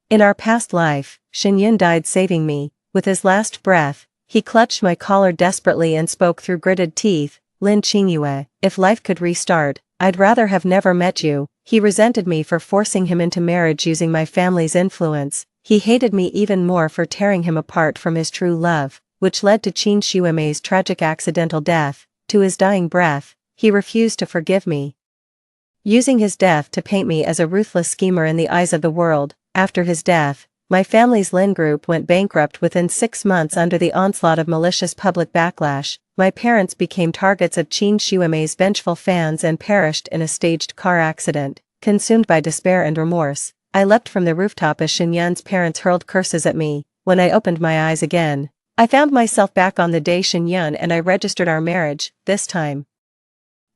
In our past life, Xinyun died saving me. With his last breath, he clutched my collar desperately and spoke through gritted teeth, Lin Qingyue, if life could restart, I'd rather have never met you. He resented me for forcing him into marriage using my family's influence. He hated me even more for tearing him apart from his true love, which led to Qin Shuemei's tragic accidental death. To his dying breath, he refused to forgive me, using his death to paint me as a ruthless schemer in the eyes of the world. After his death, my family's Lin group went bankrupt within 6 months under the onslaught of malicious public backlash. My parents became targets of Qin Shuemei's vengeful fans and perished in a staged car accident. Consumed by despair and remorse, I leapt from the rooftop as Xinyun's parents hurled curses at me. When I opened my eyes again, I found myself back on the day Xinyun and I registered our marriage. This time,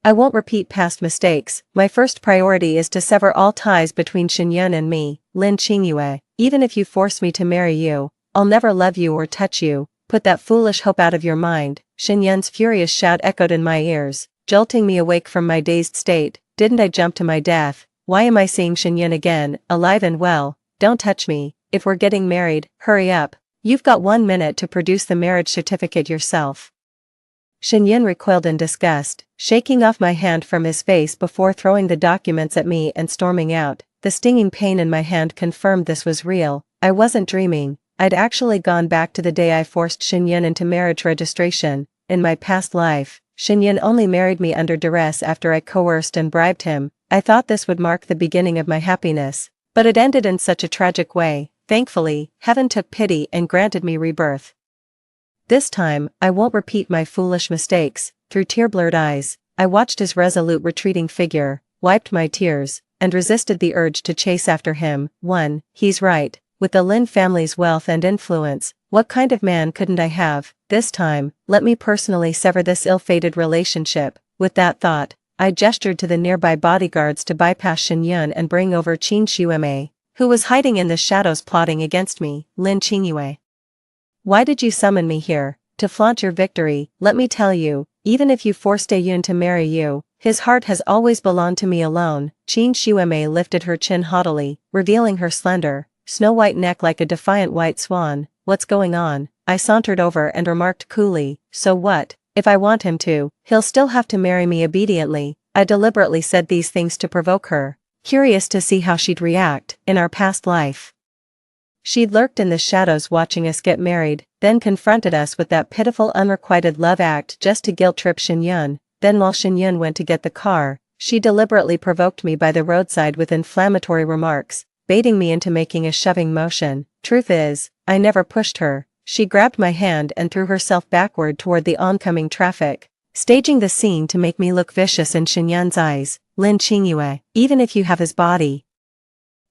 I won't repeat past mistakes. My first priority is to sever all ties between Xinyun and me, Lin Qingyue. Even if you force me to marry you, I'll never love you or touch you. Put that foolish hope out of your mind. Xinyun's furious shout echoed in my ears, jolting me awake from my dazed state. Didn't I jump to my death? Why am I seeing Xinyun again, alive and well? Don't touch me. If we're getting married, hurry up. You've got 1 minute to produce the marriage certificate yourself. Xinyun recoiled in disgust, shaking off my hand from his face before throwing the documents at me and storming out. The stinging pain in my hand confirmed this was real. I wasn't dreaming. I'd actually gone back to the day I forced Xinyun into marriage registration. In my past life, Xinyun only married me under duress after I coerced and bribed him. I thought this would mark the beginning of my happiness, but it ended in such a tragic way. Thankfully, heaven took pity and granted me rebirth. This time, I won't repeat my foolish mistakes. Through tear-blurred eyes, I watched his resolute retreating figure, wiped my tears, and resisted the urge to chase after him. He's right. With the Lin family's wealth and influence, what kind of man couldn't I have? This time, let me personally sever this ill-fated relationship. With that thought, I gestured to the nearby bodyguards to bypass Xinyun and bring over Qin Shuemei, who was hiding in the shadows plotting against me. Lin Qingyue, why did you summon me here? To flaunt your victory. Let me tell you, even if you forced Yun to marry you, his heart has always belonged to me alone. Qin Shuemei lifted her chin haughtily, revealing her slender, snow-white neck like a defiant white swan. What's going on? I sauntered over and remarked coolly, so what? If I want him to, he'll still have to marry me obediently. I deliberately said these things to provoke her, curious to see how she'd react. In our past life, she'd lurked in the shadows watching us get married, then confronted us with that pitiful unrequited love act just to guilt-trip Xinyun. Then while Xinyun went to get the car, she deliberately provoked me by the roadside with inflammatory remarks, baiting me into making a shoving motion. Truth is, I never pushed her. She grabbed my hand and threw herself backward toward the oncoming traffic, staging the scene to make me look vicious in Xinyun's eyes. Lin Qingyue, even if you have his body,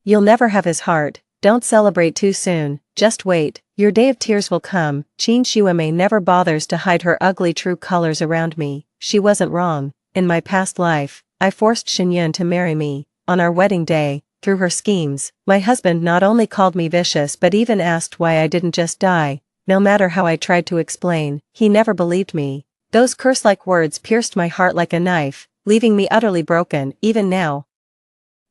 you'll never have his heart. Don't celebrate too soon, just wait, your day of tears will come. Qin Shuemei never bothers to hide her ugly true colors around me. She wasn't wrong. In my past life, I forced Xinyun to marry me. On our wedding day, through her schemes, my husband not only called me vicious but even asked why I didn't just die. No matter how I tried to explain, he never believed me. Those curse-like words pierced my heart like a knife, leaving me utterly broken. Even now,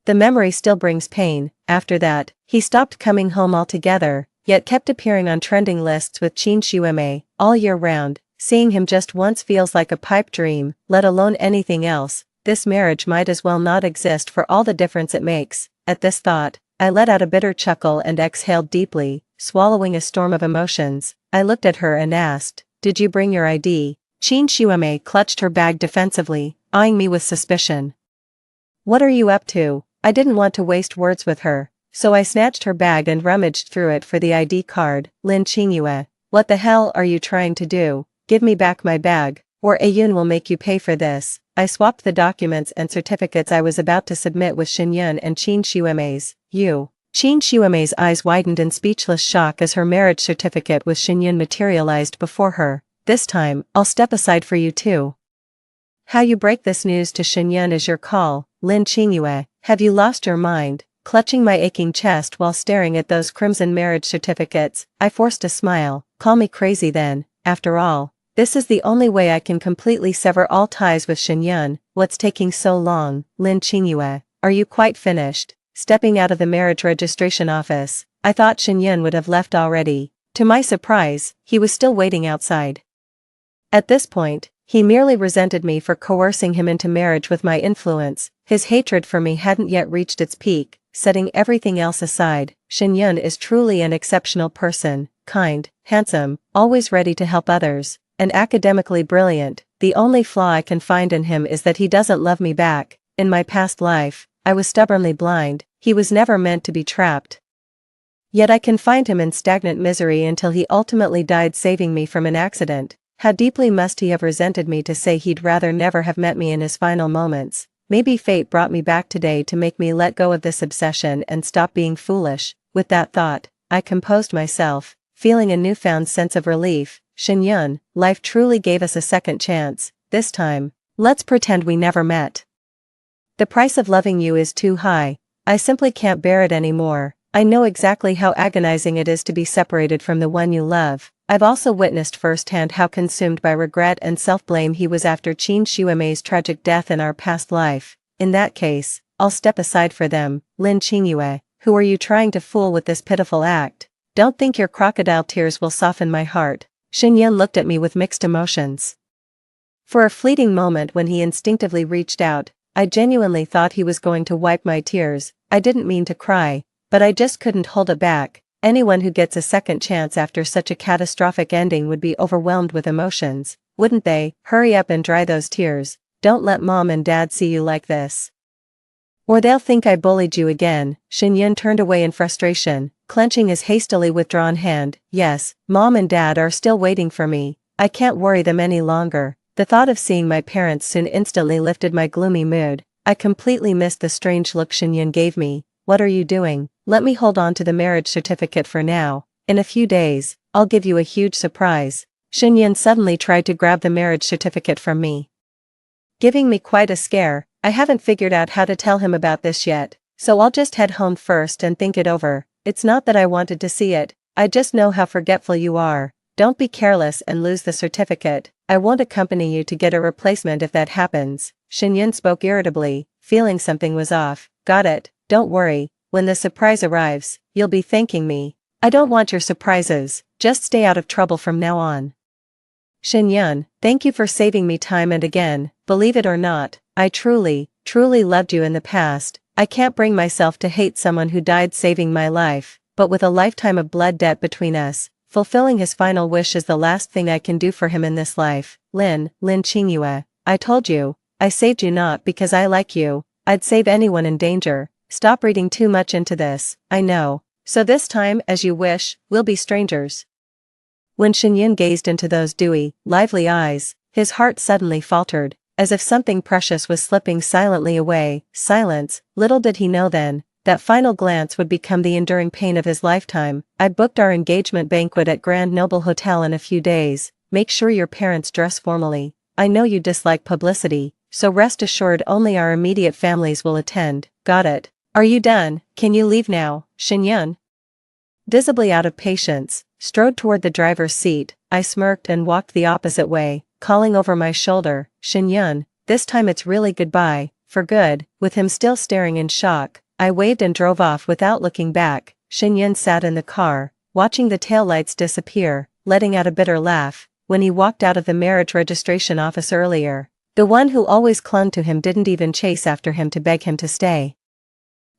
the memory still brings pain. After that, he stopped coming home altogether, yet kept appearing on trending lists with Qin Shuemei all year round. Seeing him just once feels like a pipe dream, let alone anything else. This marriage might as well not exist for all the difference it makes. At this thought, I let out a bitter chuckle and exhaled deeply, swallowing a storm of emotions. I looked at her and asked, "Did you bring your ID?" Qin Shuemei clutched her bag defensively, eyeing me with suspicion. "What are you up to?" I didn't want to waste words with her, so I snatched her bag and rummaged through it for the ID card. Lin Qingyue, what the hell are you trying to do? Give me back my bag, or Ayun will make you pay for this. I swapped the documents and certificates I was about to submit with Xinyun and Qin Shuemei's. You. Qin Shuemei's eyes widened in speechless shock as her marriage certificate with Xinyun materialized before her. This time, I'll step aside for you too. How you break this news to Xinyun is your call. Lin Qingyue, have you lost your mind? Clutching my aching chest while staring at those crimson marriage certificates, I forced a smile. Call me crazy then. After all, this is the only way I can completely sever all ties with Xinyun. What's taking so long? Lin Qingyue, are you quite finished? Stepping out of the marriage registration office, I thought Shen would have left already. To my surprise, he was still waiting outside. At this point, he merely resented me for coercing him into marriage with my influence. His hatred for me hadn't yet reached its peak. Setting everything else aside, Shen is truly an exceptional person, kind, handsome, always ready to help others, and academically brilliant. The only flaw I can find in him is that he doesn't love me back. In my past life, I was stubbornly blind. He was never meant to be trapped. Yet I confined him in stagnant misery until he ultimately died saving me from an accident. How deeply must he have resented me to say he'd rather never have met me in his final moments? Maybe fate brought me back today to make me let go of this obsession and stop being foolish. With that thought, I composed myself, feeling a newfound sense of relief. Shen, life truly gave us a second chance. This time, let's pretend we never met. The price of loving you is too high. I simply can't bear it anymore. I know exactly how agonizing it is to be separated from the one you love. I've also witnessed firsthand how consumed by regret and self-blame he was after Qin Shuime's tragic death in our past life. In that case, I'll step aside for them. Lin Qingyue, who are you trying to fool with this pitiful act? Don't think your crocodile tears will soften my heart. Shen looked at me with mixed emotions. For a fleeting moment when he instinctively reached out, I genuinely thought he was going to wipe my tears. I didn't mean to cry, but I just couldn't hold it back. Anyone who gets a second chance after such a catastrophic ending would be overwhelmed with emotions, wouldn't they? Hurry up and dry those tears. Don't let mom and dad see you like this, or they'll think I bullied you again. Shen turned away in frustration, clenching his hastily withdrawn hand. Yes, mom and dad are still waiting for me. I can't worry them any longer. The thought of seeing my parents soon instantly lifted my gloomy mood. I completely missed the strange look Shen gave me. What are you doing? Let me hold on to the marriage certificate for now. In a few days, I'll give you a huge surprise. Shen suddenly tried to grab the marriage certificate from me, giving me quite a scare. I haven't figured out how to tell him about this yet, so I'll just head home first and think it over. It's not that I wanted to see it, I just know how forgetful you are. Don't be careless and lose the certificate. I won't accompany you to get a replacement if that happens. Shen spoke irritably, feeling something was off. Got it, don't worry. When the surprise arrives, you'll be thanking me. I don't want your surprises, just stay out of trouble from now on. Shen, thank you for saving me time and again. Believe it or not, I truly loved you in the past. I can't bring myself to hate someone who died saving my life, but with a lifetime of blood debt between us, fulfilling his final wish is the last thing I can do for him in this life. Lin Qingyue, I told you, I saved you not because I like you. I'd save anyone in danger. Stop reading too much into this. I know. So this time, as you wish, we'll be strangers. When Shen gazed into those dewy, lively eyes, his heart suddenly faltered, as if something precious was slipping silently away. Silence. Little did he know then, that final glance would become the enduring pain of his lifetime. I booked our engagement banquet at Grand Noble Hotel in a few days. Make sure your parents dress formally. I know you dislike publicity, so rest assured only our immediate families will attend. Got it. Are you done? Can you leave now? Shen, visibly out of patience, strode toward the driver's seat. I smirked and walked the opposite way, calling over my shoulder. Shen, this time it's really goodbye, for good. With him still staring in shock, I waved and drove off without looking back. Shen sat in the car, watching the taillights disappear, letting out a bitter laugh. When he walked out of the marriage registration office earlier, the one who always clung to him didn't even chase after him to beg him to stay.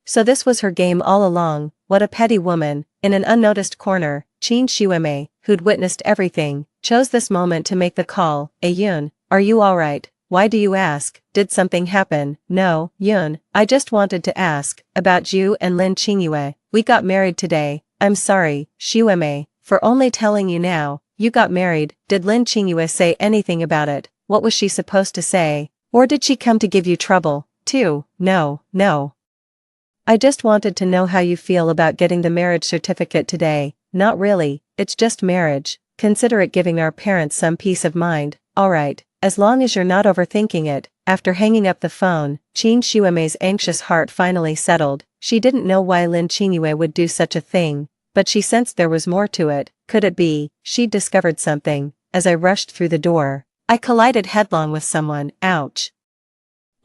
So this was her game all along. What a petty woman. In an unnoticed corner, Qin Shuime, who'd witnessed everything, chose this moment to make the call. Yun, are you alright? Why do you ask? Did something happen? No, Yun, I just wanted to ask about you and Lin Qingyue. We got married today. I'm sorry, Shuime, for only telling you now. You got married. Did Lin Qingyue say anything about it? What was she supposed to say? Or did she come to give you trouble, too? No. I just wanted to know how you feel about getting the marriage certificate today. Not really, it's just marriage. Consider it giving our parents some peace of mind. Alright, as long as you're not overthinking it. After hanging up the phone, Qin Shuime's anxious heart finally settled. She didn't know why Lin Qingyue would do such a thing, but she sensed there was more to it. Could it be she'd discovered something? As I rushed through the door, I collided headlong with someone. Ouch.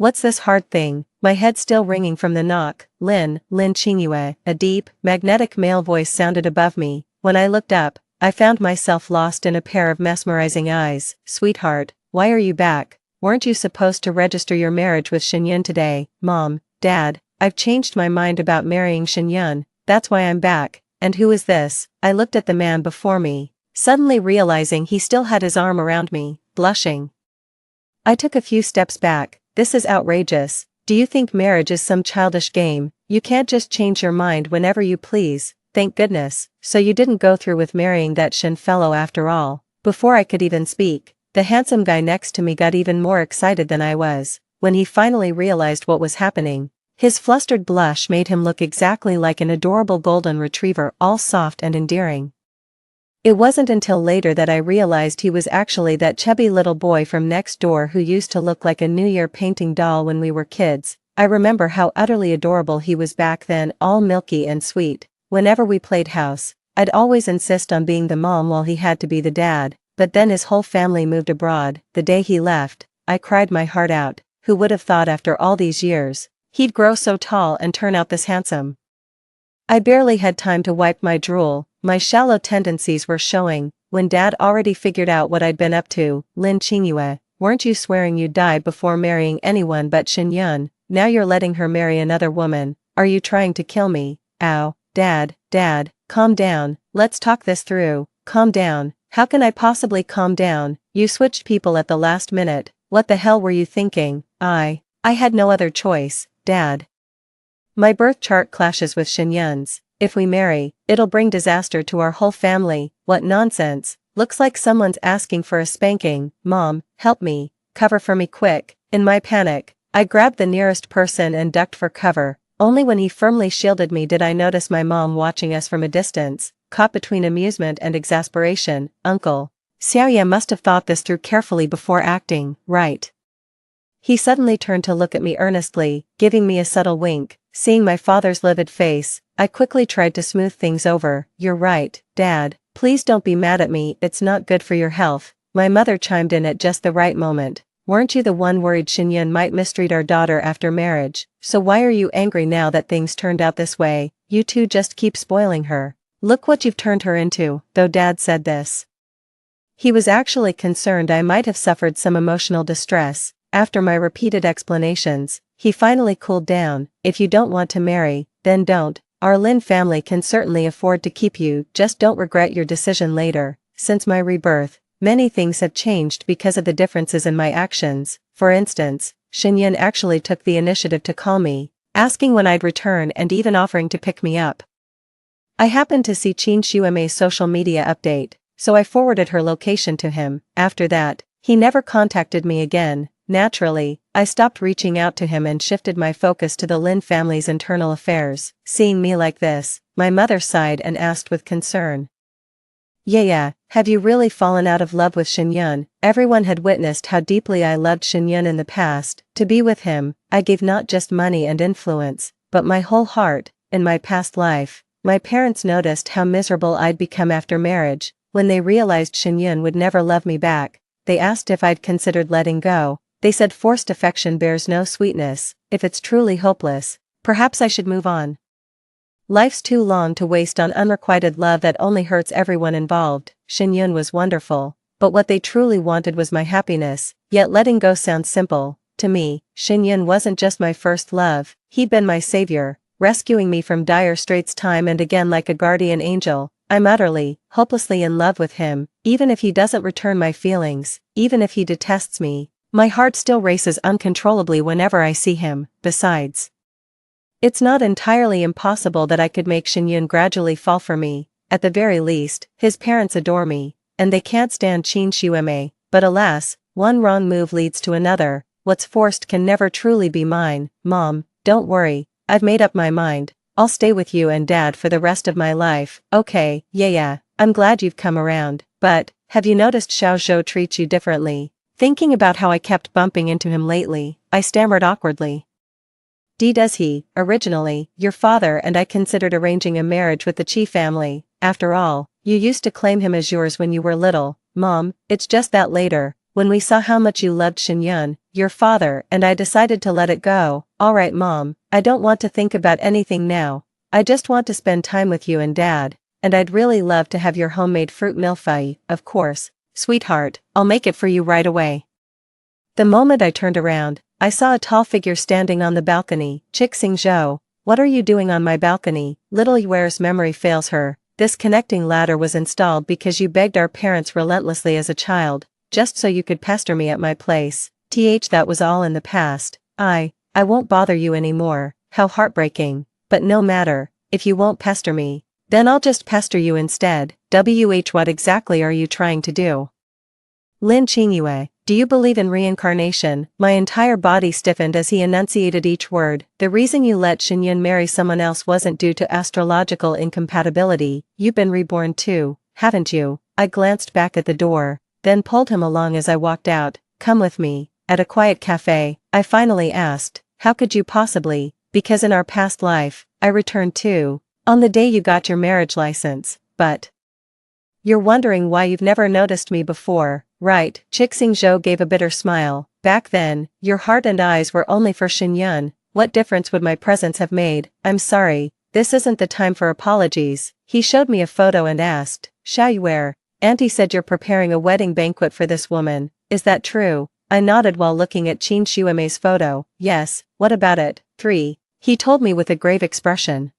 What's this hard thing? My head still ringing from the knock. Lin Qingyue, a deep, magnetic male voice sounded above me. When I looked up, I found myself lost in a pair of mesmerizing eyes. Sweetheart, why are you back? Weren't you supposed to register your marriage with Shenyan today? Mom, Dad, I've changed my mind about marrying Shenyan, that's why I'm back. And who is this? I looked at the man before me, suddenly realizing he still had his arm around me, blushing. I took a few steps back. This is outrageous. Do you think marriage is some childish game? You can't just change your mind whenever you please. Thank goodness. So you didn't go through with marrying that Shen fellow after all. Before I could even speak, the handsome guy next to me got even more excited than I was. When he finally realized what was happening, his flustered blush made him look exactly like an adorable golden retriever, all soft and endearing. It wasn't until later that I realized he was actually that chubby little boy from next door who used to look like a New Year painting doll when we were kids. I remember how utterly adorable he was back then, all milky and sweet. Whenever we played house, I'd always insist on being the mom while he had to be the dad, but then his whole family moved abroad. The day he left, I cried my heart out. Who would have thought after all these years, he'd grow so tall and turn out this handsome? I barely had time to wipe my drool. My shallow tendencies were showing, when Dad already figured out what I'd been up to. Lin Qingyue, weren't you swearing you'd die before marrying anyone but Shenyan? Now you're letting her marry another woman. Are you trying to kill me? Ow, Dad, calm down, let's talk this through. Calm down. How can I possibly calm down? You switched people at the last minute. What the hell were you thinking? I had no other choice, Dad. My birth chart clashes with Shenyan's. If we marry, it'll bring disaster to our whole family. What nonsense. Looks like someone's asking for a spanking. Mom, help me. Cover for me quick. In my panic, I grabbed the nearest person and ducked for cover. Only when he firmly shielded me did I notice my mom watching us from a distance, caught between amusement and exasperation. Uncle Xiaoye must have thought this through carefully before acting, right? He suddenly turned to look at me earnestly, giving me a subtle wink. Seeing my father's livid face, I quickly tried to smooth things over. You're right, Dad. Please don't be mad at me, it's not good for your health. My mother chimed in at just the right moment. Weren't you the one worried Shenyan might mistreat our daughter after marriage? So why are you angry now that things turned out this way? You two just keep spoiling her. Look what you've turned her into. Though Dad said this, he was actually concerned I might have suffered some emotional distress. After my repeated explanations, he finally cooled down. If you don't want to marry, then don't. Our Lin family can certainly afford to keep you, just don't regret your decision later. Since my rebirth, many things have changed because of the differences in my actions. For instance, Shenyan actually took the initiative to call me, asking when I'd return and even offering to pick me up. I happened to see Qin Shuime's social media update, so I forwarded her location to him. After that, he never contacted me again. Naturally, I stopped reaching out to him and shifted my focus to the Lin family's internal affairs. Seeing me like this, my mother sighed and asked with concern, Yeah, have you really fallen out of love with Shenyan? Everyone had witnessed how deeply I loved Shenyan in the past. To be with him, I gave not just money and influence, but my whole heart. In my past life, my parents noticed how miserable I'd become after marriage. When they realized Shenyan would never love me back, they asked if I'd considered letting go. They said forced affection bears no sweetness. If it's truly hopeless, perhaps I should move on. Life's too long to waste on unrequited love that only hurts everyone involved. Shenyan was wonderful, but what they truly wanted was my happiness. Yet letting go sounds simple. To me, Shenyan wasn't just my first love, he'd been my savior, rescuing me from dire straits time and again like a guardian angel. I'm utterly, hopelessly in love with him. Even if he doesn't return my feelings, even if he detests me, my heart still races uncontrollably whenever I see him. Besides, it's not entirely impossible that I could make Shenyan gradually fall for me. At the very least, his parents adore me, and they can't stand Qin Shuime. But alas, one wrong move leads to another. What's forced can never truly be mine. Mom, don't worry, I've made up my mind. I'll stay with you and Dad for the rest of my life. Okay, yeah, I'm glad you've come around. But, have you noticed Xiao Zhou treats you differently? Thinking about how I kept bumping into him lately, I stammered awkwardly. Does he? Originally, your father and I considered arranging a marriage with the Qi family. After all, you used to claim him as yours when you were little. Mom, it's just that later, when we saw how much you loved Shenyun, your father, and I decided to let it go. Alright mom, I don't want to think about anything now. I just want to spend time with you and dad, and I'd really love to have your homemade fruit milfai, of course. Sweetheart, I'll make it for you right away. The moment I turned around, I saw a tall figure standing on the balcony. Chixing Zhou, what are you doing on my balcony? Little Yuer's memory fails her. This connecting ladder was installed because you begged our parents relentlessly as a child, just so you could pester me at my place. That was all in the past. I won't bother you anymore. How heartbreaking. But no matter, if you won't pester me, then I'll just pester you instead. What exactly are you trying to do? Lin Qingyue, do you believe in reincarnation? My entire body stiffened as he enunciated each word. The reason you let Shenyun marry someone else wasn't due to astrological incompatibility. You've been reborn too, haven't you? I glanced back at the door, then pulled him along as I walked out. Come with me. At a quiet cafe, I finally asked, how could you possibly? Because in our past life, I returned too, on the day you got your marriage license, but you're wondering why you've never noticed me before, right? Chixing Zhou gave a bitter smile. Back then, your heart and eyes were only for Shenyun. What difference would my presence have made? I'm sorry, this isn't the time for apologies. He showed me a photo and asked, Xiaoyuer, Auntie said you're preparing a wedding banquet for this woman, is that true? I nodded while looking at Qin Xuemei's photo. Yes, what about it? 3. He told me with a grave expression.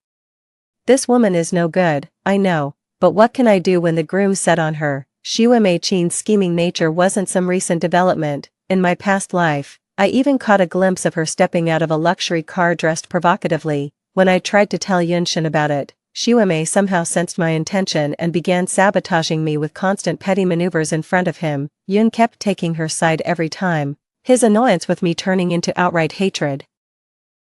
This woman is no good, I know, but what can I do when the groom set on her? Xuemei Qin's scheming nature wasn't some recent development. In my past life, I even caught a glimpse of her stepping out of a luxury car dressed provocatively. When I tried to tell Yunshin about it, Xuemei somehow sensed my intention and began sabotaging me with constant petty maneuvers in front of him. Yun kept taking her side every time, his annoyance with me turning into outright hatred.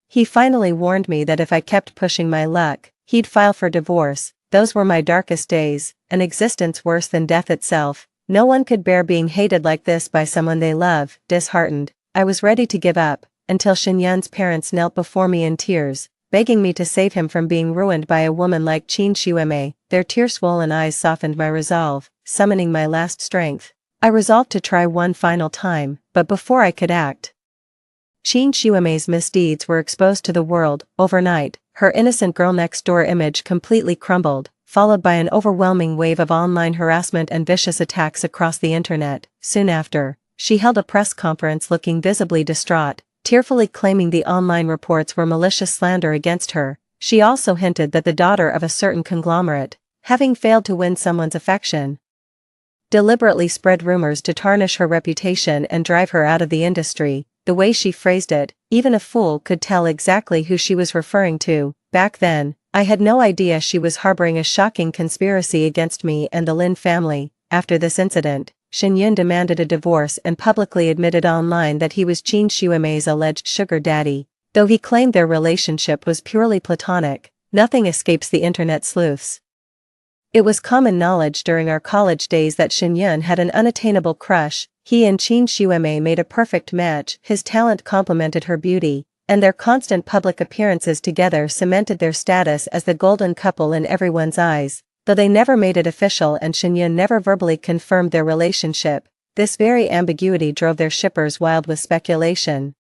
He finally warned me that if I kept pushing my luck, he'd file for divorce. Those were my darkest days, an existence worse than death itself. No one could bear being hated like this by someone they love. Disheartened, I was ready to give up, until Shenyun's parents knelt before me in tears, begging me to save him from being ruined by a woman like Qin Xuemei. Their tear-swollen eyes softened my resolve, summoning my last strength. I resolved to try one final time, but before I could act, Qin Xuemei's misdeeds were exposed to the world. Overnight, her innocent girl-next-door image completely crumbled, followed by an overwhelming wave of online harassment and vicious attacks across the internet. Soon after, she held a press conference looking visibly distraught, tearfully claiming the online reports were malicious slander against her. She also hinted that the daughter of a certain conglomerate, having failed to win someone's affection, deliberately spread rumors to tarnish her reputation and drive her out of the industry. The way she phrased it, even a fool could tell exactly who she was referring to. Back then, I had no idea she was harboring a shocking conspiracy against me and the Lin family. After this incident, Shenyun demanded a divorce and publicly admitted online that he was Qin Xuemei's alleged sugar daddy. Though he claimed their relationship was purely platonic, nothing escapes the internet sleuths. It was common knowledge during our college days that Shenyun had an unattainable crush. He and Qin Xuemei made a perfect match. His talent complemented her beauty, and their constant public appearances together cemented their status as the golden couple in everyone's eyes. Though they never made it official and Shenyun never verbally confirmed their relationship, this very ambiguity drove their shippers wild with speculation.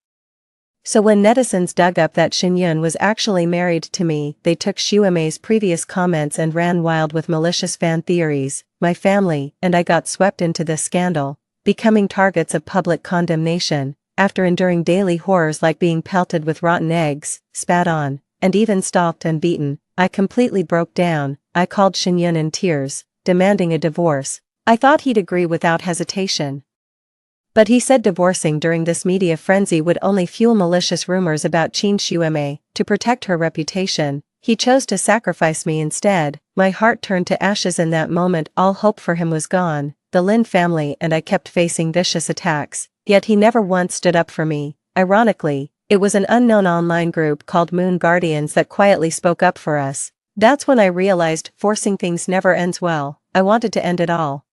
So when netizens dug up that Shenyun was actually married to me, they took Xuemei's previous comments and ran wild with malicious fan theories. My family and I got swept into this scandal, becoming targets of public condemnation. After enduring daily horrors like being pelted with rotten eggs, spat on, and even stalked and beaten, I completely broke down. I called Shenyun in tears, demanding a divorce. I thought he'd agree without hesitation. But he said divorcing during this media frenzy would only fuel malicious rumors about Qin Xuemei. To protect her reputation, he chose to sacrifice me instead. My heart turned to ashes in that moment. All hope for him was gone. The Lin family and I kept facing vicious attacks, yet he never once stood up for me. Ironically, it was an unknown online group called Moon Guardians that quietly spoke up for us. That's when I realized forcing things never ends well. I wanted to end it all.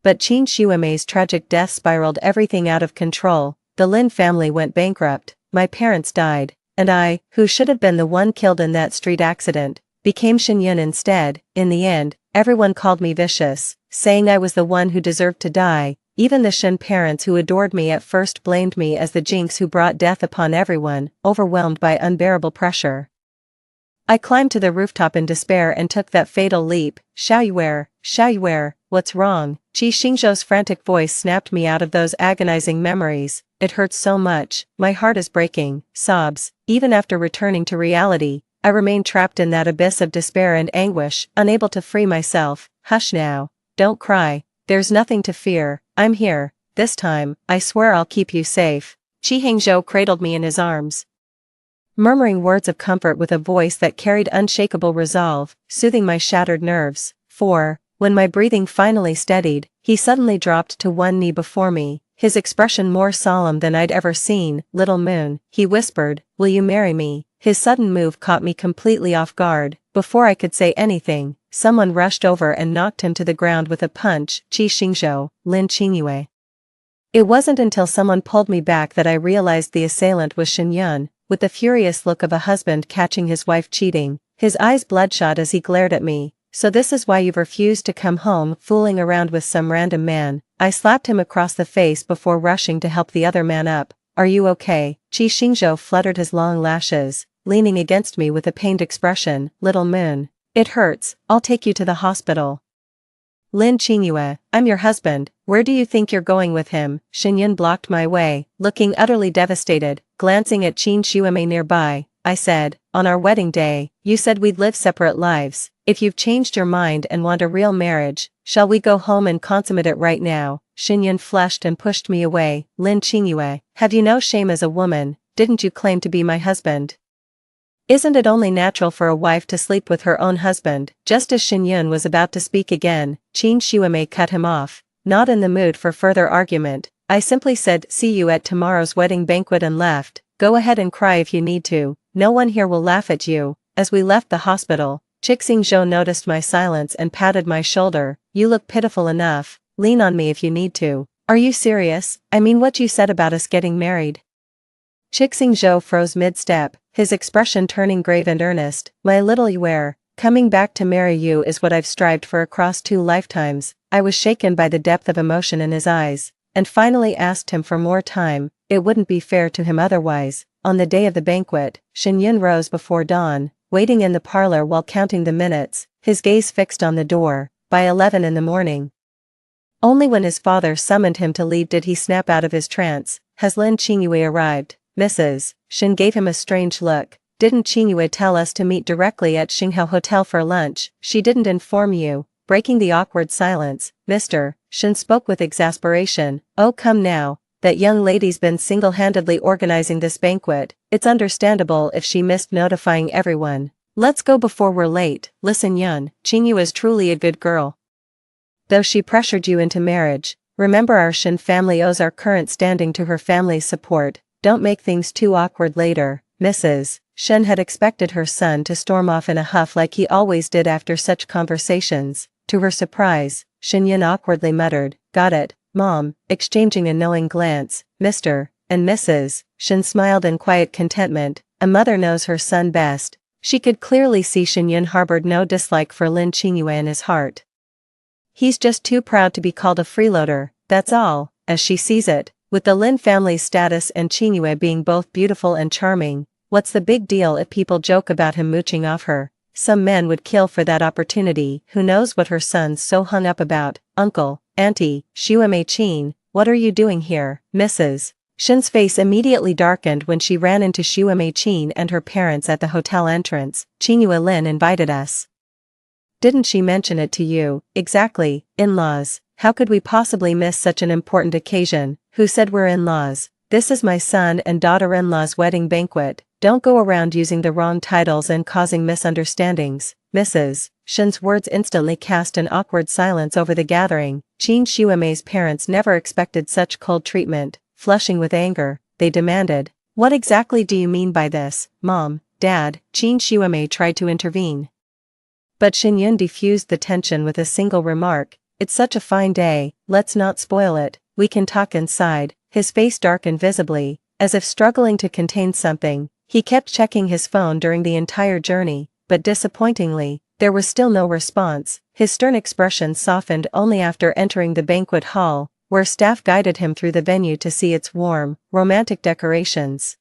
But Qin Xuemei's tragic death spiraled everything out of control. The Lin family went bankrupt, my parents died, and I, who should have been the one killed in that street accident, became Shenyun instead. In the end, everyone called me vicious, saying I was the one who deserved to die. Even the Shen parents who adored me at first blamed me as the jinx who brought death upon everyone, overwhelmed by unbearable pressure. I climbed to the rooftop in despair and took that fatal leap. Xiaoyue, what's wrong? Qi Xingzhou's frantic voice snapped me out of those agonizing memories. It hurts so much, my heart is breaking, sobs. Even after returning to reality, I remained trapped in that abyss of despair and anguish, unable to free myself. Hush now. Don't cry. There's nothing to fear. I'm here. This time, I swear I'll keep you safe. Qi Hangzhou cradled me in his arms, murmuring words of comfort with a voice that carried unshakable resolve, soothing my shattered nerves. When my breathing finally steadied, he suddenly dropped to one knee before me, his expression more solemn than I'd ever seen. Little Moon, he whispered, will you marry me? His sudden move caught me completely off guard. Before I could say anything, someone rushed over and knocked him to the ground with a punch. Qi Xingzhou, Lin Qingyue. It wasn't until someone pulled me back that I realized the assailant was Shen Yun, with the furious look of a husband catching his wife cheating, his eyes bloodshot as he glared at me. So this is why you've refused to come home, fooling around with some random man. I slapped him across the face before rushing to help the other man up. Are you okay? Qi Xingzhou fluttered his long lashes, leaning against me with a pained expression. Little Moon. It hurts, I'll take you to the hospital. Lin Qingyue, I'm your husband, where do you think you're going with him? Shen Yun blocked my way, looking utterly devastated. Glancing at Qin Xueme nearby, I said, on our wedding day, you said we'd live separate lives. If you've changed your mind and want a real marriage, shall we go home and consummate it right now? Shen Yun flushed and pushed me away. Lin Qingyue, have you no shame as a woman? Didn't you claim to be my husband? Isn't it only natural for a wife to sleep with her own husband? Just as Shen Yun was about to speak again, Qin Xueme cut him off, not in the mood for further argument. I simply said, see you at tomorrow's wedding banquet and left. Go ahead and cry if you need to, no one here will laugh at you. As we left the hospital, Qi Xingzhou noticed my silence and patted my shoulder. You look pitiful enough, lean on me if you need to. Are you serious? I mean what you said about us getting married. Qi Xingzhou froze mid-step, his expression turning grave and earnest. My little Yue, coming back to marry you is what I've strived for across 2 lifetimes. I was shaken by the depth of emotion in his eyes, and finally asked him for more time. It wouldn't be fair to him otherwise. On the day of the banquet, Shen Yun rose before dawn, waiting in the parlor while counting the minutes, his gaze fixed on the door. By 11 in the morning. Only when his father summoned him to leave did he snap out of his trance. Has Lin Qingyue arrived? Mrs. Shen gave him a strange look. Didn't Qingyue tell us to meet directly at Xinghao Hotel for lunch? She didn't inform you. Breaking the awkward silence, Mr. Shen spoke with exasperation. Oh come now, that young lady's been single-handedly organizing this banquet. It's understandable if she missed notifying everyone. Let's go before we're late. Listen Yun, Qingyue is truly a good girl. Though she pressured you into marriage, remember our Shen family owes our current standing to her family's support. Don't make things too awkward later. Mrs. Shen had expected her son to storm off in a huff like he always did after such conversations. To her surprise, Shen Yun awkwardly muttered, got it, Mom, exchanging a knowing glance. Mr. and Mrs. Shen smiled in quiet contentment. A mother knows her son best. She could clearly see Shen Yun harbored no dislike for Lin Qingyue in his heart. He's just too proud to be called a freeloader, that's all, as she sees it. With the Lin family's status and Qingyue being both beautiful and charming, what's the big deal if people joke about him mooching off her? Some men would kill for that opportunity. Who knows what her son's so hung up about? Uncle, Auntie, Xueme Qin, what are you doing here? Mrs. Shen's face immediately darkened when she ran into Xueme Qin and her parents at the hotel entrance. Qingyue Lin invited us. Didn't she mention it to you? Exactly, in-laws. How could we possibly miss such an important occasion? Who said we're in-laws? This is my son and daughter-in-law's wedding banquet. Don't go around using the wrong titles and causing misunderstandings. Mrs. Shen's words instantly cast an awkward silence over the gathering. Qin Xueme's parents never expected such cold treatment. Flushing with anger, they demanded, what exactly do you mean by this, Mom, Dad? Qin Xueme tried to intervene, but Shen Yun diffused the tension with a single remark, it's such a fine day, let's not spoil it, we can talk inside. His face darkened visibly, as if struggling to contain something. He kept checking his phone during the entire journey, but disappointingly, there was still no response. His stern expression softened only after entering the banquet hall, where staff guided him through the venue to see its warm, romantic decorations.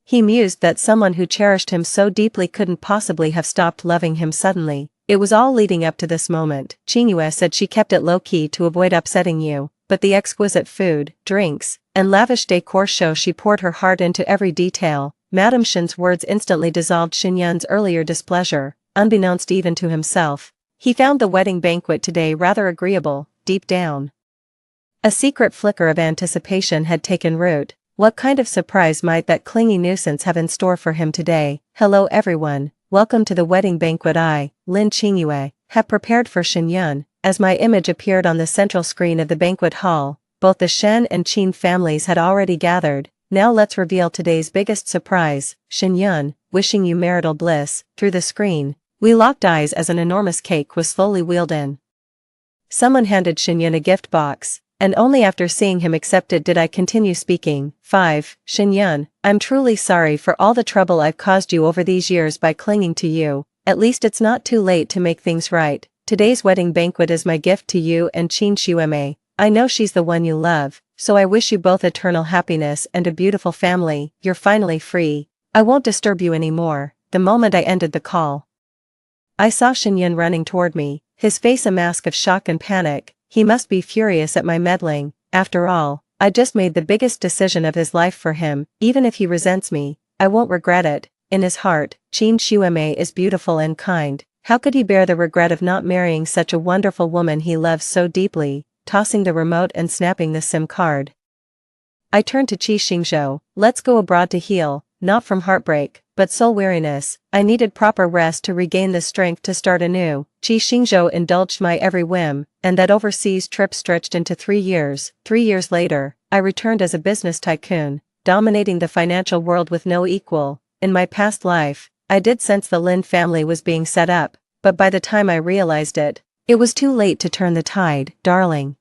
He mused that someone who cherished him so deeply couldn't possibly have stopped loving him suddenly. It was all leading up to this moment. Chingyue said she kept it low-key to avoid upsetting you, but the exquisite food, drinks, and lavish decor show she poured her heart into every detail. Madame Shin's words instantly dissolved Xinyun's earlier displeasure, unbeknownst even to himself. He found the wedding banquet today rather agreeable, deep down. A secret flicker of anticipation had taken root. What kind of surprise might that clingy nuisance have in store for him today? Hello everyone, welcome to the wedding banquet Lin Qingyue, have prepared for Xinyun. As my image appeared on the central screen of the banquet hall, both the Shen and Qin families had already gathered. Now let's reveal today's biggest surprise, Xinyun, wishing you marital bliss. Through the screen, we locked eyes as an enormous cake was slowly wheeled in. Someone handed Xinyun a gift box, and only after seeing him accept it did I continue speaking. 5. Xinyun, I'm truly sorry for all the trouble I've caused you over these years by clinging to you. At least it's not too late to make things right. Today's wedding banquet is my gift to you and Qin Xuemei. I know she's the one you love, so I wish you both eternal happiness and a beautiful family. You're finally free. I won't disturb you anymore. The moment I ended the call, I saw Xinyun running toward me, his face a mask of shock and panic. He must be furious at my meddling. After all, I just made the biggest decision of his life for him. Even if he resents me, I won't regret it. In his heart, Qin Xuemei is beautiful and kind. How could he bear the regret of not marrying such a wonderful woman he loves so deeply? Tossing the remote and snapping the SIM card, I turned to Qi Xingzhou. Let's go abroad to heal, not from heartbreak, but soul weariness. I needed proper rest to regain the strength to start anew. Qi Xingzhou indulged my every whim, and that overseas trip stretched into 3 years. 3 years later, I returned as a business tycoon, dominating the financial world with no equal. In my past life, I did sense the Lin family was being set up, but by the time I realized it, it was too late to turn the tide. Darling,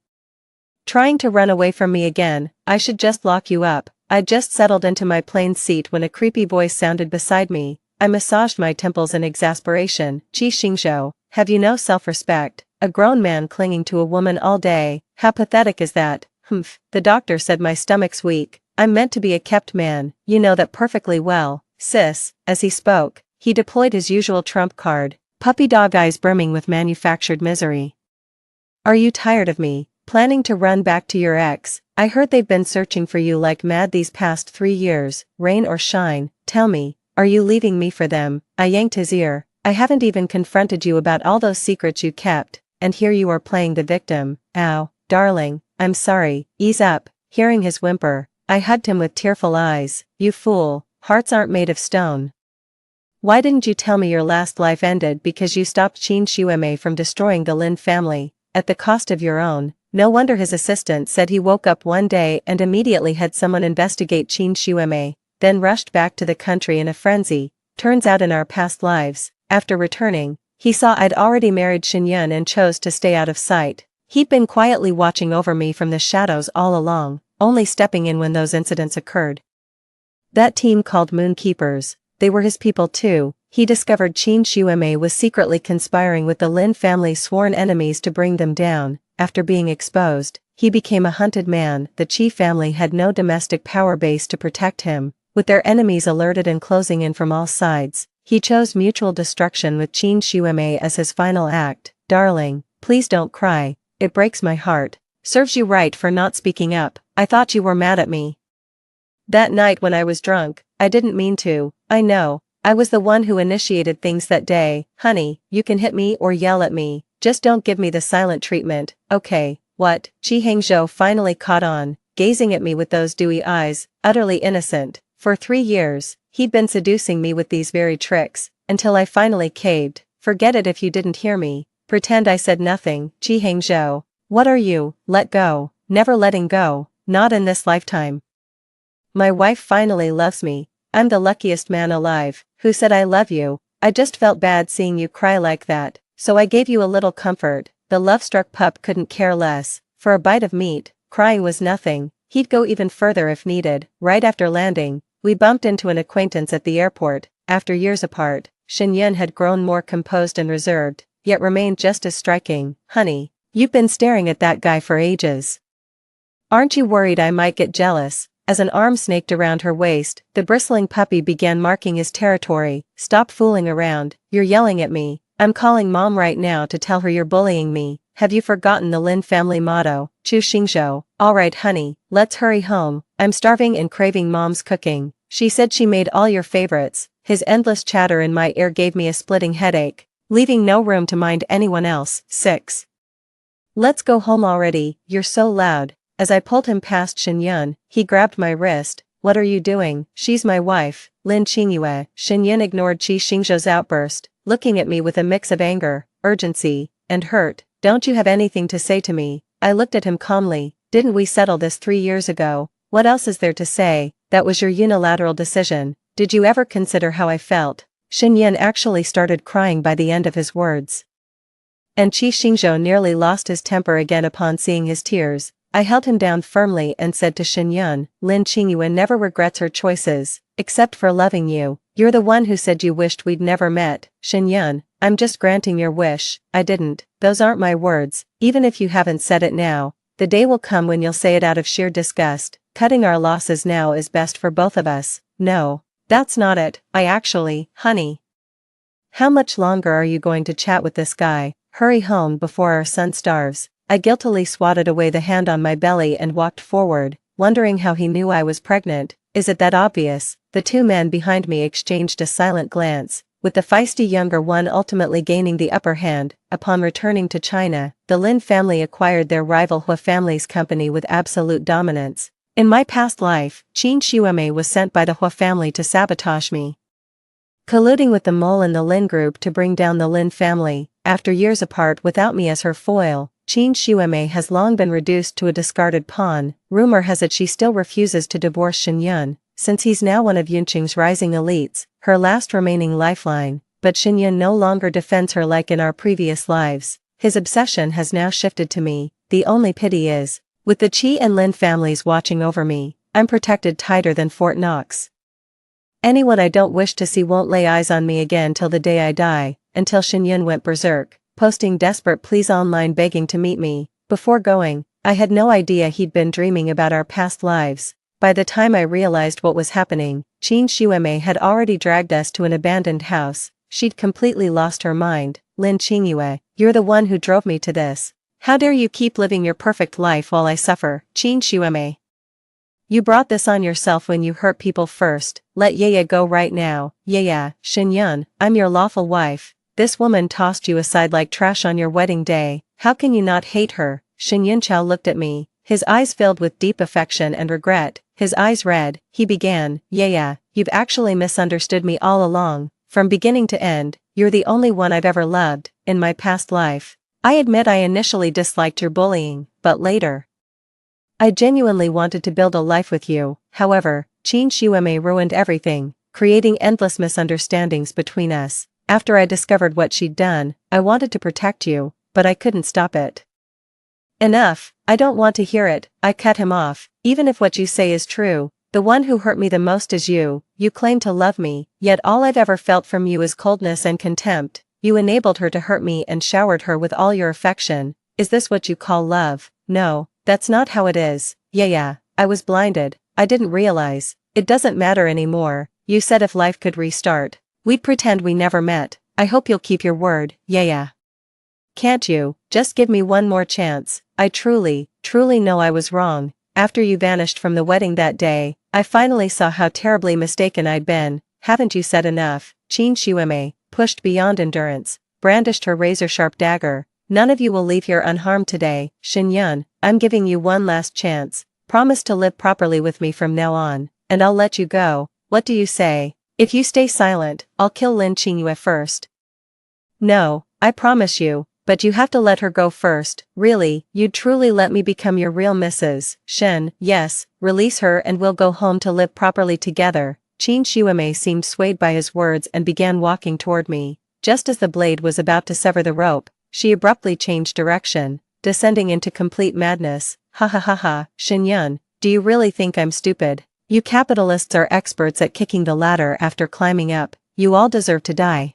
trying to run away from me again, I should just lock you up. I'd just settled into my plane seat when a creepy voice sounded beside me. I massaged my temples in exasperation. Qi Xingzhou, have you no self-respect? A grown man clinging to a woman all day, how pathetic is that? Humph, the doctor said my stomach's weak. I'm meant to be a kept man, you know that perfectly well, sis. As he spoke, he deployed his usual trump card, puppy dog eyes brimming with manufactured misery. Are you tired of me? Planning to run back to your ex? I heard they've been searching for you like mad these past 3 years, rain or shine. Tell me, are you leaving me for them? I yanked his ear. I haven't even confronted you about all those secrets you kept, and here you are playing the victim. Ow, darling, I'm sorry, ease up. Hearing his whimper, I hugged him with tearful eyes. You fool, hearts aren't made of stone. Why didn't you tell me your last life ended because you stopped Qin Xuemei from destroying the Lin family, at the cost of your own? No wonder his assistant said he woke up one day and immediately had someone investigate Qin Xuemei, then rushed back to the country in a frenzy. Turns out in our past lives, after returning, he saw I'd already married Xinyun and chose to stay out of sight. He'd been quietly watching over me from the shadows all along, only stepping in when those incidents occurred. That team called Moonkeepers, they were his people too. He discovered Qin Xuemei was secretly conspiring with the Lin family's sworn enemies to bring them down. After being exposed, he became a hunted man. The Qi family had no domestic power base to protect him. With their enemies alerted and closing in from all sides, he chose mutual destruction with Qin Xuemei as his final act. Darling, please don't cry, it breaks my heart. Serves you right for not speaking up. I thought you were mad at me that night when I was drunk. I didn't mean to. I know, I was the one who initiated things that day. Honey, you can hit me or yell at me, just don't give me the silent treatment, okay? What? Qi Hangzhou finally caught on, gazing at me with those dewy eyes, utterly innocent. For 3 years, he'd been seducing me with these very tricks, until I finally caved. Forget it if you didn't hear me. Pretend I said nothing. Qi Hangzhou, what are you? Let go. Never letting go, not in this lifetime. My wife finally loves me. I'm the luckiest man alive. Who said I love you? I just felt bad seeing you cry like that, so I gave you a little comfort. The love-struck pup couldn't care less. For a bite of meat, crying was nothing. He'd go even further if needed. Right after landing, we bumped into an acquaintance at the airport. After years apart, Xinyun had grown more composed and reserved, yet remained just as striking. Honey, you've been staring at that guy for ages. Aren't you worried I might get jealous? As an arm snaked around her waist, the bristling puppy began marking his territory. Stop fooling around, you're yelling at me. I'm calling mom right now to tell her you're bullying me. Have you forgotten the Lin family motto, Chu Xingzhou? Alright honey, let's hurry home, I'm starving and craving mom's cooking. She said she made all your favorites. His endless chatter in my ear gave me a splitting headache, leaving no room to mind anyone else. 6. Let's go home already, you're so loud. As I pulled him past Shenyun, he grabbed my wrist. What are you doing? She's my wife, Lin Qingyue. Shenyun ignored Qi Xingzhou's outburst, looking at me with a mix of anger, urgency, and hurt. Don't you have anything to say to me? I looked at him calmly. Didn't we settle this 3 years ago? What else is there to say? That was your unilateral decision. Did you ever consider how I felt? Shenyun actually started crying by the end of his words. And Qi Xingzhou nearly lost his temper again upon seeing his tears. I held him down firmly and said to Shenyun, Lin Qingyue never regrets her choices, except for loving you. You're the one who said you wished we'd never met. Shenyun, I'm just granting your wish. I didn't. Those aren't my words. Even if you haven't said it now, the day will come when you'll say it out of sheer disgust. Cutting our losses now is best for both of us. No, that's not it. Honey. How much longer are you going to chat with this guy? Hurry home before our son starves. I guiltily swatted away the hand on my belly and walked forward, wondering how he knew I was pregnant. Is it that obvious? The 2 men behind me exchanged a silent glance, with the feisty younger one ultimately gaining the upper hand. Upon returning to China, the Lin family acquired their rival Hua family's company with absolute dominance. In my past life, Qin Xuemei was sent by the Hua family to sabotage me, colluding with the mole in the Lin group to bring down the Lin family. After years apart without me as her foil, Qin Xuemei has long been reduced to a discarded pawn. Rumor has it she still refuses to divorce Shenyun, since he's now one of Yunqing's rising elites, her last remaining lifeline. But Shenyun no longer defends her like in our previous lives. His obsession has now shifted to me. The only pity is, with the Qi and Lin families watching over me, I'm protected tighter than Fort Knox. Anyone I don't wish to see won't lay eyes on me again till the day I die, until Shenyun went berserk, posting desperate pleas online begging to meet me. Before going, I had no idea he'd been dreaming about our past lives. By the time I realized what was happening, Qin Xuemei had already dragged us to an abandoned house. She'd completely lost her mind. Lin Qingyue, you're the one who drove me to this. How dare you keep living your perfect life while I suffer? Qin Xuemei, you brought this on yourself when you hurt people first. Let Yaya go right now. Yaya, Shenyun, I'm your lawful wife. This woman tossed you aside like trash on your wedding day. How can you not hate her? Shenyun Chao looked at me, his eyes filled with deep affection and regret. His eyes red, he began, Yaya, you've actually misunderstood me all along. From beginning to end, you're the only one I've ever loved. In my past life, I admit I initially disliked your bullying, but later, I genuinely wanted to build a life with you. However, Qin Xuemei ruined everything, creating endless misunderstandings between us. After I discovered what she'd done, I wanted to protect you, but I couldn't stop it. Enough, I don't want to hear it. I cut him off. Even if what you say is true, the one who hurt me the most is you. You claim to love me, yet all I've ever felt from you is coldness and contempt. You enabled her to hurt me and showered her with all your affection. Is this what you call love? No, that's not how it is. Yeah, I was blinded. I didn't realize. It doesn't matter anymore. You said if life could restart, we'd pretend we never met. I hope you'll keep your word. Yeah. Can't you just give me one more chance? I truly know I was wrong. After you vanished from the wedding that day, I finally saw how terribly mistaken I'd been. Haven't you said enough? Qin Xuemei, pushed beyond endurance, brandished her razor-sharp dagger. None of you will leave here unharmed today. Shenyun, I'm giving you one last chance. Promise to live properly with me from now on, and I'll let you go. What do you say? If you stay silent, I'll kill Lin Qingyue first. No, I promise you, but you have to let her go first. Really, you'd truly let me become your real Mrs. Shen? Yes, release her and we'll go home to live properly together. Qin Xuemei seemed swayed by his words and began walking toward me. Just as the blade was about to sever the rope, she abruptly changed direction, descending into complete madness. Ha, Shenyun, do you really think I'm stupid? You capitalists are experts at kicking the ladder after climbing up. You all deserve to die.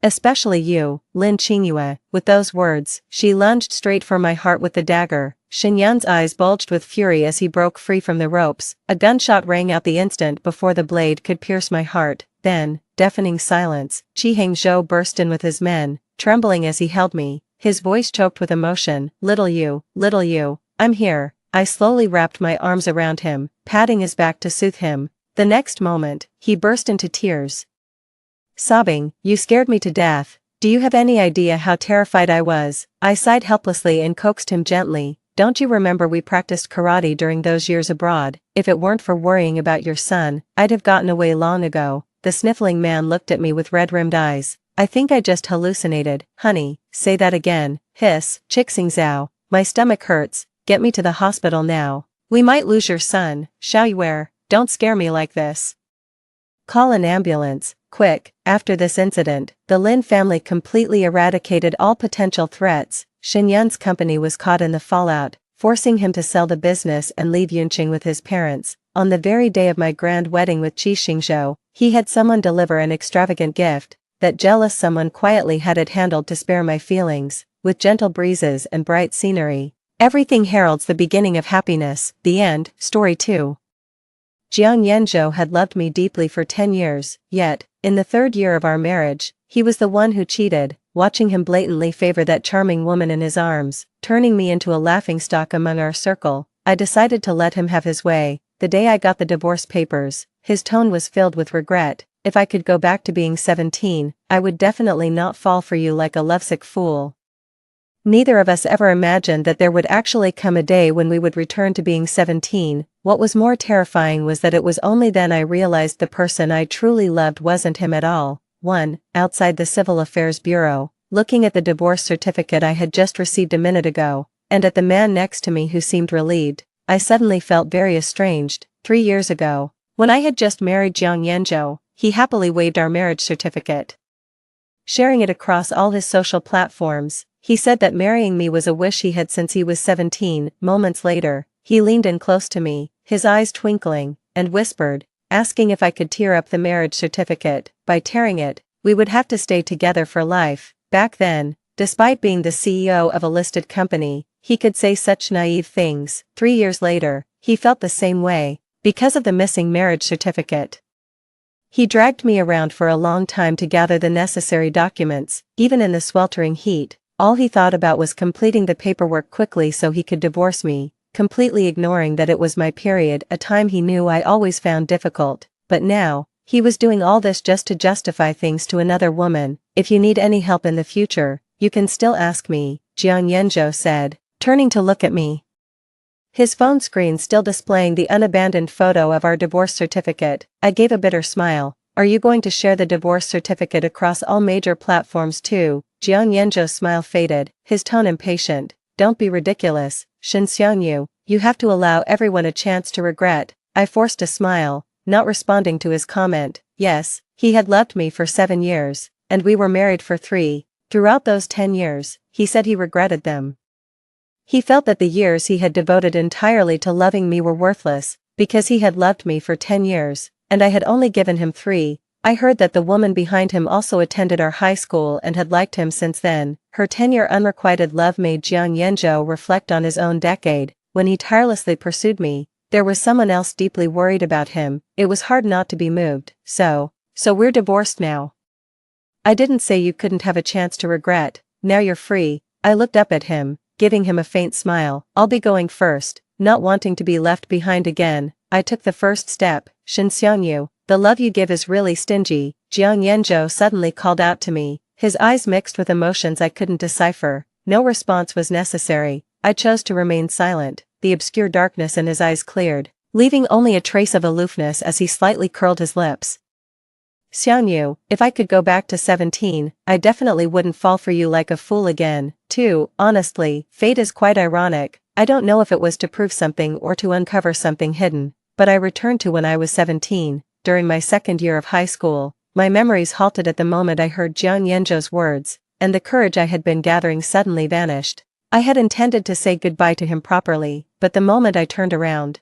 Especially you, Lin Qingyue." With those words, she lunged straight for my heart with the dagger. Shenyan's eyes bulged with fury as he broke free from the ropes. A gunshot rang out the instant before the blade could pierce my heart. Then, deafening silence, Qi Hangzhou burst in with his men, trembling as he held me, his voice choked with emotion. Little you, I'm here." I slowly wrapped my arms around him, patting his back to soothe him. The next moment, he burst into tears, sobbing, "You scared me to death. Do you have any idea how terrified I was?" I sighed helplessly and coaxed him gently. "Don't you remember we practiced karate during those years abroad? If it weren't for worrying about your son, I'd have gotten away long ago." The sniffling man looked at me with red-rimmed eyes. "I think I just hallucinated." "Honey, say that again." "Hiss, Chixingzhao, my stomach hurts. Get me to the hospital now. We might lose your son." "Xiaoyue, don't scare me like this. Call an ambulance, quick." After this incident, the Lin family completely eradicated all potential threats. Shenyan's company was caught in the fallout, forcing him to sell the business and leave Yunqing with his parents. On the very day of my grand wedding with Qi Xingzhou, he had someone deliver an extravagant gift. That jealous someone quietly had it handled to spare my feelings, with gentle breezes and bright scenery. Everything heralds the beginning of happiness. The end. Story 2. Jiang Yanzhou had loved me deeply for 10 years, yet, in the 3rd year of our marriage, he was the one who cheated. Watching him blatantly favor that charming woman in his arms, turning me into a laughingstock among our circle, I decided to let him have his way. The day I got the divorce papers, his tone was filled with regret. "If I could go back to being 17, I would definitely not fall for you like a lovesick fool." Neither of us ever imagined that there would actually come a day when we would return to being 17. What was more terrifying was that it was only then I realized the person I truly loved wasn't him at all. Outside the Civil Affairs Bureau, looking at the divorce certificate I had just received a minute ago, and at the man next to me who seemed relieved, I suddenly felt very estranged. 3 years ago, when I had just married Jiang Yanzhou, he happily waived our marriage certificate, sharing it across all his social platforms. He said that marrying me was a wish he had since he was 17. Moments later, he leaned in close to me, his eyes twinkling, and whispered, asking if I could tear up the marriage certificate. By tearing it, we would have to stay together for life. Back then, despite being the CEO of a listed company, he could say such naive things. 3 years later, he felt the same way, because of the missing marriage certificate. He dragged me around for a long time to gather the necessary documents. Even in the sweltering heat, all he thought about was completing the paperwork quickly so he could divorce me, completely ignoring that it was my period, a time he knew I always found difficult. But now, he was doing all this just to justify things to another woman. "If you need any help in the future, you can still ask me," Jiang Yanzhou said, turning to look at me, his phone screen still displaying the unabandoned photo of our divorce certificate. I gave a bitter smile. "Are you going to share the divorce certificate across all major platforms too?" Jiang Yanzhou's smile faded, his tone impatient. "Don't be ridiculous, Shen Xiangyu, you have to allow everyone a chance to regret." I forced a smile, not responding to his comment. Yes, he had loved me for 7 years, and we were married for 3. Throughout those 10 years, he said he regretted them. He felt that the years he had devoted entirely to loving me were worthless, because he had loved me for 10 years, and I had only given him 3. I heard that the woman behind him also attended our high school and had liked him since then. Her 10-year unrequited love made Jiang Yanzhou reflect on his own decade. When he tirelessly pursued me, there was someone else deeply worried about him. It was hard not to be moved. So we're divorced now. I didn't say you couldn't have a chance to regret. Now you're free. I looked up at him, giving him a faint smile. "I'll be going first." Not wanting to be left behind again, I took the first step. "Shen Xiangyu, the love you give is really stingy," Jiang Yanzhou suddenly called out to me, his eyes mixed with emotions I couldn't decipher. No response was necessary. I chose to remain silent. The obscure darkness in his eyes cleared, leaving only a trace of aloofness as he slightly curled his lips. "Xiangyu, if I could go back to 17, I definitely wouldn't fall for you like a fool again. Too, honestly, fate is quite ironic. I don't know if it was to prove something or to uncover something hidden, but I returned to when I was 17, during my 2nd year of high school." My memories halted at the moment I heard Jiang Yanzhou's words, and the courage I had been gathering suddenly vanished. I had intended to say goodbye to him properly, but the moment I turned around,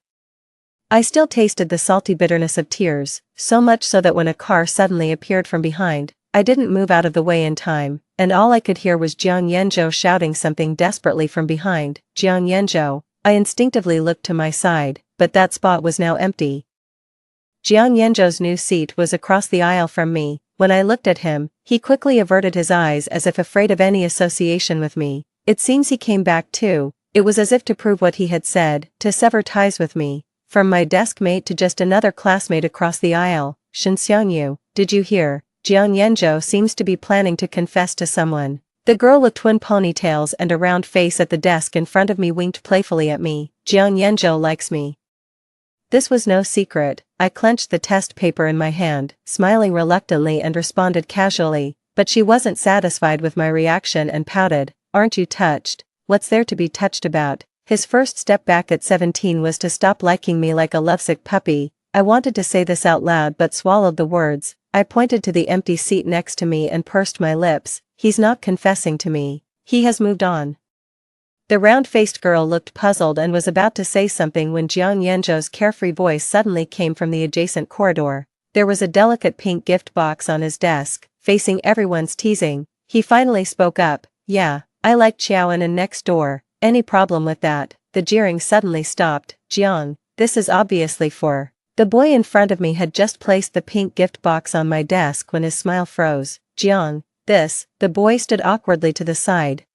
I still tasted the salty bitterness of tears, so much so that when a car suddenly appeared from behind, I didn't move out of the way in time, and all I could hear was Jiang Yanzhou shouting something desperately from behind. Jiang Yanzhou. I instinctively looked to my side, but that spot was now empty. Jiang Yanzhou's new seat was across the aisle from me. When I looked at him, he quickly averted his eyes as if afraid of any association with me. It seems he came back too. It was as if to prove what he had said, to sever ties with me. From my desk mate to just another classmate across the aisle. Shen Xiangyu, did you hear? Jiang Yanzhou seems to be planning to confess to someone. The girl with twin ponytails and a round face at the desk in front of me winked playfully at me. Jiang Yanzhou likes me. This was no secret. I clenched the test paper in my hand, smiling reluctantly and responded casually, but she wasn't satisfied with my reaction and pouted. Aren't you touched? What's there to be touched about? His first step back at 17 was to stop liking me like a lovesick puppy. I wanted to say this out loud but swallowed the words. I pointed to the empty seat next to me and pursed my lips. He's not confessing to me. He has moved on. The round-faced girl looked puzzled and was about to say something when Jiang Yanzhou's carefree voice suddenly came from the adjacent corridor. There was a delicate pink gift box on his desk, facing everyone's teasing. He finally spoke up. Yeah, I like Xiaoan next door. Any problem with that? The jeering suddenly stopped. Jiang, this is obviously for... The boy in front of me had just placed the pink gift box on my desk when his smile froze. Jiang, this... The boy stood awkwardly to the side,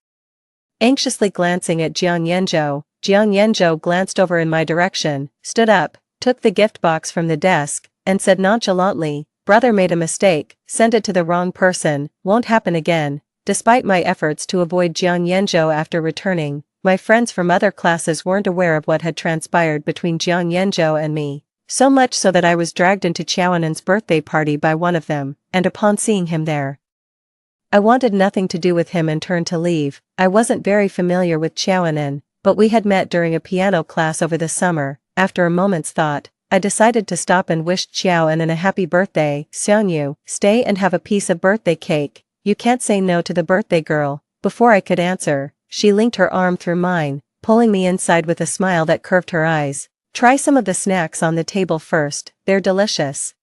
anxiously glancing at Jiang Yanzhou. Jiang Yanzhou glanced over in my direction, stood up, took the gift box from the desk, and said nonchalantly, brother made a mistake, sent it to the wrong person, won't happen again. Despite my efforts to avoid Jiang Yanzhou after returning, my friends from other classes weren't aware of what had transpired between Jiang Yanzhou and me. So much so that I was dragged into Xiaoan's birthday party by one of them, and upon seeing him there, I wanted nothing to do with him and turned to leave. I wasn't very familiar with Xiaoan, but we had met during a piano class over the summer. After a moment's thought, I decided to stop and wished Xiaoan a happy birthday. Xiangyu, stay and have a piece of birthday cake. You can't say no to the birthday girl. Before I could answer, she linked her arm through mine, pulling me inside with a smile that curved her eyes. Try some of the snacks on the table first, they're delicious.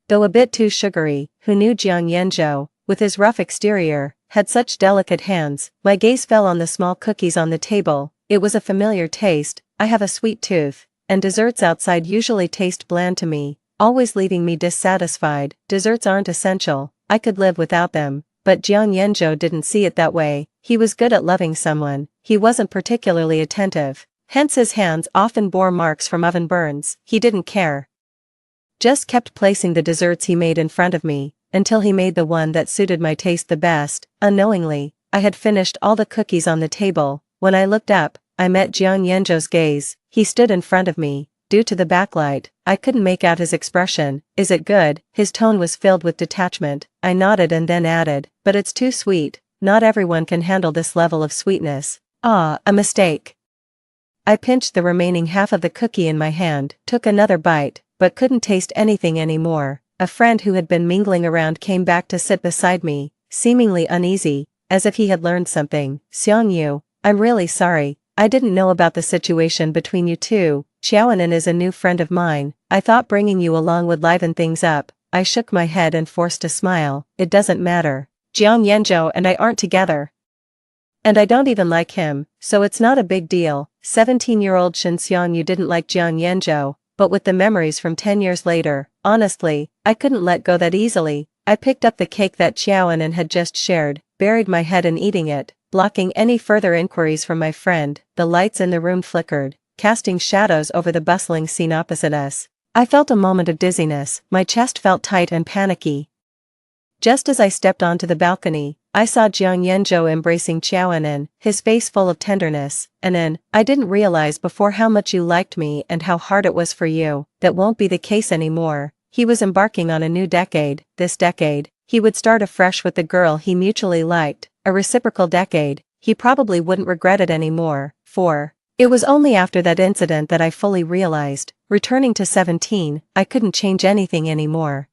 Though a bit too sugary, who knew Jiang Yanzhou, with his rough exterior, had such delicate hands. My gaze fell on the small cookies on the table. It was a familiar taste. I have a sweet tooth, and desserts outside usually taste bland to me, always leaving me dissatisfied. Desserts aren't essential, I could live without them, but Jiang Yanzhou didn't see it that way. He was good at loving someone, he wasn't particularly attentive, hence his hands often bore marks from oven burns. He didn't care. Just kept placing the desserts he made in front of me, until he made the one that suited my taste the best. Unknowingly, I had finished all the cookies on the table. When I looked up, I met Jiang Yanzhou's gaze. He stood in front of me. Due to the backlight, I couldn't make out his expression. Is it good? His tone was filled with detachment. I nodded and then added, but it's too sweet. Not everyone can handle this level of sweetness. Ah, a mistake. I pinched the remaining half of the cookie in my hand, took another bite, but couldn't taste anything anymore. A friend who had been mingling around came back to sit beside me, seemingly uneasy, as if he had learned something. Xiangyu, I'm really sorry, I didn't know about the situation between you two. Xiaoan is a new friend of mine. I thought bringing you along would liven things up. I shook my head and forced a smile. It doesn't matter. Jiang Yanzhou and I aren't together. And I don't even like him, so it's not a big deal. 17-year-old Shen Xiangyu didn't like Jiang Yanzhou, but with the memories from 10 years later, honestly, I couldn't let go that easily. I picked up the cake that Xiaoan had just shared, buried my head in eating it, blocking any further inquiries from my friend. The lights in the room flickered, casting shadows over the bustling scene opposite us. I felt a moment of dizziness, my chest felt tight and panicky. Just as I stepped onto the balcony, I saw Jiang Yanzhou embracing Xiaoan, his face full of tenderness, and I didn't realize before how much you liked me and how hard it was for you. That won't be the case anymore. He was embarking on a new decade. This decade, he would start afresh with the girl he mutually liked, a reciprocal decade. He probably wouldn't regret it anymore, for it was only after that incident that I fully realized, returning to 17, I couldn't change anything anymore.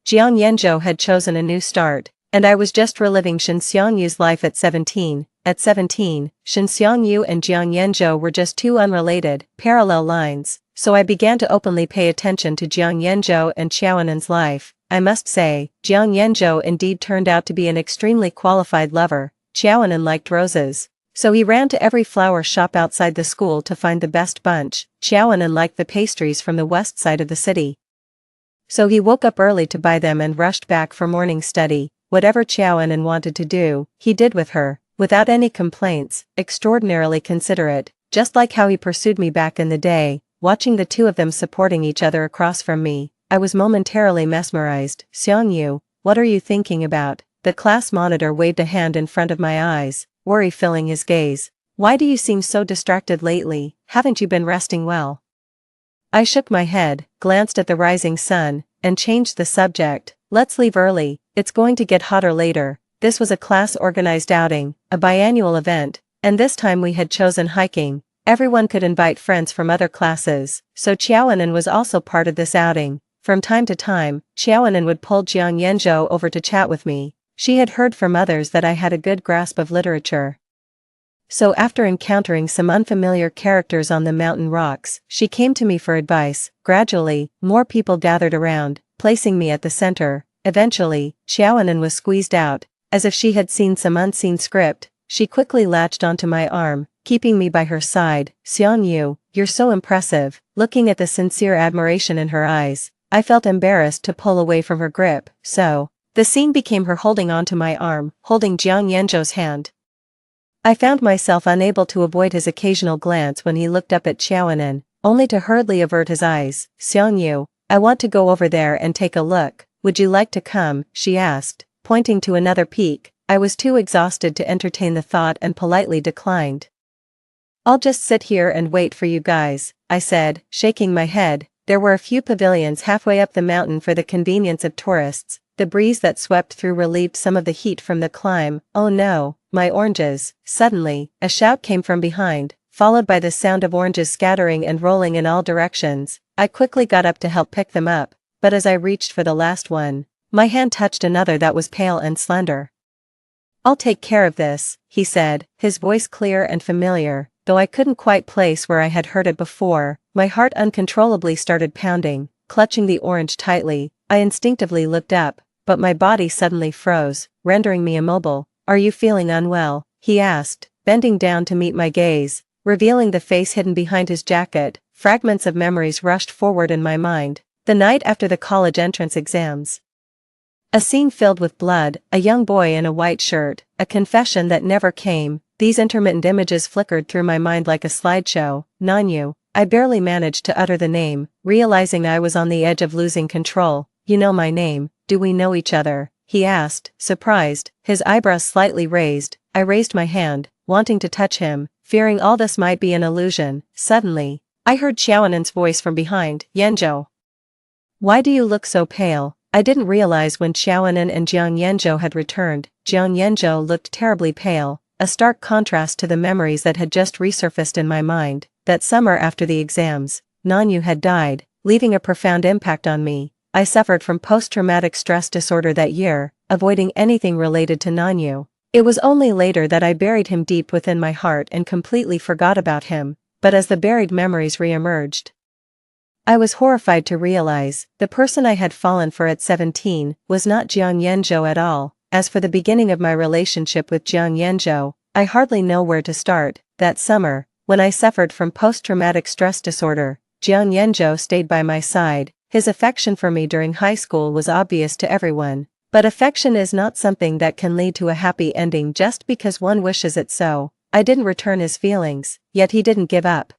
Jiang Yanzhou had chosen a new start, and I was just reliving Shen Xiangyu's life at 17. at 17, Shin Xiangyu and Jiang Yanzhou were just two unrelated, parallel lines, so I began to openly pay attention to Jiang Yanzhou and Xiaonin's life. I must say, Jiang Yanzhou indeed turned out to be an extremely qualified lover. Xiaonin liked roses, so he ran to every flower shop outside the school to find the best bunch. Xiaonin liked the pastries from the west side of the city, so he woke up early to buy them and rushed back for morning study. Whatever Xiaonin wanted to do, he did with her, without any complaints, extraordinarily considerate, just like how he pursued me back in the day. Watching the two of them supporting each other across from me, I was momentarily mesmerized. Xiangyu, what are you thinking about? The class monitor waved a hand in front of my eyes, worry filling his gaze. Why do you seem so distracted lately? Haven't you been resting well? I shook my head, glanced at the rising sun, and changed the subject. Let's leave early, it's going to get hotter later. This was a class-organized outing, a biannual event, and this time we had chosen hiking. Everyone could invite friends from other classes, so Xiaonin was also part of this outing. From time to time, Xiaonin would pull Jiang Yanzhou over to chat with me. She had heard from others that I had a good grasp of literature, so after encountering some unfamiliar characters on the mountain rocks, she came to me for advice. Gradually, more people gathered around, placing me at the center. Eventually, Xiaonin was squeezed out. As if she had seen some unseen script, she quickly latched onto my arm, keeping me by her side. Xiangyu, you're so impressive. Looking at the sincere admiration in her eyes, I felt embarrassed to pull away from her grip, so the scene became her holding onto my arm, holding Jiang Yanzhou's hand. I found myself unable to avoid his occasional glance when he looked up at Xiaonin, only to hurriedly avert his eyes. Xiangyu, I want to go over there and take a look. Would you like to come? She asked, pointing to another peak. I was too exhausted to entertain the thought and politely declined. I'll just sit here and wait for you guys, I said, shaking my head. There were a few pavilions halfway up the mountain for the convenience of tourists. The breeze that swept through relieved some of the heat from the climb. Oh no, my oranges. Suddenly, a shout came from behind, followed by the sound of oranges scattering and rolling in all directions. I quickly got up to help pick them up, but as I reached for the last one, my hand touched another that was pale and slender. I'll take care of this, he said, his voice clear and familiar, though I couldn't quite place where I had heard it before. My heart uncontrollably started pounding. Clutching the orange tightly, I instinctively looked up, but my body suddenly froze, rendering me immobile. Are you feeling unwell? He asked, bending down to meet my gaze, revealing the face hidden behind his jacket. Fragments of memories rushed forward in my mind. The night after the college entrance exams. A scene filled with blood, a young boy in a white shirt, a confession that never came. These intermittent images flickered through my mind like a slideshow. Nanyu. I barely managed to utter the name, realizing I was on the edge of losing control. You know my name, do we know each other? He asked, surprised, his eyebrows slightly raised. I raised my hand, wanting to touch him, fearing all this might be an illusion. Suddenly, I heard Xiaonin's voice from behind. Yanzhou. Why do you look so pale? I didn't realize when Xiaonin and Jiang Yanzhou had returned. Jiang Yanzhou looked terribly pale, a stark contrast to the memories that had just resurfaced in my mind. That summer after the exams, Nanyu had died, leaving a profound impact on me. I suffered from post-traumatic stress disorder that year, avoiding anything related to Nanyu. It was only later that I buried him deep within my heart and completely forgot about him, but as the buried memories re-emerged, I was horrified to realize the person I had fallen for at 17 was not Jiang Yanzhou at all. As for the beginning of my relationship with Jiang Yanzhou, I hardly know where to start. That summer, when I suffered from post-traumatic stress disorder, Jiang Yanzhou stayed by my side. His affection for me during high school was obvious to everyone. But affection is not something that can lead to a happy ending just because one wishes it so. I didn't return his feelings, yet he didn't give up.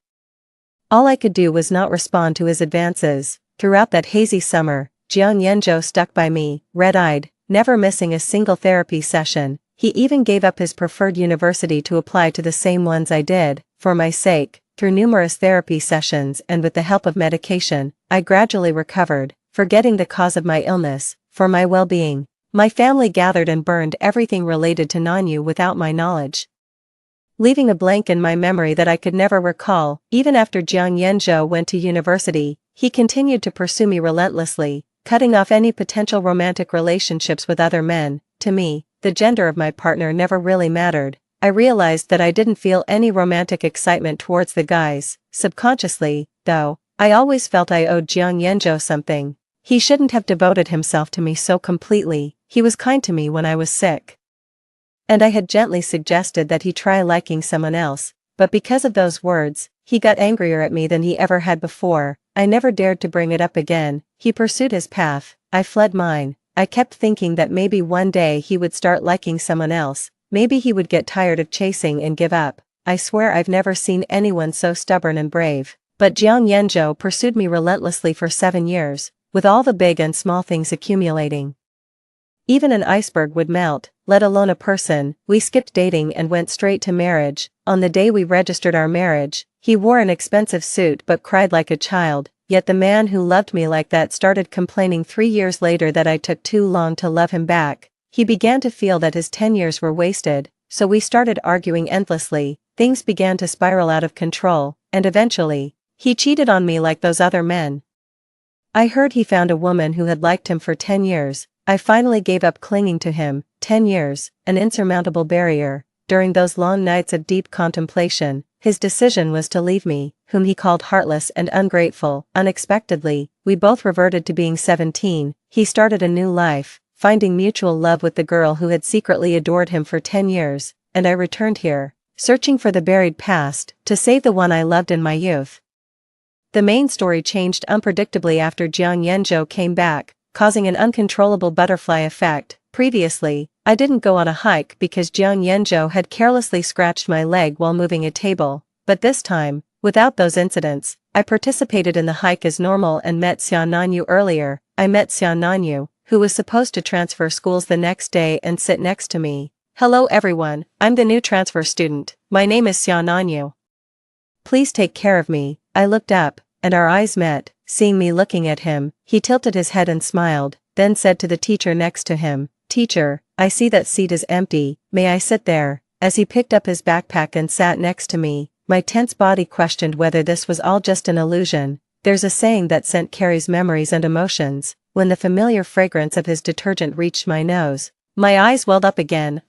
All I could do was not respond to his advances. Throughout that hazy summer, Jiang Yanzhou stuck by me, red-eyed, never missing a single therapy session. He even gave up his preferred university to apply to the same ones I did. For my sake, through numerous therapy sessions and with the help of medication, I gradually recovered, forgetting the cause of my illness. For my well-being, my family gathered and burned everything related to Nanyu without my knowledge, leaving a blank in my memory that I could never recall. Even after Jiang Yanzhou went to university, he continued to pursue me relentlessly, cutting off any potential romantic relationships with other men. To me, the gender of my partner never really mattered. I realized that I didn't feel any romantic excitement towards the guys. Subconsciously, though, I always felt I owed Jiang Yanzhou something. He shouldn't have devoted himself to me so completely. He was kind to me when I was sick. And I had gently suggested that he try liking someone else, but because of those words, he got angrier at me than he ever had before. I never dared to bring it up again. He pursued his path, I fled mine. I kept thinking that maybe one day he would start liking someone else, maybe he would get tired of chasing and give up. I swear I've never seen anyone so stubborn and brave. But Jiang Yanzhou pursued me relentlessly for 7 years, with all the big and small things accumulating. Even an iceberg would melt, let alone a person. We skipped dating and went straight to marriage. On the day we registered our marriage, he wore an expensive suit but cried like a child, yet the man who loved me like that started complaining 3 years later that I took too long to love him back. He began to feel that his 10 years were wasted, so we started arguing endlessly. Things began to spiral out of control, and eventually, he cheated on me like those other men. I heard he found a woman who had liked him for 10 years. I finally gave up clinging to him. 10 years, an insurmountable barrier. During those long nights of deep contemplation, his decision was to leave me, whom he called heartless and ungrateful. Unexpectedly, we both reverted to being 17. He started a new life, finding mutual love with the girl who had secretly adored him for 10 years, and I returned here, searching for the buried past, to save the one I loved in my youth. The main story changed unpredictably after Jiang Yanzhou came back, causing an uncontrollable butterfly effect. Previously, I didn't go on a hike because Jiang Yanzhou had carelessly scratched my leg while moving a table, but this time, without those incidents, I participated in the hike as normal and met Xiao Nanyu earlier. I met Xiao Nanyu, who was supposed to transfer schools the next day and sit next to me. Hello everyone, I'm the new transfer student. My name is Xiao Nanyu. Please take care of me. I looked up, and our eyes met. Seeing me looking at him, he tilted his head and smiled, then said to the teacher next to him, "Teacher, I see that seat is empty, may I sit there?" As he picked up his backpack and sat next to me, my tense body questioned whether this was all just an illusion. There's a saying that scent carries memories and emotions. When the familiar fragrance of his detergent reached my nose, my eyes welled up again.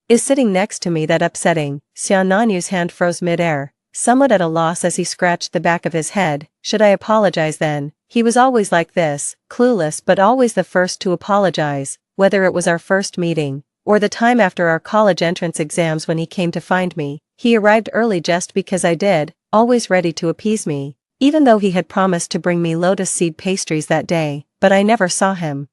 Is sitting next to me that upsetting? Xiao Nanyu's hand froze mid-air, somewhat at a loss as he scratched the back of his head. Should I apologize then? He was always like this, clueless but always the first to apologize, whether it was our first meeting, or the time after our college entrance exams when he came to find me. He arrived early just because I did, always ready to appease me, even though he had promised to bring me lotus seed pastries that day, but I never saw him.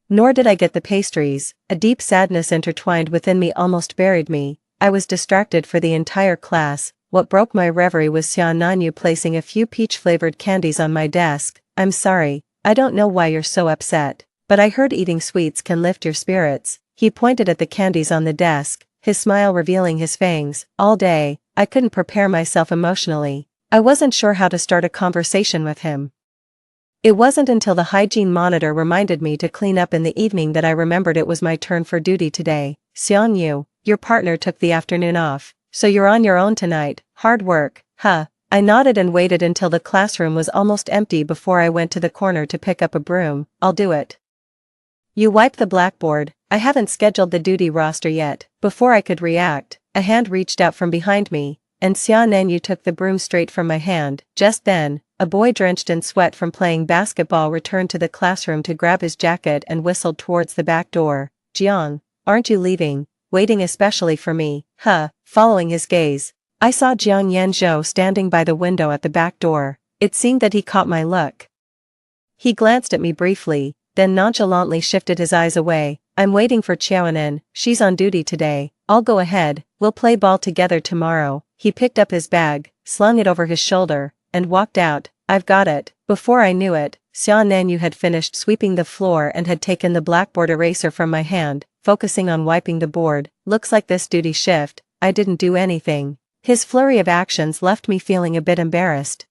Nor did I get the pastries. A deep sadness intertwined within me almost buried me. I was distracted for the entire class. What broke my reverie was Xiao Nanyu placing a few peach-flavored candies on my desk. "I'm sorry, I don't know why you're so upset, but I heard eating sweets can lift your spirits." He pointed at the candies on the desk, his smile revealing his fangs. All day, I couldn't prepare myself emotionally. I wasn't sure how to start a conversation with him. It wasn't until the hygiene monitor reminded me to clean up in the evening that I remembered it was my turn for duty today. "Xiang Yu, your partner took the afternoon off, so you're on your own tonight. Hard work, huh?" I nodded and waited until the classroom was almost empty before I went to the corner to pick up a broom. "I'll do it." "You wipe the blackboard. I haven't scheduled the duty roster yet." Before I could react, a hand reached out from behind me, and Xiao Nanyu took the broom straight from my hand. Just then, a boy drenched in sweat from playing basketball returned to the classroom to grab his jacket and whistled towards the back door. "Jiang, aren't you leaving? Waiting especially for me, huh?" Following his gaze, I saw Jiang Yanzhou standing by the window at the back door. It seemed that he caught my look. He glanced at me briefly, then nonchalantly shifted his eyes away. "I'm waiting for Qiaonan, she's on duty today. I'll go ahead, we'll play ball together tomorrow." He picked up his bag, slung it over his shoulder, and walked out. "I've got it." Before I knew it, Xiao Nanyu had finished sweeping the floor and had taken the blackboard eraser from my hand, focusing on wiping the board. "Looks like this duty shift, I didn't do anything." His flurry of actions left me feeling a bit embarrassed.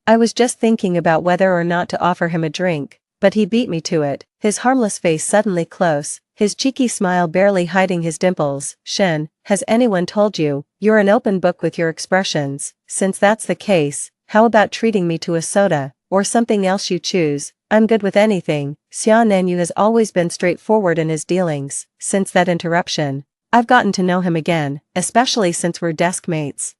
I was just thinking about whether or not to offer him a drink, but he beat me to it, his harmless face suddenly close, his cheeky smile barely hiding his dimples. "Shen, has anyone told you, you're an open book with your expressions? Since that's the case, how about treating me to a soda, or something else you choose? I'm good with anything." Xiao Nanyu has always been straightforward in his dealings. Since that interruption, I've gotten to know him again, especially since we're desk mates.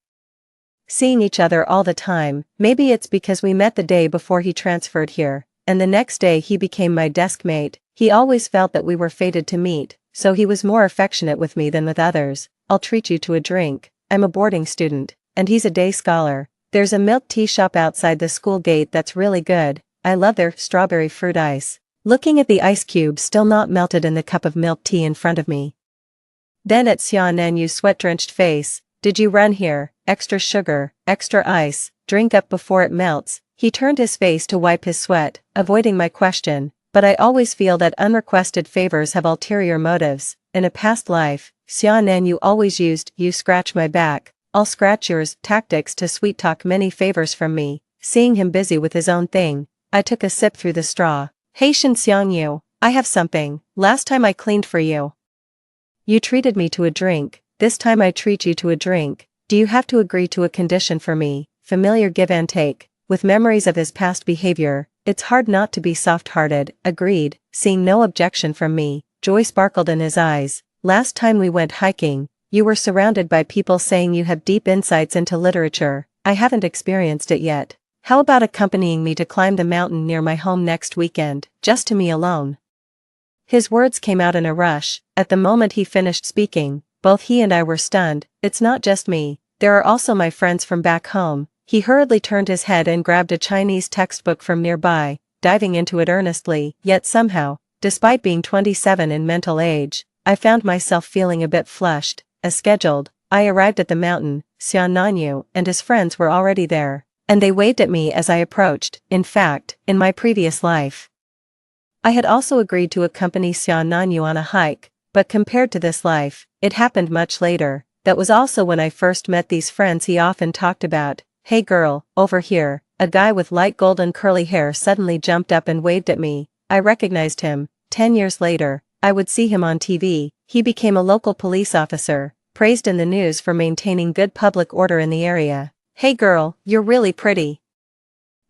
Seeing each other all the time, maybe it's because we met the day before he transferred here, and the next day he became my desk mate. He always felt that we were fated to meet, so he was more affectionate with me than with others. I'll treat you to a drink. I'm a boarding student, and he's a day scholar. There's a milk tea shop outside the school gate that's really good. I love their strawberry fruit ice. Looking at the ice cube still not melted in the cup of milk tea in front of me. Then at Xian Nanyu's sweat-drenched face, did you run here? Extra sugar, extra ice, drink up before it melts. He turned his face to wipe his sweat, avoiding my question, but I always feel that unrequested favors have ulterior motives. In a past life, Xian Nanyu always used "you scratch my back, I'll scratch yours" tactics to sweet-talk many favors from me. Seeing him busy with his own thing, I took a sip through the straw. Hey Shen Xiangyu, I have something. Last time I cleaned for you. You treated me to a drink, this time I treat you to a drink. Do you have to agree to a condition for me? Familiar give and take. With memories of his past behavior, it's hard not to be soft-hearted. Agreed. Seeing no objection from me, joy sparkled in his eyes. Last time we went hiking, you were surrounded by people saying you have deep insights into literature. I haven't experienced it yet. How about accompanying me to climb the mountain near my home next weekend, just to me alone? His words came out in a rush. At the moment he finished speaking, both he and I were stunned. It's not just me, there are also my friends from back home. He hurriedly turned his head and grabbed a Chinese textbook from nearby, diving into it earnestly. Yet somehow, despite being 27 in mental age, I found myself feeling a bit flushed. As scheduled, I arrived at the mountain. Xian Nanyu and his friends were already there, and they waved at me as I approached. In fact, in my previous life, I had also agreed to accompany Xian Nanyu on a hike, but compared to this life, it happened much later. That was also when I first met these friends he often talked about. Hey girl, over here. A guy with light golden curly hair suddenly jumped up and waved at me. I recognized him. 10 years later, I would see him on TV. He became a local police officer, praised in the news for maintaining good public order in the area. Hey girl, you're really pretty.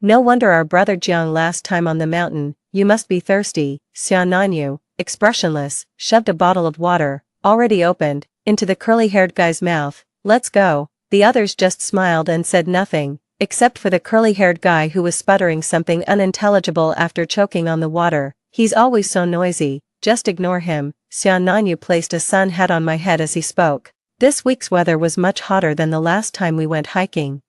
No wonder our brother Jiang last time on the mountain. You must be thirsty. Xian Nanyu, expressionless, shoved a bottle of water, already opened, into the curly-haired guy's mouth. Let's go. The others just smiled and said nothing, except for the curly-haired guy who was sputtering something unintelligible after choking on the water. He's always so noisy, just ignore him. Xian Nanyu placed a sun hat on my head as he spoke. This week's weather was much hotter than the last time we went hiking.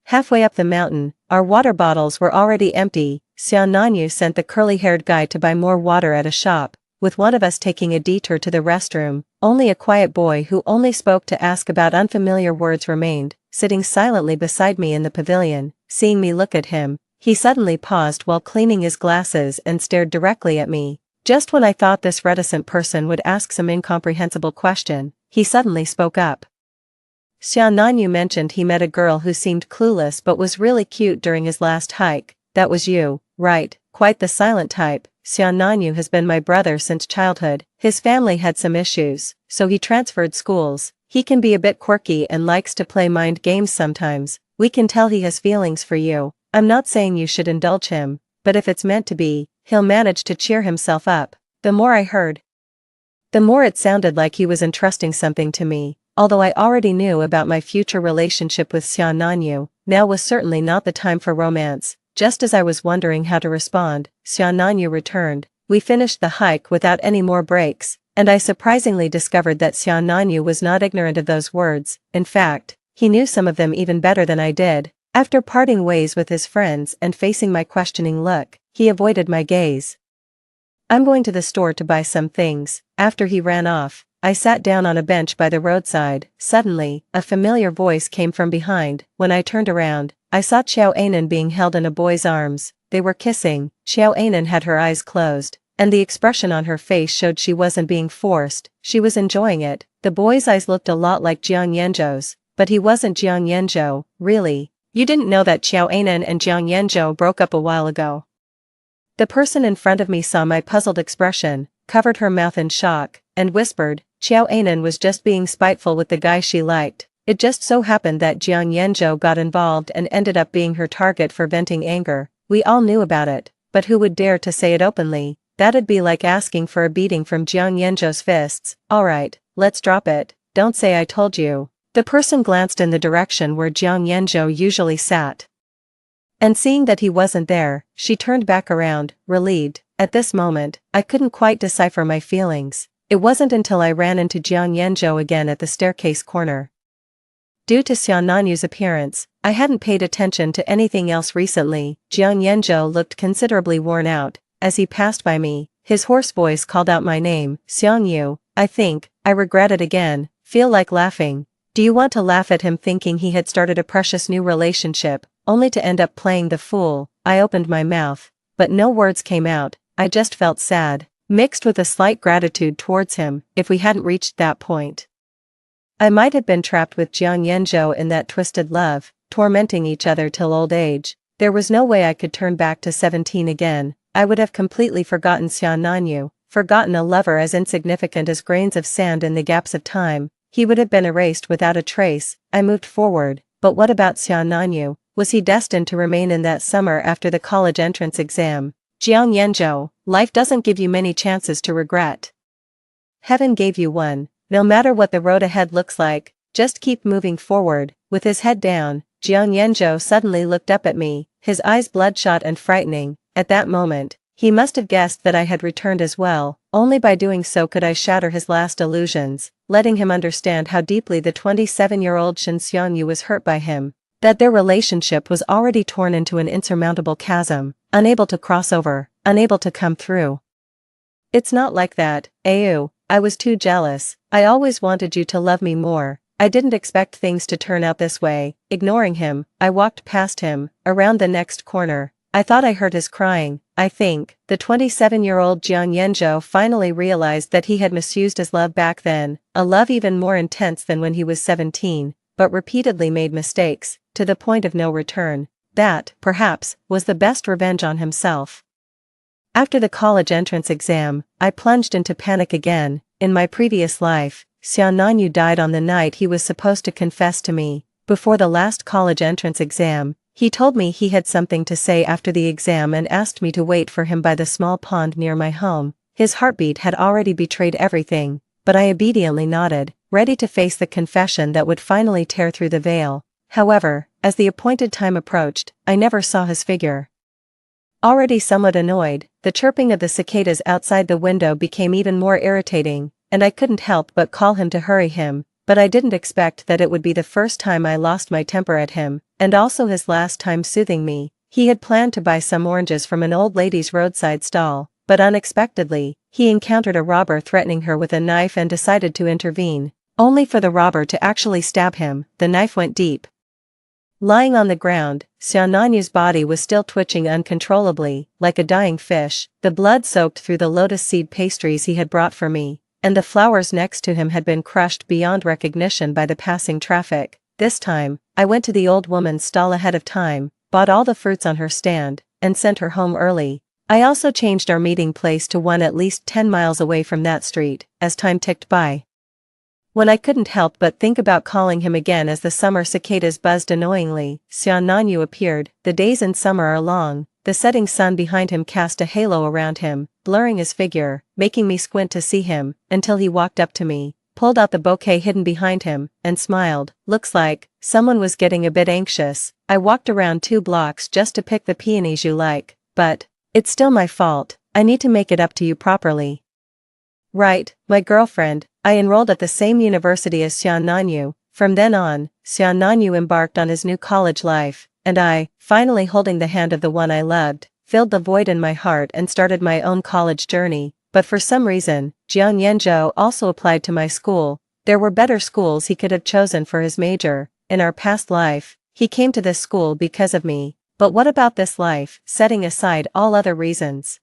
Halfway up the mountain, our water bottles were already empty. Xian Nanyu sent the curly-haired guy to buy more water at a shop, with one of us taking a detour to the restroom. Only a quiet boy who only spoke to ask about unfamiliar words remained, sitting silently beside me in the pavilion. Seeing me look at him, he suddenly paused while cleaning his glasses and stared directly at me. Just when I thought this reticent person would ask some incomprehensible question, he suddenly spoke up. Xian Nanyu mentioned he met a girl who seemed clueless but was really cute during his last hike. That was you, right? Quite the silent type. Xian Nanyu has been my brother since childhood. His family had some issues, so he transferred schools. He can be a bit quirky and likes to play mind games sometimes. We can tell he has feelings for you. I'm not saying you should indulge him, but if it's meant to be, he'll manage to cheer himself up. The more I heard, the more it sounded like he was entrusting something to me. Although I already knew about my future relationship with Xian Nanyu, now was certainly not the time for romance. Just as I was wondering how to respond, Xian Nanyu returned. We finished the hike without any more breaks, and I surprisingly discovered that Xian Nanyu was not ignorant of those words. In fact, he knew some of them even better than I did. After parting ways with his friends and facing my questioning look, he avoided my gaze. I'm going to the store to buy some things. After he ran off, I sat down on a bench by the roadside. Suddenly, a familiar voice came from behind. When I turned around, I saw Xiao Anan being held in a boy's arms. They were kissing. Xiao Anan had her eyes closed, and the expression on her face showed she wasn't being forced. She was enjoying it. The boy's eyes looked a lot like Jiang Yanzhou's, but he wasn't Jiang Yanzhou. Really? You didn't know that Xiao Anan and Jiang Yanzhou broke up a while ago? The person in front of me saw my puzzled expression, covered her mouth in shock, and whispered, Xiao Anan was just being spiteful with the guy she liked. It just so happened that Jiang Yanzhou got involved and ended up being her target for venting anger. We all knew about it, but who would dare to say it openly? That'd be like asking for a beating from Jiang Yanzhou's fists. Alright, let's drop it, don't say I told you. The person glanced in the direction where Jiang Yanzhou usually sat. And seeing that he wasn't there, she turned back around, relieved. At this moment, I couldn't quite decipher my feelings. It wasn't until I ran into Jiang Yanzhou again at the staircase corner. Due to Xian Nanyu's appearance, I hadn't paid attention to anything else recently. Jiang Yanzhou looked considerably worn out. As he passed by me, his hoarse voice called out my name, Xiang Yu. I regret it again, feel like laughing. Do you want to laugh at him thinking he had started a precious new relationship, only to end up playing the fool? I opened my mouth, but no words came out. I just felt sad, mixed with a slight gratitude towards him. If we hadn't reached that point, I might have been trapped with Jiang Yanzhou in that twisted love, tormenting each other till old age. There was no way I could turn back to 17 again. I would have completely forgotten Xian Nanyu, forgotten a lover as insignificant as grains of sand in the gaps of time. He would have been erased without a trace. I moved forward, but what about Xian Nanyu? Was he destined to remain in that summer after the college entrance exam? Jiang Yanzhou, life doesn't give you many chances to regret. Heaven gave you one. No matter what the road ahead looks like, just keep moving forward. With his head down, Jiang Yanzhou suddenly looked up at me, his eyes bloodshot and frightening. At that moment, he must have guessed that I had returned as well. Only by doing so could I shatter his last illusions, letting him understand how deeply the 27-year-old Shen Xiangyu was hurt by him, that their relationship was already torn into an insurmountable chasm, unable to cross over, unable to come through. It's not like that, Ayu. I was too jealous. I always wanted you to love me more. I didn't expect things to turn out this way. Ignoring him, I walked past him, around the next corner. I thought I heard his crying. I think the 27-year-old Jiang Yanzhou finally realized that he had misused his love back then, a love even more intense than when he was 17, but repeatedly made mistakes, to the point of no return. That, perhaps, was the best revenge on himself. After the college entrance exam, I plunged into panic again. In my previous life, Xian Nanyu died on the night he was supposed to confess to me. Before the last college entrance exam, he told me he had something to say after the exam and asked me to wait for him by the small pond near my home. His heartbeat had already betrayed everything, but I obediently nodded, ready to face the confession that would finally tear through the veil. However, as the appointed time approached, I never saw his figure. Already somewhat annoyed, the chirping of the cicadas outside the window became even more irritating, and I couldn't help but call him to hurry him, but I didn't expect that it would be the first time I lost my temper at him, and also his last time soothing me. He had planned to buy some oranges from an old lady's roadside stall, but unexpectedly, he encountered a robber threatening her with a knife and decided to intervene, only for the robber to actually stab him. The knife went deep. Lying on the ground, Xian Nanyu's body was still twitching uncontrollably, like a dying fish. The blood soaked through the lotus seed pastries he had brought for me, and the flowers next to him had been crushed beyond recognition by the passing traffic. This time, I went to the old woman's stall ahead of time, bought all the fruits on her stand, and sent her home early. I also changed our meeting place to one at least 10 miles away from that street. As time ticked by, when I couldn't help but think about calling him again as the summer cicadas buzzed annoyingly, Xian Nanyu appeared. The days in summer are long. The setting sun behind him cast a halo around him, blurring his figure, making me squint to see him, until he walked up to me, pulled out the bouquet hidden behind him, and smiled. Looks like someone was getting a bit anxious. I walked around 2 blocks just to pick the peonies you like, but it's still my fault. I need to make it up to you properly. Right, my girlfriend. I enrolled at the same university as Xian Nanyu. From then on, Xian Nanyu embarked on his new college life, and I, finally holding the hand of the one I loved, filled the void in my heart and started my own college journey. But for some reason, Jiang Yanzhou also applied to my school. There were better schools he could have chosen for his major. In our past life, he came to this school because of me. But what about this life, setting aside all other reasons?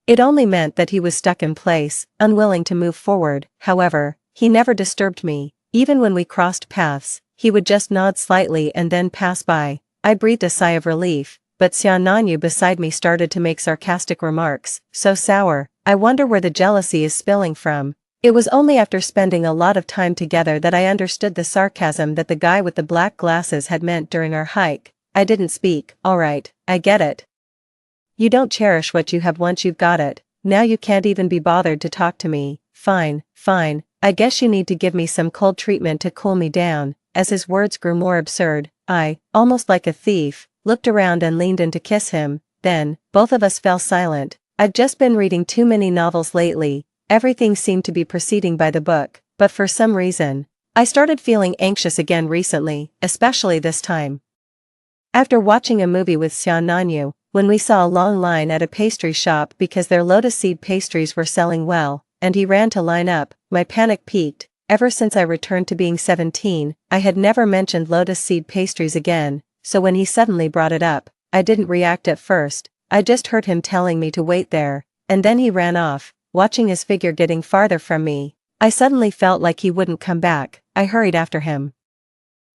It only meant that he was stuck in place, unwilling to move forward. However, he never disturbed me. Even when we crossed paths, he would just nod slightly and then pass by. I breathed a sigh of relief, but Xian Nanyu beside me started to make sarcastic remarks. So sour. I wonder where the jealousy is spilling from. It was only after spending a lot of time together that I understood the sarcasm that the guy with the black glasses had meant during our hike. I didn't speak. Alright, I get it. You don't cherish what you have once you've got it. Now you can't even be bothered to talk to me. fine, fine, I guess you need to give me some cold treatment to cool me down. As his words grew more absurd, I, almost like a thief, looked around and leaned in to kiss him. Then, both of us fell silent. I'd just been reading too many novels lately, everything seemed to be proceeding by the book, but for some reason, I started feeling anxious again recently, especially this time. After watching a movie with Xiananyu, when we saw a long line at a pastry shop because their lotus seed pastries were selling well, and he ran to line up, my panic peaked. Ever since I returned to being 17, I had never mentioned lotus seed pastries again, so when he suddenly brought it up, I didn't react at first. I just heard him telling me to wait there, and then he ran off, watching his figure getting farther from me. I suddenly felt like he wouldn't come back. I hurried after him.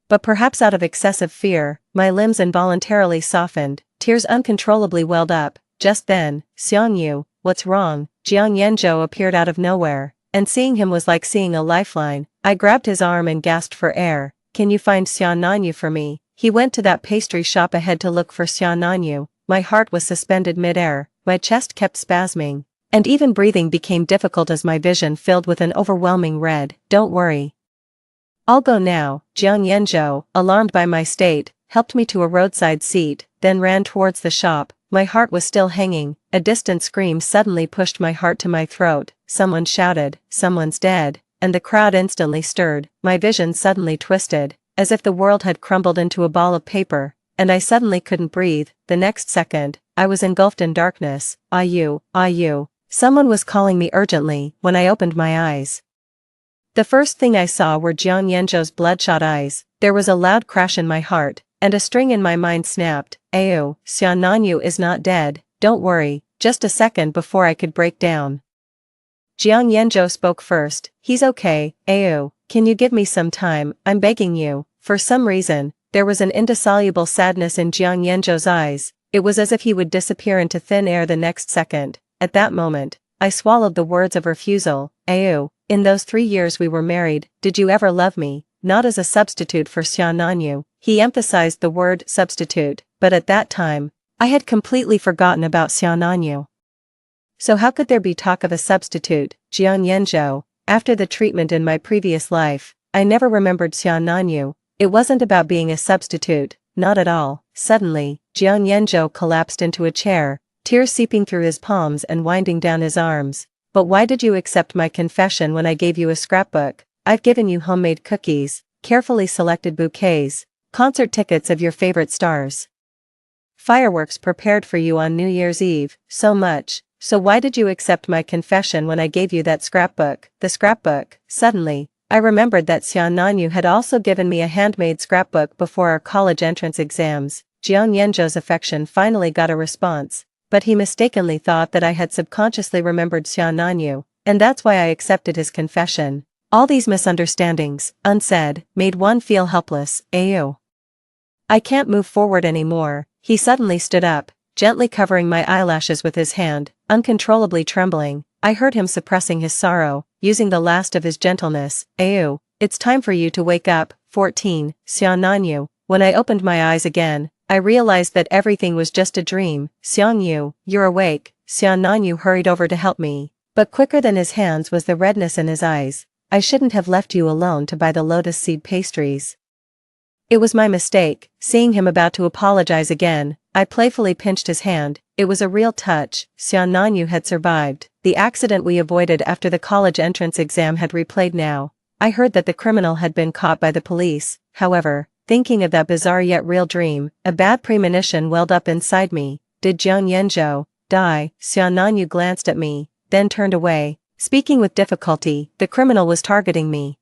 But perhaps out of excessive fear, my limbs involuntarily softened, tears uncontrollably welled up. Just then, Xiangyu, what's wrong? Jiang Yanzhou appeared out of nowhere, and seeing him was like seeing a lifeline. I grabbed his arm and gasped for air. Can you find Xiananyu for me? He went to that pastry shop ahead to look for Xiananyu. My heart was suspended mid-air, my chest kept spasming, and even breathing became difficult as my vision filled with an overwhelming red. Don't worry. I'll go now. Jiang Yanzhou, alarmed by my state, helped me to a roadside seat, then ran towards the shop. My heart was still hanging. A distant scream suddenly pushed my heart to my throat. Someone shouted, "Someone's dead," and the crowd instantly stirred. My vision suddenly twisted, as if the world had crumbled into a ball of paper, and I suddenly couldn't breathe. The next second, I was engulfed in darkness. Ayu. Someone was calling me urgently. When I opened my eyes, the first thing I saw were Jiang Yanzhou's bloodshot eyes. There was a loud crash in my heart, and a string in my mind snapped. Ayu, Xiananyu is not dead, don't worry. Just a second before I could break down, Jiang Yanzhou spoke first. He's okay, Ayu, can you give me some time, I'm begging you. For some reason, there was an indissoluble sadness in Jiang Yanzhou's eyes. It was as if he would disappear into thin air the next second. At that moment, I swallowed the words of refusal. Ayu, in those 3 years we were married, did you ever love me? Not as a substitute for Xiananyu. He emphasized the word substitute, but at that time, I had completely forgotten about Xiananyu. So how could there be talk of a substitute? Jiang Yanzhou, after the treatment in my previous life, I never remembered Xiananyu. It wasn't about being a substitute, not at all. Suddenly, Jiang Yanzhou collapsed into a chair, tears seeping through his palms and winding down his arms. But why did you accept my confession when I gave you a scrapbook? I've given you homemade cookies, carefully selected bouquets, concert tickets of your favorite stars, fireworks prepared for you on New Year's Eve, so much. So why did you accept my confession when I gave you that scrapbook? The scrapbook. Suddenly, I remembered that Xiananyu had also given me a handmade scrapbook before our college entrance exams. Jiang Yanzhou's affection finally got a response, but he mistakenly thought that I had subconsciously remembered Xiananyu, and that's why I accepted his confession. All these misunderstandings, unsaid, made one feel helpless. Ayu, I can't move forward anymore. He suddenly stood up, gently covering my eyelashes with his hand, uncontrollably trembling. I heard him suppressing his sorrow, using the last of his gentleness. Ayu, it's time for you to wake up. 14. Xiananyu. When I opened my eyes again, I realized that everything was just a dream. Xiangyu, you're awake. Xiananyu hurried over to help me, but quicker than his hands was the redness in his eyes. I shouldn't have left you alone to buy the lotus seed pastries. It was my mistake. Seeing him about to apologize again, I playfully pinched his hand. It was a real touch. Xiananyu had survived. The accident we avoided after the college entrance exam had replayed now. I heard that the criminal had been caught by the police. However, thinking of that bizarre yet real dream, a bad premonition welled up inside me. Did Jiang Yanzhou die? Xiananyu glanced at me, then turned away. Speaking with difficulty, the criminal was targeting me.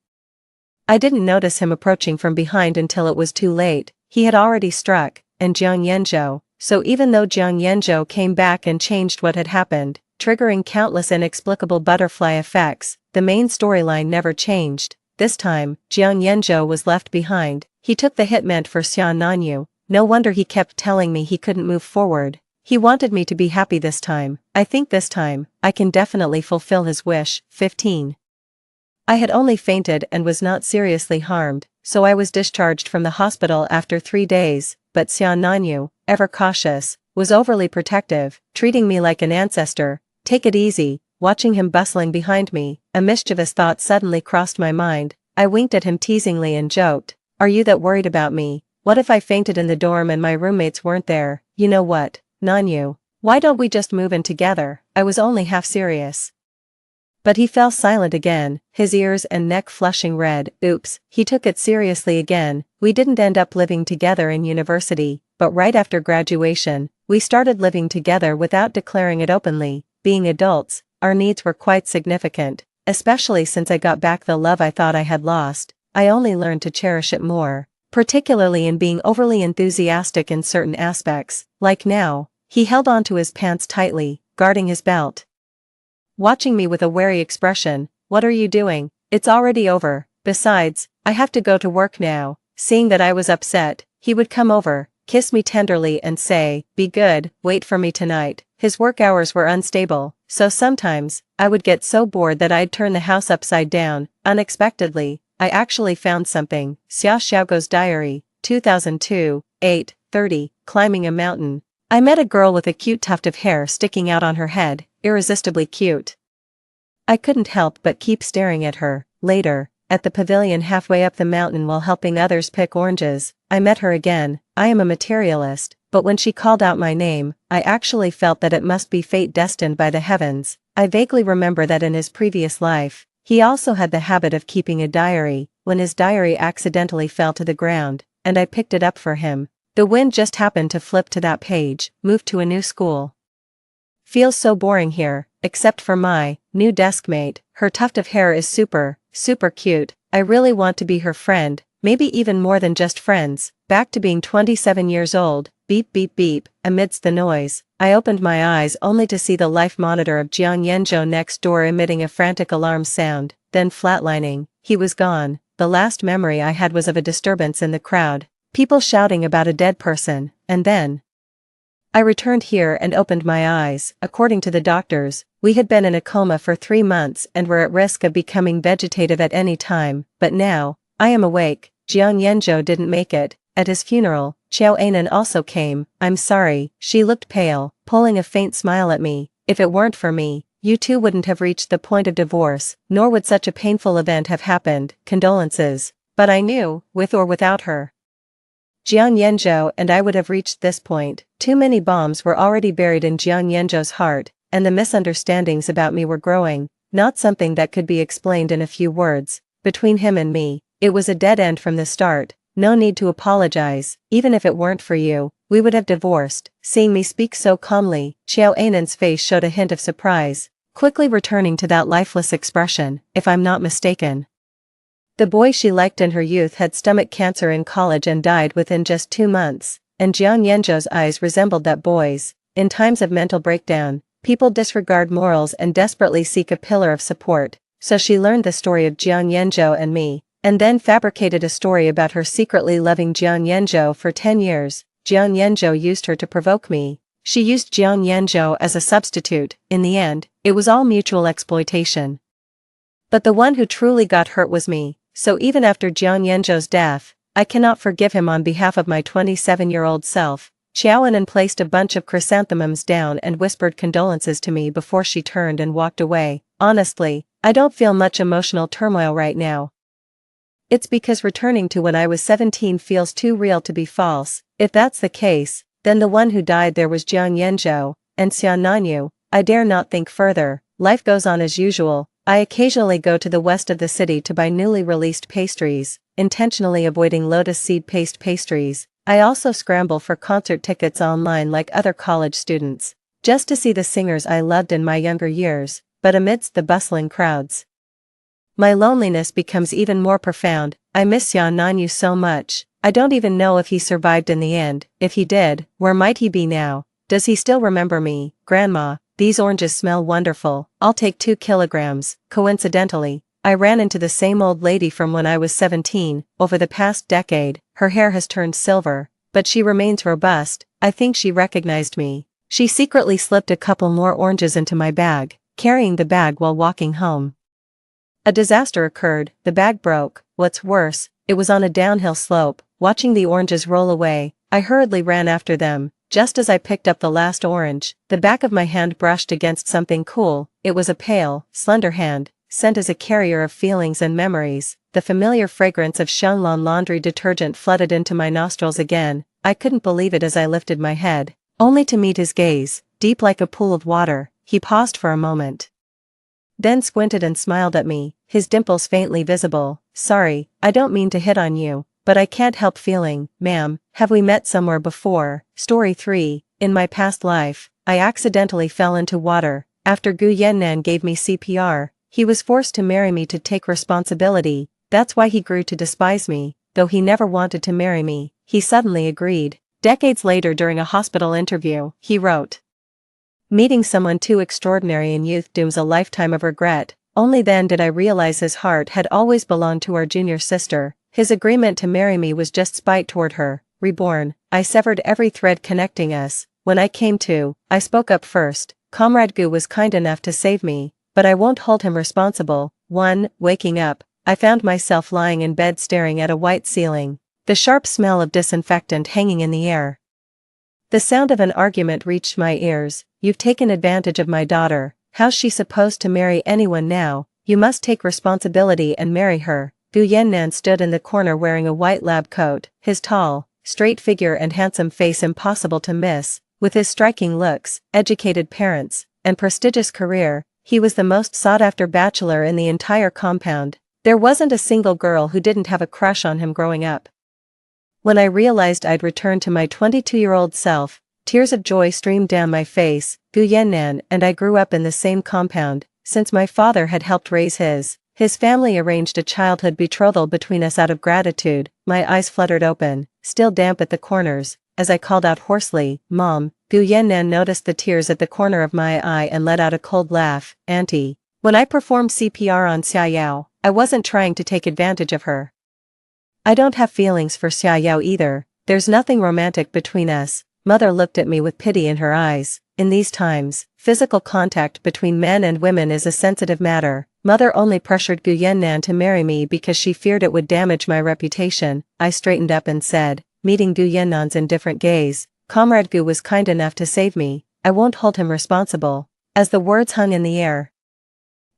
I didn't notice him approaching from behind until it was too late. He had already struck, and Jiang Yanzhou. So even though Jiang Yanzhou came back and changed what had happened, triggering countless inexplicable butterfly effects, the main storyline never changed. This time, Jiang Yanzhou was left behind. He took the hit meant for Xiananyu. No wonder he kept telling me he couldn't move forward. He wanted me to be happy this time. I think this time, I can definitely fulfill his wish. 15. I had only fainted and was not seriously harmed, so I was discharged from the hospital after 3 days, but Xiananyu, ever cautious, was overly protective, treating me like an ancestor. Take it easy, watching him bustling behind me. A mischievous thought suddenly crossed my mind. I winked at him teasingly and joked, "Are you that worried about me? What if I fainted in the dorm and my roommates weren't there? You know what, Nanyu? Why don't we just move in together?" I was only half serious. But he fell silent again, his ears and neck flushing red. Oops, he took it seriously again. We didn't end up living together in university, but right after graduation, we started living together without declaring it openly. Being adults, our needs were quite significant, especially since I got back the love I thought I had lost. I only learned to cherish it more, particularly in being overly enthusiastic in certain aspects, like now. He held onto his pants tightly, guarding his belt, watching me with a wary expression. "What are you doing? It's already over. Besides, I have to go to work now." Seeing that I was upset, he would come over, kiss me tenderly and say, "Be good, wait for me tonight." His work hours were unstable, so sometimes, I would get so bored that I'd turn the house upside down. Unexpectedly, I actually found something. Xia Xiaogo's diary, 2002, 8:30, climbing a mountain. I met a girl with a cute tuft of hair sticking out on her head, irresistibly cute. I couldn't help but keep staring at her. Later, at the pavilion halfway up the mountain while helping others pick oranges, I met her again. I am a materialist, but when she called out my name, I actually felt that it must be fate destined by the heavens. I vaguely remember that in his previous life, he also had the habit of keeping a diary. When his diary accidentally fell to the ground, and I picked it up for him, the wind just happened to flip to that page. Moved to a new school. Feels so boring here, except for my new desk mate. Her tuft of hair is super cute. I really want to be her friend, maybe even more than just friends. Back to being 27 years old. Beep beep beep. Amidst the noise, I opened my eyes only to see the life monitor of Jiang Yanzhou next door emitting a frantic alarm sound, then flatlining. He was gone. The last memory I had was of a disturbance in the crowd, people shouting about a dead person, and then I returned here and opened my eyes. According to the doctors, we had been in a coma for 3 months and were at risk of becoming vegetative at any time, but now, I am awake. Jiang Yanzhou didn't make it. At his funeral, Qiao Anan also came. "I'm sorry." She looked pale, pulling a faint smile at me. "If it weren't for me, you two wouldn't have reached the point of divorce, nor would such a painful event have happened. Condolences." But I knew, with or without her, Jiang Yanzhou and I would have reached this point. Too many bombs were already buried in Jiang Yanzhou's heart, and the misunderstandings about me were growing, not something that could be explained in a few words. Between him and me, it was a dead end from the start. No need to apologize. Even if it weren't for you, we would have divorced. Seeing me speak so calmly, Qiao Anan's face showed a hint of surprise, quickly returning to that lifeless expression. If I'm not mistaken, the boy she liked in her youth had stomach cancer in college and died within just 2 months, and Jiang Yanzhou's eyes resembled that boy's. In times of mental breakdown, people disregard morals and desperately seek a pillar of support, so she learned the story of Jiang Yanzhou and me, and then fabricated a story about her secretly loving Jiang Yanzhou for 10 years. Jiang Yanzhou used her to provoke me. She used Jiang Yanzhou as a substitute. In the end, it was all mutual exploitation. But the one who truly got hurt was me. So even after Jiang Yanzhou's death, I cannot forgive him on behalf of my 27-year-old self. Qiao Anan placed a bunch of chrysanthemums down and whispered condolences to me before she turned and walked away. Honestly, I don't feel much emotional turmoil right now. It's because returning to when I was 17 feels too real to be false. If that's the case, then the one who died there was Jiang Yanzhou, and Xia Nanyu. I dare not think further. Life goes on as usual. I occasionally go to the west of the city to buy newly released pastries, intentionally avoiding lotus seed paste pastries. I also scramble for concert tickets online like other college students, just to see the singers I loved in my younger years, but amidst the bustling crowds, my loneliness becomes even more profound. I miss Xia Nanyu so much. I don't even know if he survived in the end. If he did, where might he be now? Does he still remember me? "Grandma, these oranges smell wonderful. I'll take 2 kilograms. Coincidentally, I ran into the same old lady from when I was 17. Over the past decade, her hair has turned silver, but she remains robust. I think she recognized me. She secretly slipped a couple more oranges into my bag, carrying the bag while walking home. A disaster occurred. The bag broke. What's worse, it was on a downhill slope. Watching the oranges roll away, I hurriedly ran after them, Just as I picked up the last orange, the back of my hand brushed against something cool. It was a pale, slender hand, sent as a carrier of feelings and memories. The familiar fragrance of Shenlong laundry detergent flooded into my nostrils again. I couldn't believe it as I lifted my head, only to meet his gaze, deep like a pool of water. He paused for a moment, then squinted and smiled at me, his dimples faintly visible. "Sorry, I don't mean to hit on you, but I can't help feeling, ma'am, have we met somewhere before?" Story 3, in my past life, I accidentally fell into water. After Gu Yannan gave me CPR, he was forced to marry me to take responsibility. That's why he grew to despise me, though he never wanted to marry me. He suddenly agreed. Decades later during a hospital interview, he wrote, "Meeting someone too extraordinary in youth dooms a lifetime of regret. Only then did I realize his heart had always belonged to our junior sister. His agreement to marry me was just spite toward her." Reborn. I severed every thread connecting us. When I came to, I spoke up first. Comrade Gu was kind enough to save me, but I won't hold him responsible. 1. Waking up, I found myself lying in bed staring at a white ceiling, the sharp smell of disinfectant hanging in the air. The sound of an argument reached my ears. "You've taken advantage of my daughter. How's she supposed to marry anyone now? You must take responsibility and marry her." Gu Yannan stood in the corner wearing a white lab coat, his tall, straight figure and handsome face impossible to miss. With his striking looks, educated parents, and prestigious career, he was the most sought-after bachelor in the entire compound. There wasn't a single girl who didn't have a crush on him growing up. When I realized I'd returned to my 22-year-old self, tears of joy streamed down my face. Gu Yannan and I grew up in the same compound, since my father had helped raise his. His family arranged a childhood betrothal between us out of gratitude. My eyes fluttered open, still damp at the corners, as I called out hoarsely, "Mom." Gu Yannan noticed the tears at the corner of my eye and let out a cold laugh. "Auntie, when I performed CPR on Xiaoyao, I wasn't trying to take advantage of her. I don't have feelings for Xiaoyao either. There's nothing romantic between us." Mother looked at me with pity in her eyes. In these times, physical contact between men and women is a sensitive matter. Mother only pressured Gu Yannan to marry me because she feared it would damage my reputation. I straightened up and said, meeting Gu Yannan's indifferent gaze, "Comrade Gu was kind enough to save me. I won't hold him responsible." As the words hung in the air,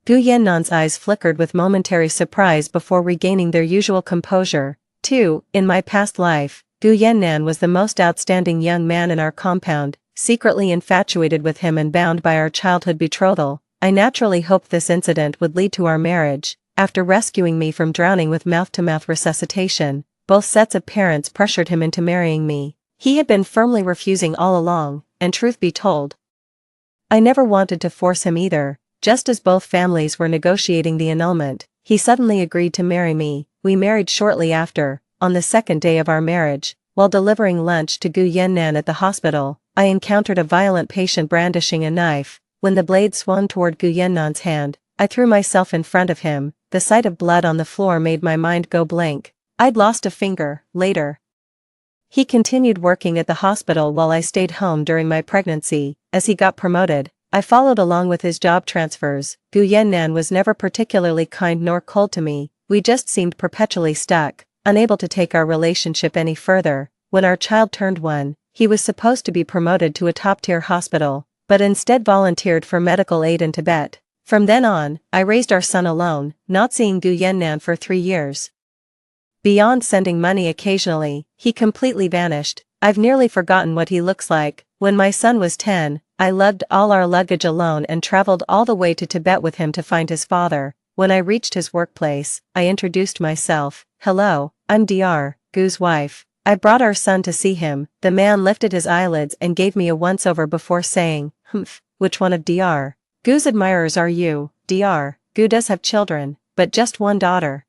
Gu Yannan's eyes flickered with momentary surprise before regaining their usual composure. 2. In my past life, Gu Yannan was the most outstanding young man in our compound, secretly infatuated with him and bound by our childhood betrothal. I naturally hoped this incident would lead to our marriage. After rescuing me from drowning with mouth-to-mouth resuscitation, both sets of parents pressured him into marrying me. He had been firmly refusing all along, and truth be told, I never wanted to force him either. Just as both families were negotiating the annulment, he suddenly agreed to marry me. We married shortly after. On the second day of our marriage, while delivering lunch to Gu Yannan at the hospital, I encountered a violent patient brandishing a knife. When the blade swung toward Gu Yannan's hand, I threw myself in front of him. The sight of blood on the floor made my mind go blank. I'd lost a finger. Later, he continued working at the hospital while I stayed home during my pregnancy. As he got promoted, I followed along with his job transfers. Gu Yannan was never particularly kind nor cold to me. We just seemed perpetually stuck, unable to take our relationship any further. When our child turned 1, he was supposed to be promoted to a top-tier hospital, but instead volunteered for medical aid in Tibet. From then on, I raised our son alone, not seeing Gu Yannan for 3 years. Beyond sending money occasionally, he completely vanished. I've nearly forgotten what he looks like. When my son was 10, I lugged all our luggage alone and traveled all the way to Tibet with him to find his father. When I reached his workplace, I introduced myself. "Hello, I'm Dr. Gu's wife. I brought our son to see him." The man lifted his eyelids and gave me a once-over before saying, "Humph, which one of Dr. Gu's admirers are you?" "Dr. Gu does have children, but just one daughter."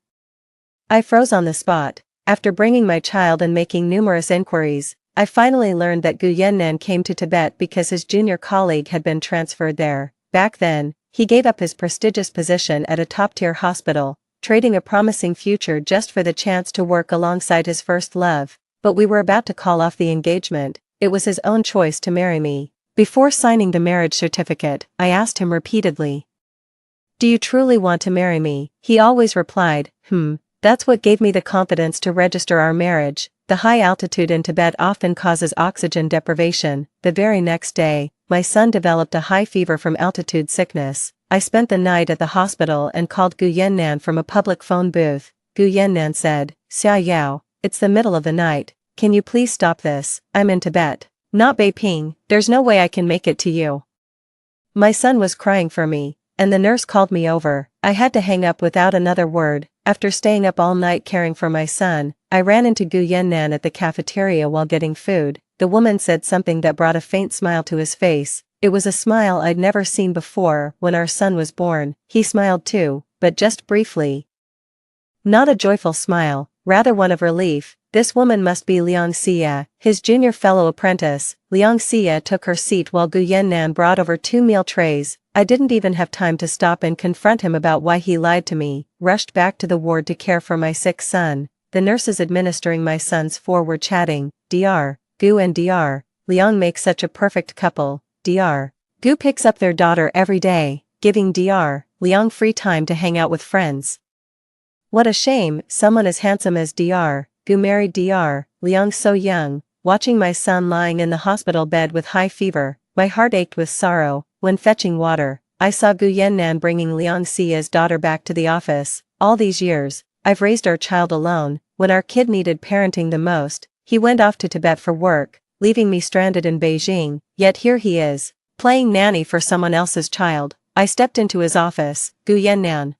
I froze on the spot. After bringing my child and making numerous inquiries, I finally learned that Gu Yannan came to Tibet because his junior colleague had been transferred there. Back then, he gave up his prestigious position at a top-tier hospital, trading a promising future just for the chance to work alongside his first love. But we were about to call off the engagement. It was his own choice to marry me. Before signing the marriage certificate, I asked him repeatedly, "Do you truly want to marry me?" He always replied, That's what gave me the confidence to register our marriage. The high altitude in Tibet often causes oxygen deprivation. The very next day, my son developed a high fever from altitude sickness. I spent the night at the hospital and called Gu Yannan from a public phone booth. Gu Yannan said, "Xia Yao, it's the middle of the night. Can you please stop this? I'm in Tibet, not Beiping. There's no way I can make it to you." My son was crying for me, and the nurse called me over. I had to hang up without another word. After staying up all night caring for my son, I ran into Gu Yannan at the cafeteria while getting food. The woman said something that brought a faint smile to his face. It was a smile I'd never seen before. When our son was born, he smiled too, but just briefly. Not a joyful smile, rather one of relief. This woman must be Liang Xia, his junior fellow apprentice. Liang Xia took her seat while Gu Yannan brought over 2 meal trays. I didn't even have time to stop and confront him about why he lied to me. Rushed back to the ward to care for my sick son. The nurses administering my son's 4 were chatting. Dr. Gu and Dr. Liang make such a perfect couple. Dr. Gu picks up their daughter every day, giving Dr. Liang free time to hang out with friends. What a shame, someone as handsome as Dr. Gu married Dr. Liang so young. Watching my son lying in the hospital bed with high fever, my heart ached with sorrow. When fetching water, I saw Gu Yannan bringing Liang Xia's daughter back to the office. All these years, I've raised our child alone. When our kid needed parenting the most, he went off to Tibet for work, leaving me stranded in Beijing. Yet here he is, playing nanny for someone else's child. I stepped into his office. Gu Yannan.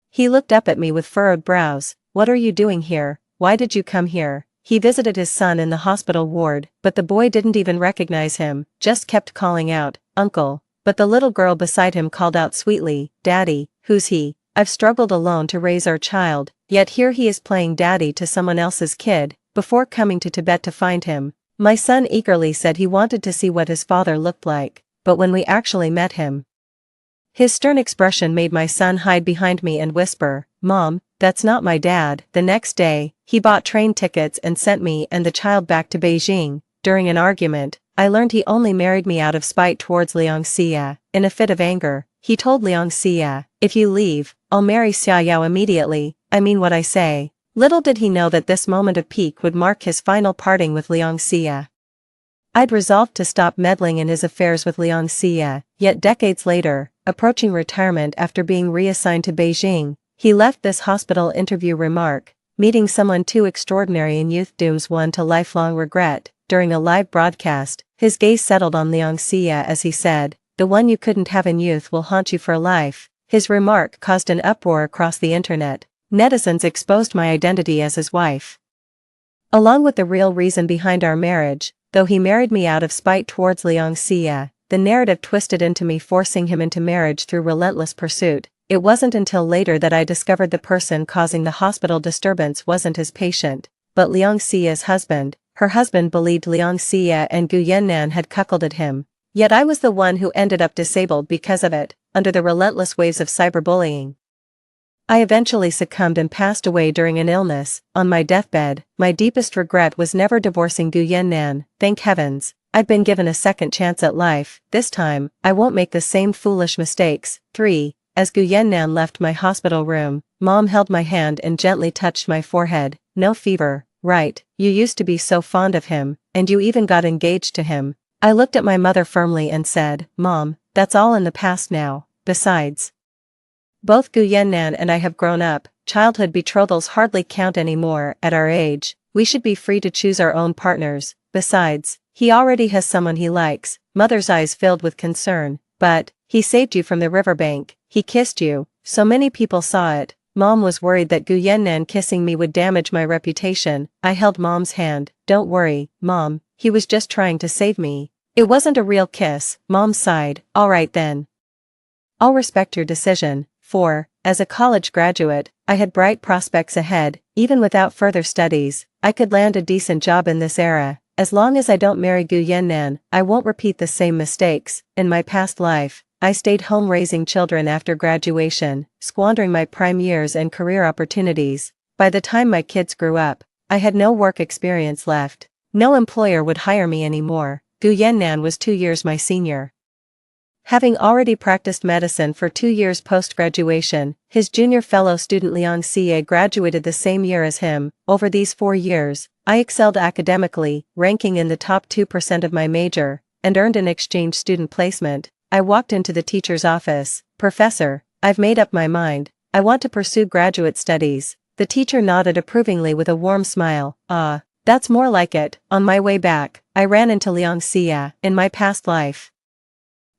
He looked up at me with furrowed brows. "What are you doing here? Why did you come here?" He visited his son in the hospital ward, but the boy didn't even recognize him, just kept calling out, "Uncle." But the little girl beside him called out sweetly, "Daddy, who's he?" I've struggled alone to raise our child, yet here he is playing daddy to someone else's kid. Before coming to Tibet to find him, my son eagerly said he wanted to see what his father looked like, but when we actually met him, his stern expression made my son hide behind me and whisper, "Mom, that's not my dad." The next day, he bought train tickets and sent me and the child back to Beijing. During an argument, I learned he only married me out of spite towards Liang Xia. In a fit of anger, he told Liang Xia, "If you leave, I'll marry Xia Yao immediately. I mean what I say." Little did he know that this moment of pique would mark his final parting with Liang Xia. I'd resolved to stop meddling in his affairs with Liang Xia, yet decades later, approaching retirement after being reassigned to Beijing, he left this hospital interview remark, "Meeting someone too extraordinary in youth dooms one to lifelong regret." During a live broadcast, his gaze settled on Liang Xia as he said, "The one you couldn't have in youth will haunt you for life." His remark caused an uproar across the internet. Netizens exposed my identity as his wife, along with the real reason behind our marriage. Though he married me out of spite towards Liang Xia, the narrative twisted into me forcing him into marriage through relentless pursuit. It wasn't until later that I discovered the person causing the hospital disturbance wasn't his patient, but Liang Xia's husband. Her husband believed Liang Xia and Gu Yannan had cuckolded him. Yet I was the one who ended up disabled because of it, under the relentless waves of cyberbullying. I eventually succumbed and passed away during an illness. On my deathbed, my deepest regret was never divorcing Gu Yannan. Thank heavens, I'd been given a second chance at life. This time, I won't make the same foolish mistakes. 3. As Gu Yannan left my hospital room, Mom held my hand and gently touched my forehead. "No fever, right? You used to be so fond of him, and you even got engaged to him." I looked at my mother firmly and said, "Mom, that's all in the past now. Besides, both Gu Yannan and I have grown up. Childhood betrothals hardly count anymore. At our age, we should be free to choose our own partners. Besides, he already has someone he likes." Mother's eyes filled with concern. "But, he saved you from the riverbank. He kissed you. So many people saw it." Mom was worried that Gu Yannan kissing me would damage my reputation. I held Mom's hand. "Don't worry, Mom, he was just trying to save me. It wasn't a real kiss." Mom sighed. "All right then. I'll respect your decision." 4. As a college graduate, I had bright prospects ahead. Even without further studies, I could land a decent job in this era. As long as I don't marry Gu Yannan, I won't repeat the same mistakes. In my past life, I stayed home raising children after graduation, squandering my prime years and career opportunities. By the time my kids grew up, I had no work experience left. No employer would hire me anymore. Gu Yannan was 2 years my senior. Having already practiced medicine for 2 years post-graduation, his junior fellow student Liang Xie graduated the same year as him. Over these 4 years, I excelled academically, ranking in the top 2% of my major, and earned an exchange student placement. I walked into the teacher's office. "Professor, I've made up my mind. I want to pursue graduate studies." The teacher nodded approvingly with a warm smile. "Ah, that's more like it." On my way back, I ran into Liang Xie. In my past life,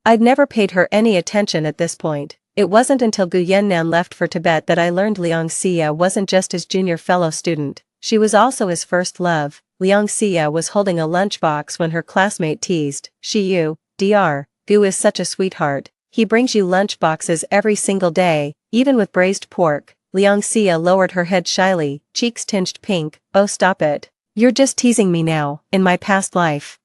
I'd never paid her any attention at this point. It wasn't until Gu Yannan left for Tibet that I learned Liang Xie wasn't just his junior fellow student, she was also his first love. Liang Xie was holding a lunchbox when her classmate teased, "You, Dr. Gu is such a sweetheart. He brings you lunchboxes every single day, even with braised pork." Liang Xie lowered her head shyly, cheeks tinged pink. "Oh, stop it. You're just teasing me now." In my past life,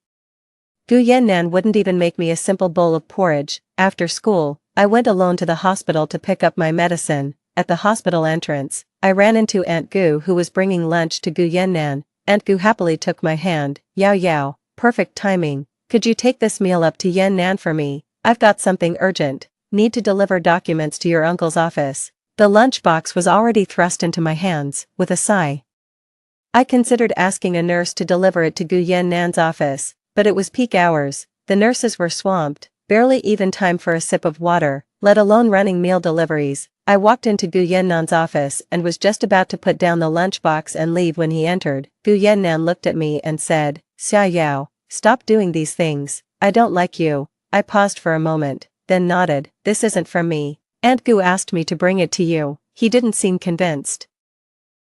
Gu Yannan wouldn't even make me a simple bowl of porridge. After school, I went alone to the hospital to pick up my medicine. At the hospital entrance, I ran into Aunt Gu, who was bringing lunch to Gu Yannan. Aunt Gu happily took my hand. "Yao Yao, perfect timing. Could you take this meal up to Yannan for me? I've got something urgent. Need to deliver documents to your uncle's office." The lunchbox was already thrust into my hands. With a sigh, I considered asking a nurse to deliver it to Gu Yannan's office, but it was peak hours. The nurses were swamped, barely even time for a sip of water, let alone running meal deliveries. I walked into Gu Yannan's office and was just about to put down the lunchbox and leave when he entered. Gu Yannan looked at me and said, "Xia Yao, stop doing these things. I don't like you." I paused for a moment, then nodded. "This isn't from me. Aunt Gu asked me to bring it to you." He didn't seem convinced,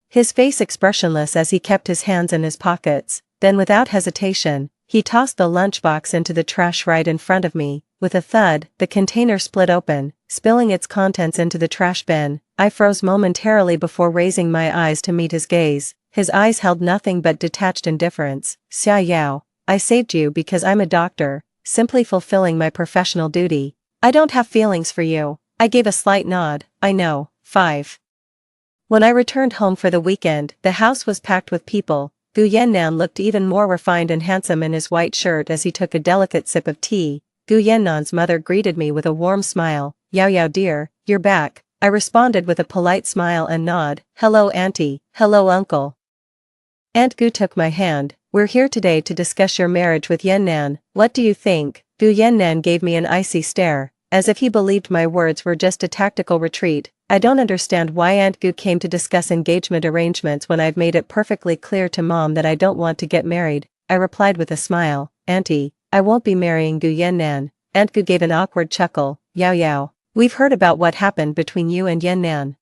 his face expressionless as he kept his hands in his pockets. Then without hesitation, he tossed the lunchbox into the trash right in front of me. With a thud, the container split open, spilling its contents into the trash bin. I froze momentarily before raising my eyes to meet his gaze. His eyes held nothing but detached indifference. "Xia Yao, I saved you because I'm a doctor, simply fulfilling my professional duty. I don't have feelings for you." I gave a slight nod. "I know." 5. When I returned home for the weekend, the house was packed with people. Gu Yannan looked even more refined and handsome in his white shirt as he took a delicate sip of tea. Gu Yannan's mother greeted me with a warm smile. "Yao Yao dear, you're back." I responded with a polite smile and nod. "Hello auntie." "Hello uncle." Aunt Gu took my hand. "We're here today to discuss your marriage with Yannan. What do you think?" Gu Yannan gave me an icy stare, as if he believed my words were just a tactical retreat. "I don't understand why Aunt Gu came to discuss engagement arrangements when I've made it perfectly clear to Mom that I don't want to get married," I replied with a smile. "Auntie, I won't be marrying Gu Yannan." Aunt Gu gave an awkward chuckle. "Yao Yao, we've heard about what happened between you and Yannan."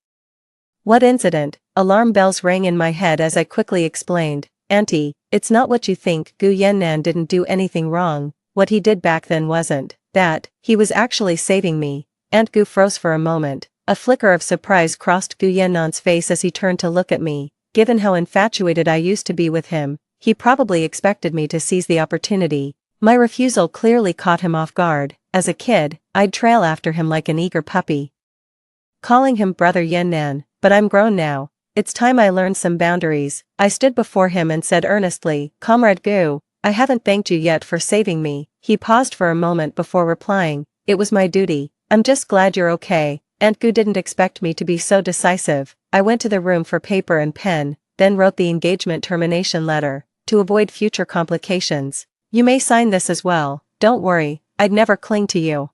"What incident?" Alarm bells rang in my head as I quickly explained. "Auntie, it's not what you think. Gu Yannan didn't do anything wrong. What he did back then wasn't that. He was actually saving me." Aunt Gu froze for a moment. A flicker of surprise crossed Gu Yannan's face as he turned to look at me. Given how infatuated I used to be with him, he probably expected me to seize the opportunity. My refusal clearly caught him off guard. As a kid, I'd trail after him like an eager puppy, calling him Brother Yannan, but I'm grown now. It's time I learned some boundaries. I stood before him and said earnestly, "Comrade Gu, I haven't thanked you yet for saving me." He paused for a moment before replying, "It was my duty. I'm just glad you're okay." Aunt Gu didn't expect me to be so decisive. I went to the room for paper and pen, then wrote the engagement termination letter. To avoid future complications, "You may sign this as well. Don't worry, I'd never cling to you.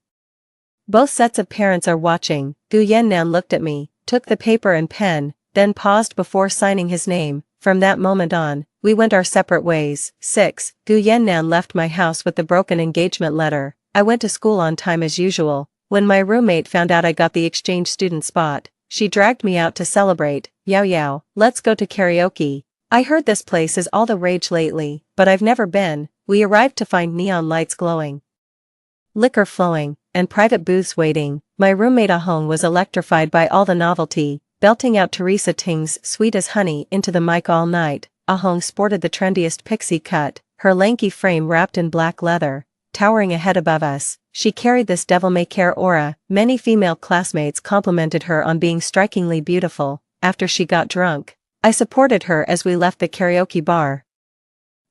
Both sets of parents are watching." Gu Yannan looked at me, took the paper and pen, then paused before signing his name. From that moment on, we went our separate ways. 6. Gu Yannan left my house with the broken engagement letter. I went to school on time as usual. When my roommate found out I got the exchange student spot, she dragged me out to celebrate. "Yao Yao, let's go to karaoke. I heard this place is all the rage lately, but I've never been." We arrived to find neon lights glowing, liquor flowing, and private booths waiting. My roommate Ahong was electrified by all the novelty, belting out Teresa Ting's "Sweet as Honey" into the mic all night. Ahong sported the trendiest pixie cut, her lanky frame wrapped in black leather, towering a head above us. She carried this devil-may-care aura. Many female classmates complimented her on being strikingly beautiful. After she got drunk, I supported her as we left the karaoke bar.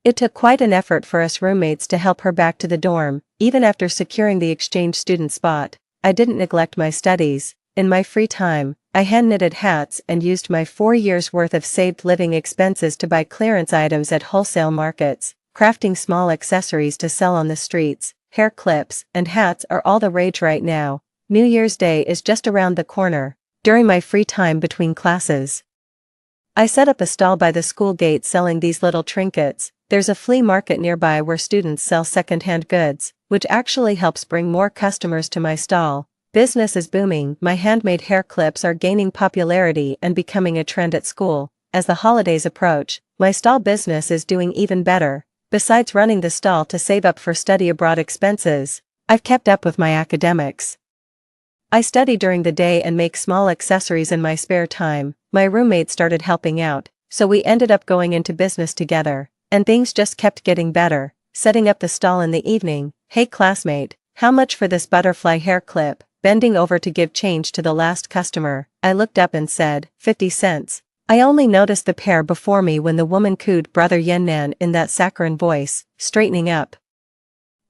It took quite an effort for us roommates to help her back to the dorm. Even after securing the exchange student spot, I didn't neglect my studies. In my free time, I hand-knitted hats and used my 4 years' worth of saved living expenses to buy clearance items at wholesale markets, crafting small accessories to sell on the streets. Hair clips and hats are all the rage right now. New Year's Day is just around the corner. During my free time between classes, I set up a stall by the school gate selling these little trinkets. There's a flea market nearby where students sell second-hand goods, which actually helps bring more customers to my stall. Business is booming. My handmade hair clips are gaining popularity and becoming a trend at school. As the holidays approach, my stall business is doing even better. Besides running the stall to save up for study abroad expenses, I've kept up with my academics. I study during the day and make small accessories in my spare time. My roommate started helping out, so we ended up going into business together, and things just kept getting better. Setting up the stall in the evening. Hey classmate, how much for this butterfly hair clip? Bending over to give change to the last customer, I looked up and said, 50 cents. I only noticed the pair before me when the woman cooed Brother Yannan in that saccharine voice. Straightening up,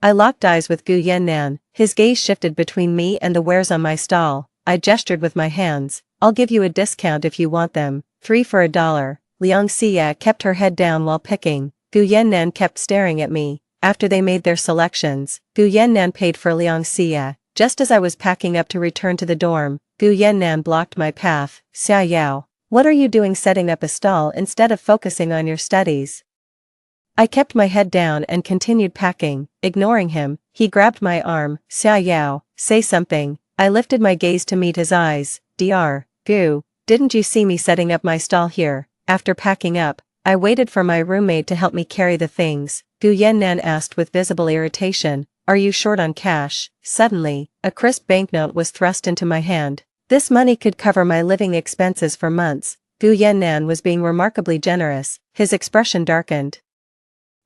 I locked eyes with Gu Yannan. His gaze shifted between me and the wares on my stall. I gestured with my hands. I'll give you a discount if you want them. 3 for $1. Liang Xia kept her head down while picking. Gu Yannan kept staring at me. After they made their selections, Gu Yannan paid for Liang Xia. Just as I was packing up to return to the dorm, Gu Yannan blocked my path. Xia Yao, what are you doing setting up a stall instead of focusing on your studies? I kept my head down and continued packing. Ignoring him, he grabbed my arm. Xia Yao, say something. I lifted my gaze to meet his eyes. Dr. Gu, didn't you see me setting up my stall here? After packing up, I waited for my roommate to help me carry the things. Gu Yannan asked with visible irritation, are you short on cash? Suddenly, a crisp banknote was thrust into my hand. This money could cover my living expenses for months. Gu Yannan was being remarkably generous. His expression darkened,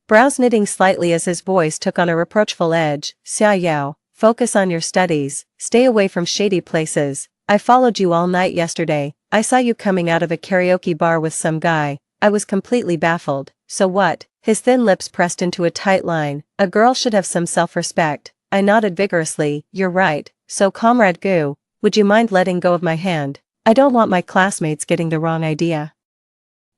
brows knitting slightly as his voice took on a reproachful edge. Xia Yao, focus on your studies, stay away from shady places. I followed you all night yesterday. I saw you coming out of a karaoke bar with some guy. I was completely baffled. So what? His thin lips pressed into a tight line. A girl should have some self-respect. I nodded vigorously. You're right. So Comrade Gu, would you mind letting go of my hand? I don't want my classmates getting the wrong idea.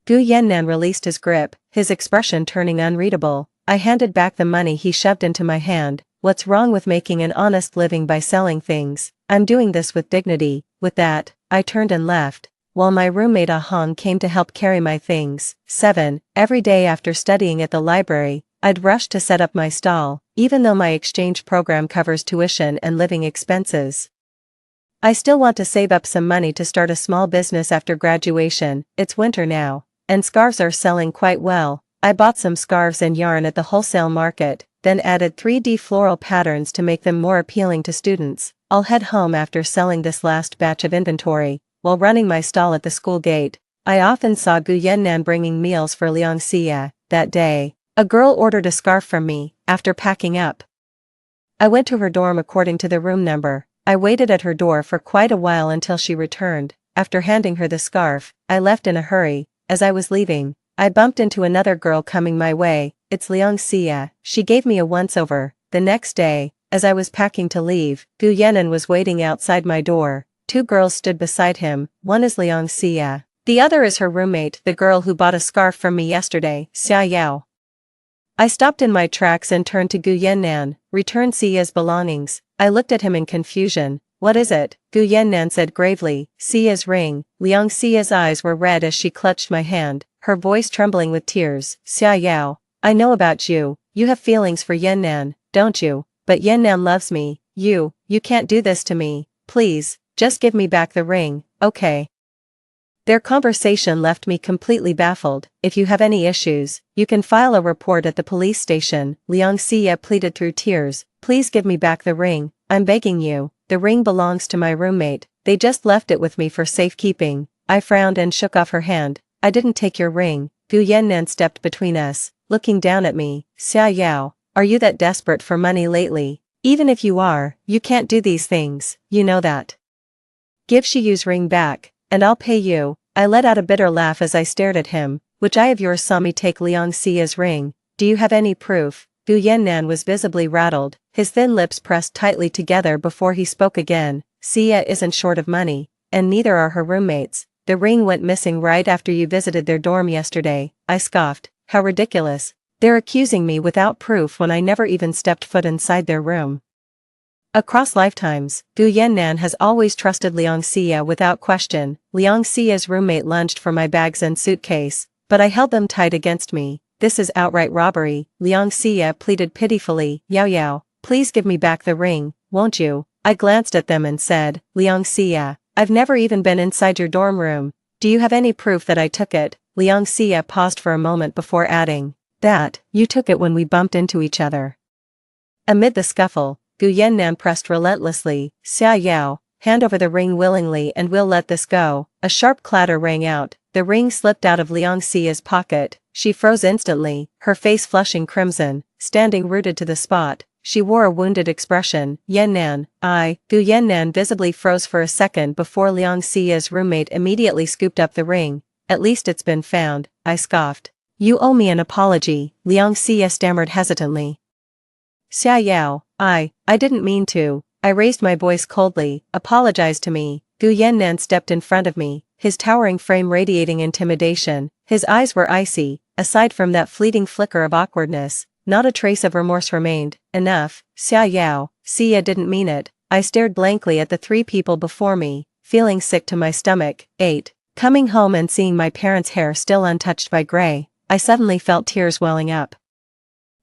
Gu Yannan released his grip, his expression turning unreadable. I handed back the money he shoved into my hand. What's wrong with making an honest living by selling things? I'm doing this with dignity. With that, I turned and left, while my roommate Ah Hong came to help carry my things. 7. Every day after studying at the library, I'd rush to set up my stall. Even though my exchange program covers tuition and living expenses, I still want to save up some money to start a small business after graduation. It's winter now, and scarves are selling quite well. I bought some scarves and yarn at the wholesale market, then added 3D floral patterns to make them more appealing to students. I'll head home after selling this last batch of inventory. While running my stall at the school gate, I often saw Gu Yannan bringing meals for Liang Xia. That day, a girl ordered a scarf from me. After packing up, I went to her dorm according to the room number. I waited at her door for quite a while until she returned. After handing her the scarf, I left in a hurry. As I was leaving, I bumped into another girl coming my way. It's Liang Xia. She gave me a once-over. The next day, as I was packing to leave, Gu Yannan was waiting outside my door. 2 girls stood beside him. One is Liang Xia. The other is her roommate, the girl who bought a scarf from me yesterday. Xia Yao. I stopped in my tracks and turned to Gu Yannan. Return Xia's belongings. I looked at him in confusion. What is it? Gu Yannan said gravely. Xia's ring. Liang Xia's eyes were red as she clutched my hand, her voice trembling with tears. Xia Yao, I know about you. You have feelings for Yannan, don't you? But Yannan loves me. You can't do this to me. Please, just give me back the ring, okay? Their conversation left me completely baffled. If you have any issues, you can file a report at the police station. Liang Xia pleaded through tears. Please give me back the ring. I'm begging you. The ring belongs to my roommate. They just left it with me for safekeeping. I frowned and shook off her hand. I didn't take your ring. Gu Yannan stepped between us, looking down at me. Xia Yao, are you that desperate for money lately? Even if you are, you can't do these things. You know that. Give Shiyu's ring back, and I'll pay you. I let out a bitter laugh as I stared at him. Which eye of yours saw me take Liang Xia's ring? Do you have any proof? Gu Yannan was visibly rattled, his thin lips pressed tightly together before he spoke again. Xia isn't short of money, and neither are her roommates. The ring went missing right after you visited their dorm yesterday. I scoffed. How ridiculous. They're accusing me without proof when I never even stepped foot inside their room. Across lifetimes, Gu Yannan has always trusted Liang Xia without question. Liang Xia's roommate lunged for my bags and suitcase, but I held them tight against me. This is outright robbery, Liang Xia pleaded pitifully. Yao Yao, please give me back the ring, won't you? I glanced at them and said, Liang Xia, I've never even been inside your dorm room. Do you have any proof that I took it? Liang Xia paused for a moment before adding, that, you took it when we bumped into each other. Amid the scuffle, Gu Yannan pressed relentlessly. Xia Yao, hand over the ring willingly and we'll let this go. A sharp clatter rang out. The ring slipped out of Liang Xia's pocket. She froze instantly, her face flushing crimson, standing rooted to the spot. She wore a wounded expression. Yannan, Gu Yannan visibly froze for a second before Liang Xia's roommate immediately scooped up the ring. At least it's been found, I scoffed. You owe me an apology, Liang Xia stammered hesitantly. Xia Yao, I didn't mean to. I raised my voice coldly. Apologize to me. Gu Yannan stepped in front of me, his towering frame radiating intimidation. His eyes were icy. Aside from that fleeting flicker of awkwardness, not a trace of remorse remained. Enough, Xia Yao. Xia didn't mean it. I stared blankly at the three people before me, feeling sick to my stomach. 8. Coming home and seeing my parents' hair still untouched by gray, I suddenly felt tears welling up.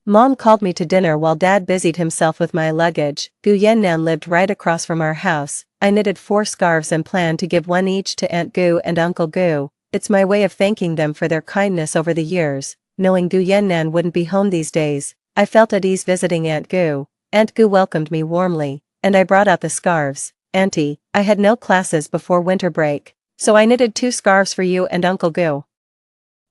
Mom called me to dinner while Dad busied himself with my luggage. Gu Yannan lived right across from our house. I knitted 4 scarves and planned to give one each to Aunt Gu and Uncle Gu. It's my way of thanking them for their kindness over the years. Knowing Gu Yannan wouldn't be home these days, I felt at ease visiting Aunt Gu. Aunt Gu welcomed me warmly, and I brought out the scarves. Auntie, I had no classes before winter break, so I knitted 2 scarves for you and Uncle Gu.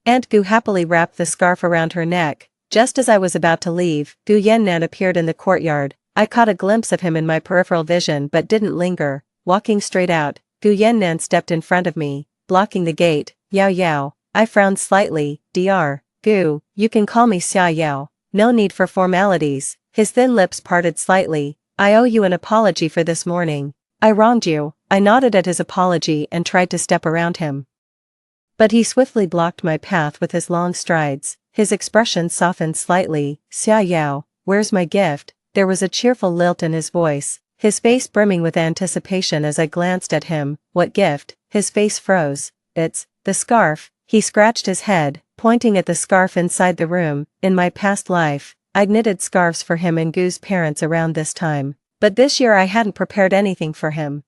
Aunt Gu happily wrapped the scarf around her neck. Just as I was about to leave, Gu Yannan appeared in the courtyard. I caught a glimpse of him in my peripheral vision but didn't linger. Walking straight out, Gu Yannan stepped in front of me, blocking the gate. Yao Yao. I frowned slightly. Dr. Gu, you can call me Xia Yao. No need for formalities. His thin lips parted slightly. I owe you an apology for this morning. I wronged you. I nodded at his apology and tried to step around him. But he swiftly blocked my path with his long strides. His expression softened slightly. Xia Yao, where's my gift? There was a cheerful lilt in his voice, his face brimming with anticipation as I glanced at him. What gift? His face froze. It's the scarf. He scratched his head, pointing at the scarf inside the room. In my past life, I'd knitted scarves for him and Gu's parents around this time, but this year I hadn't prepared anything for him.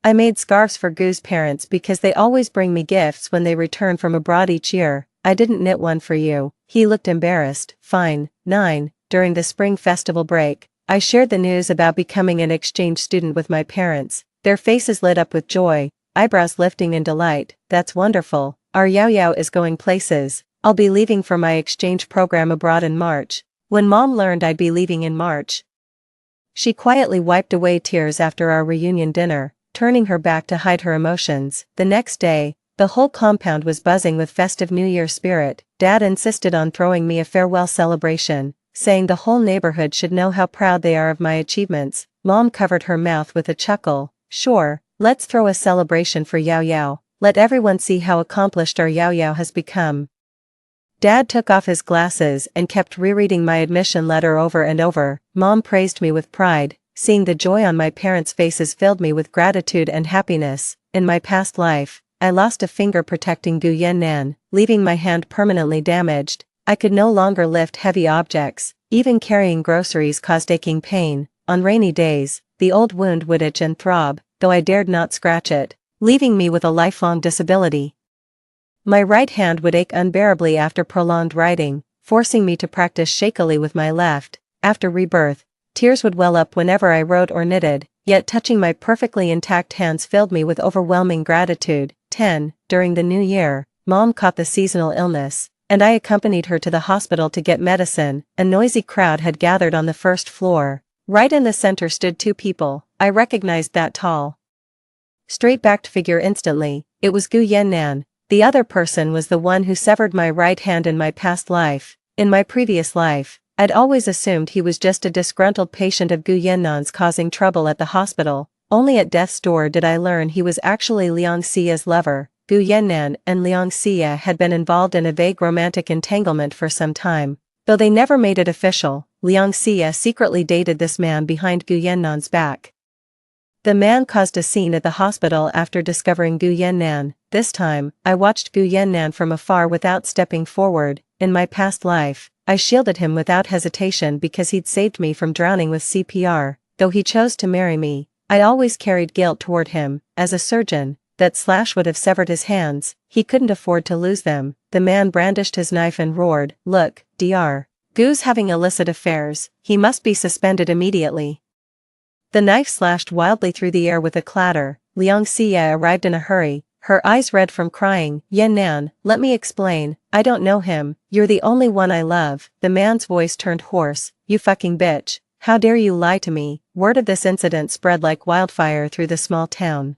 I made scarves for Gu's parents because they always bring me gifts when they return from abroad each year. I didn't knit one for you. He looked embarrassed. Fine. 9. During the spring festival break, I shared the news about becoming an exchange student with my parents. Their faces lit up with joy, eyebrows lifting in delight. That's wonderful. Our Yao Yao is going places. I'll be leaving for my exchange program abroad in March. When Mom learned I'd be leaving in March, she quietly wiped away tears after our reunion dinner, turning her back to hide her emotions. The next day, the whole compound was buzzing with festive New Year spirit. Dad insisted on throwing me a farewell celebration, saying the whole neighborhood should know how proud they are of my achievements. Mom covered her mouth with a chuckle. Sure, let's throw a celebration for Yao Yao. Let everyone see how accomplished our Yao Yao has become. Dad took off his glasses and kept rereading my admission letter over and over. Mom praised me with pride. Seeing the joy on my parents' faces filled me with gratitude and happiness. In my past life, I lost a finger protecting Gu Yannan, leaving my hand permanently damaged. I could no longer lift heavy objects. Even carrying groceries caused aching pain. On rainy days, the old wound would itch and throb, though I dared not scratch it, leaving me with a lifelong disability. My right hand would ache unbearably after prolonged writing, forcing me to practice shakily with my left. After rebirth, tears would well up whenever I wrote or knitted, yet touching my perfectly intact hands filled me with overwhelming gratitude. 10. During the new year, Mom caught the seasonal illness, and I accompanied her to the hospital to get medicine. A noisy crowd had gathered on the first floor. Right in the center stood 2 people. I recognized that tall, straight-backed figure instantly. It was Gu Yannan. The other person was the one who severed my right hand in my past life. In my previous life, I'd always assumed he was just a disgruntled patient of Gu Yannan's causing trouble at the hospital. Only at death's door did I learn he was actually Liang Xia's lover. Gu Yannan and Liang Xia had been involved in a vague romantic entanglement for some time. Though they never made it official, Liang Xia secretly dated this man behind Gu Yannan's back. The man caused a scene at the hospital after discovering Gu Yannan. This time, I watched Gu Yannan from afar without stepping forward. In my past life, I shielded him without hesitation because he'd saved me from drowning with CPR. Though he chose to marry me, I always carried guilt toward him. As a surgeon, that slash would have severed his hands. He couldn't afford to lose them. The man brandished his knife and roared, "Look, Dr. Gu's having illicit affairs. He must be suspended immediately." The knife slashed wildly through the air with a clatter. Liang Xia arrived in a hurry, her eyes red from crying. "Yannan, let me explain. I don't know him. You're the only one I love." The man's voice turned hoarse. "You fucking bitch. How dare you lie to me?" Word of this incident spread like wildfire through the small town.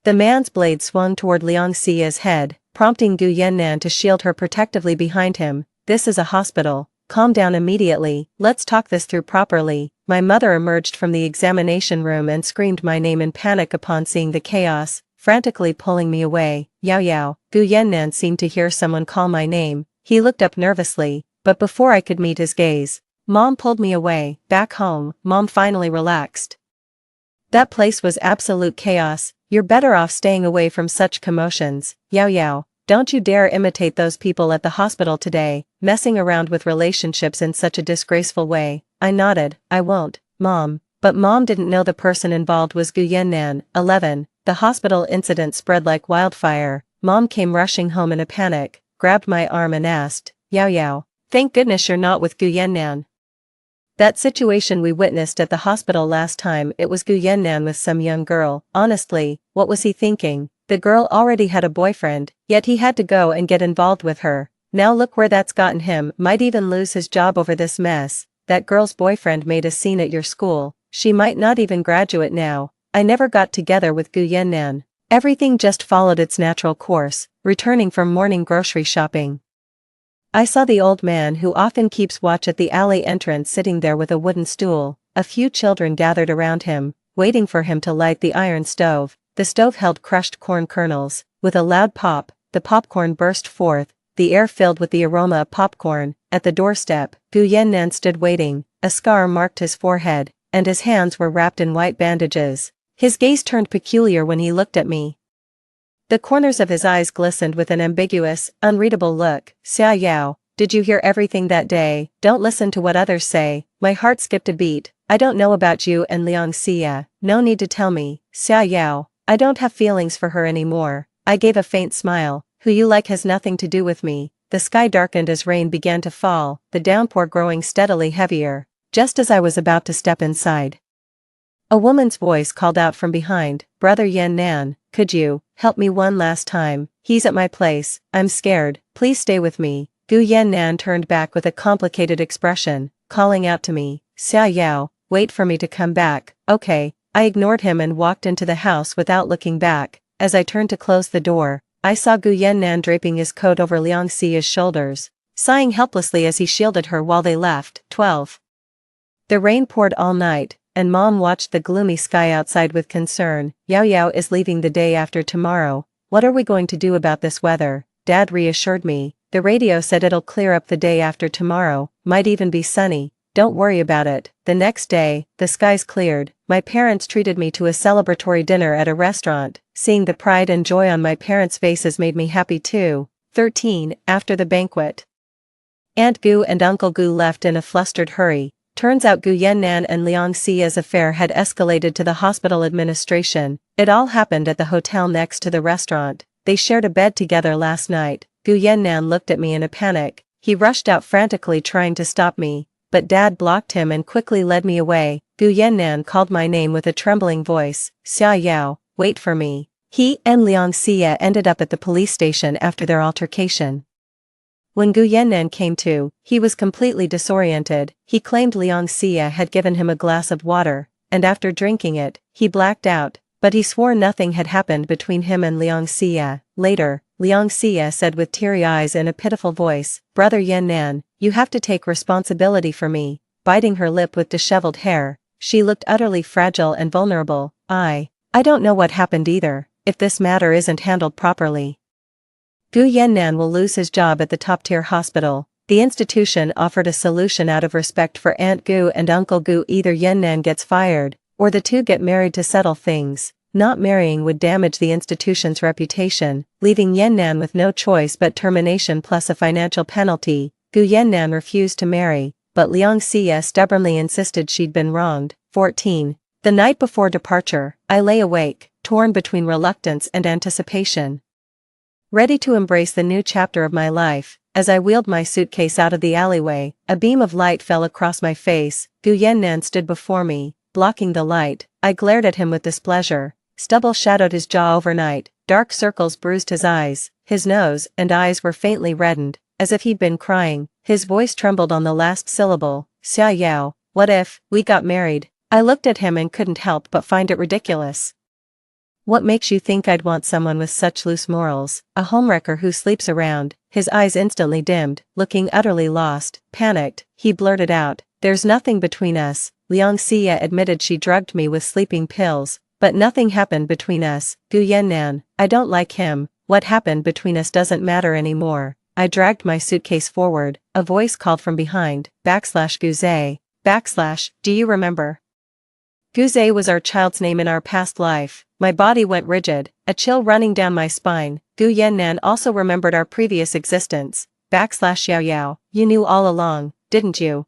The man's blade swung toward Liang Xia's head, prompting Gu Yannan to shield her protectively behind him. "This is a hospital. Calm down immediately. Let's talk this through properly." My mother emerged from the examination room and screamed my name in panic upon seeing the chaos, frantically pulling me away. "Yao Yao." Gu Yannan seemed to hear someone call my name. He looked up nervously, but before I could meet his gaze, Mom pulled me away. Back home, Mom finally relaxed. "That place was absolute chaos. You're better off staying away from such commotions. Yao Yao, don't you dare imitate those people at the hospital today, messing around with relationships in such a disgraceful way." I nodded. "I won't, Mom." But Mom didn't know the person involved was Gu Yannan. 11. The hospital incident spread like wildfire. Mom came rushing home in a panic, grabbed my arm and asked, "Yao Yao, thank goodness you're not with Gu Yannan. That situation we witnessed at the hospital last time, it was Gu Yannan with some young girl. Honestly, what was he thinking? The girl already had a boyfriend, yet he had to go and get involved with her. Now look where that's gotten him. Might even lose his job over this mess. That girl's boyfriend made a scene at your school. She might not even graduate now." I never got together with Gu Yannan. Everything just followed its natural course, returning from morning grocery shopping. I saw the old man who often keeps watch at the alley entrance sitting there with a wooden stool. A few children gathered around him, waiting for him to light the iron stove. The stove held crushed corn kernels. With a loud pop, the popcorn burst forth, the air filled with the aroma of popcorn. At the doorstep, Gu Yannan stood waiting. A scar marked his forehead, and his hands were wrapped in white bandages. His gaze turned peculiar when he looked at me. The corners of his eyes glistened with an ambiguous, unreadable look. "Xia Yao, did you hear everything that day? Don't listen to what others say." My heart skipped a beat. "I don't know about you and Liang Xia. No need to tell me." "Xia Yao, I don't have feelings for her anymore." I gave a faint smile. "Who you like has nothing to do with me." The sky darkened as rain began to fall, the downpour growing steadily heavier. Just as I was about to step inside, a woman's voice called out from behind, "Brother Yannan, could you help me one last time? He's at my place. I'm scared. Please stay with me." Gu Yannan turned back with a complicated expression, calling out to me, "Xia Yao, wait for me to come back." "Okay." I ignored him and walked into the house without looking back. As I turned to close the door, I saw Gu Yannan draping his coat over Liang Xia's shoulders, sighing helplessly as he shielded her while they left. 12. The rain poured all night, and Mom watched the gloomy sky outside with concern. "Yao Yao is leaving the day after tomorrow. What are we going to do about this weather?" Dad reassured me. "The radio said it'll clear up the day after tomorrow, might even be sunny. Don't worry about it." The next day, the skies cleared. My parents treated me to a celebratory dinner at a restaurant. Seeing the pride and joy on my parents' faces made me happy too. 13. After the banquet, Aunt Gu and Uncle Gu left in a flustered hurry. Turns out Gu Yannan and Liang Xia's affair had escalated to the hospital administration. It all happened at the hotel next to the restaurant. They shared a bed together last night. Gu Yannan looked at me in a panic. He rushed out frantically trying to stop me, but Dad blocked him and quickly led me away. Gu Yannan called my name with a trembling voice. "Xia Yao, wait for me." He and Liang Xia ended up at the police station after their altercation. When Gu Yannan came to, he was completely disoriented. He claimed Liang Xia had given him a glass of water, and after drinking it, he blacked out, but he swore nothing had happened between him and Liang Xia. Later, Liang Xie said with teary eyes and a pitiful voice. Brother Yan Nan, you have to take responsibility for me. Biting her lip with disheveled hair, she looked utterly fragile and vulnerable. I don't know what happened either, if this matter isn't handled properly. Gu Yannan will lose his job at the top-tier hospital. The institution offered a solution out of respect for Aunt Gu and Uncle Gu. Either Yannan gets fired, or the two get married to settle things. Not marrying would damage the institution's reputation, leaving Yannan with no choice but termination plus a financial penalty. Gu Yannan refused to marry, but Liang Xie stubbornly insisted she'd been wronged. 14. The night before departure, I lay awake, torn between reluctance and anticipation. Ready to embrace the new chapter of my life, as I wheeled my suitcase out of the alleyway, a beam of light fell across my face. Gu Yannan stood before me, blocking the light. I glared at him with displeasure. Stubble shadowed his jaw overnight, dark circles bruised his eyes, his nose and eyes were faintly reddened, as if he'd been crying. His voice trembled on the last syllable. Xia Yao, what if we got married? I looked at him and couldn't help but find it ridiculous. What makes you think I'd want someone with such loose morals? A homewrecker who sleeps around. His eyes instantly dimmed, looking utterly lost. Panicked, he blurted out, there's nothing between us. Liang Xie admitted she drugged me with sleeping pills, but nothing happened between us. Gu Yannan, I don't like him. What happened between us doesn't matter anymore. I dragged my suitcase forward. A voice called from behind. Guze. Do you remember? Guze was our child's name in our past life. My body went rigid, a chill running down my spine. Gu Yannan also remembered our previous existence. Yao Yao, you knew all along, didn't you?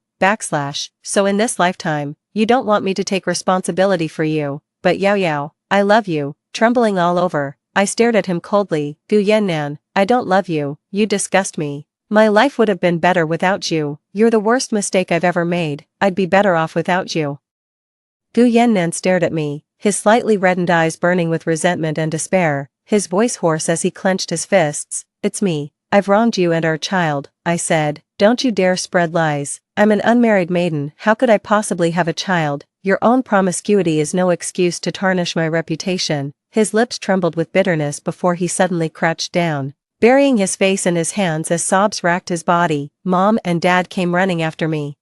So in this lifetime, you don't want me to take responsibility for you. But Yao Yao, I love you. Trembling all over, I stared at him coldly. Gu Yannan, I don't love you, you disgust me. My life would have been better without you. You're the worst mistake I've ever made. I'd be better off without you. Gu Yannan stared at me, his slightly reddened eyes burning with resentment and despair, his voice hoarse as he clenched his fists. It's me. I've wronged you and our child, I said. Don't you dare spread lies. I'm an unmarried maiden. How could I possibly have a child? Your own promiscuity is no excuse to tarnish my reputation. His lips trembled with bitterness before he suddenly crouched down, burying his face in his hands as sobs racked his body. Mom and Dad came running after me,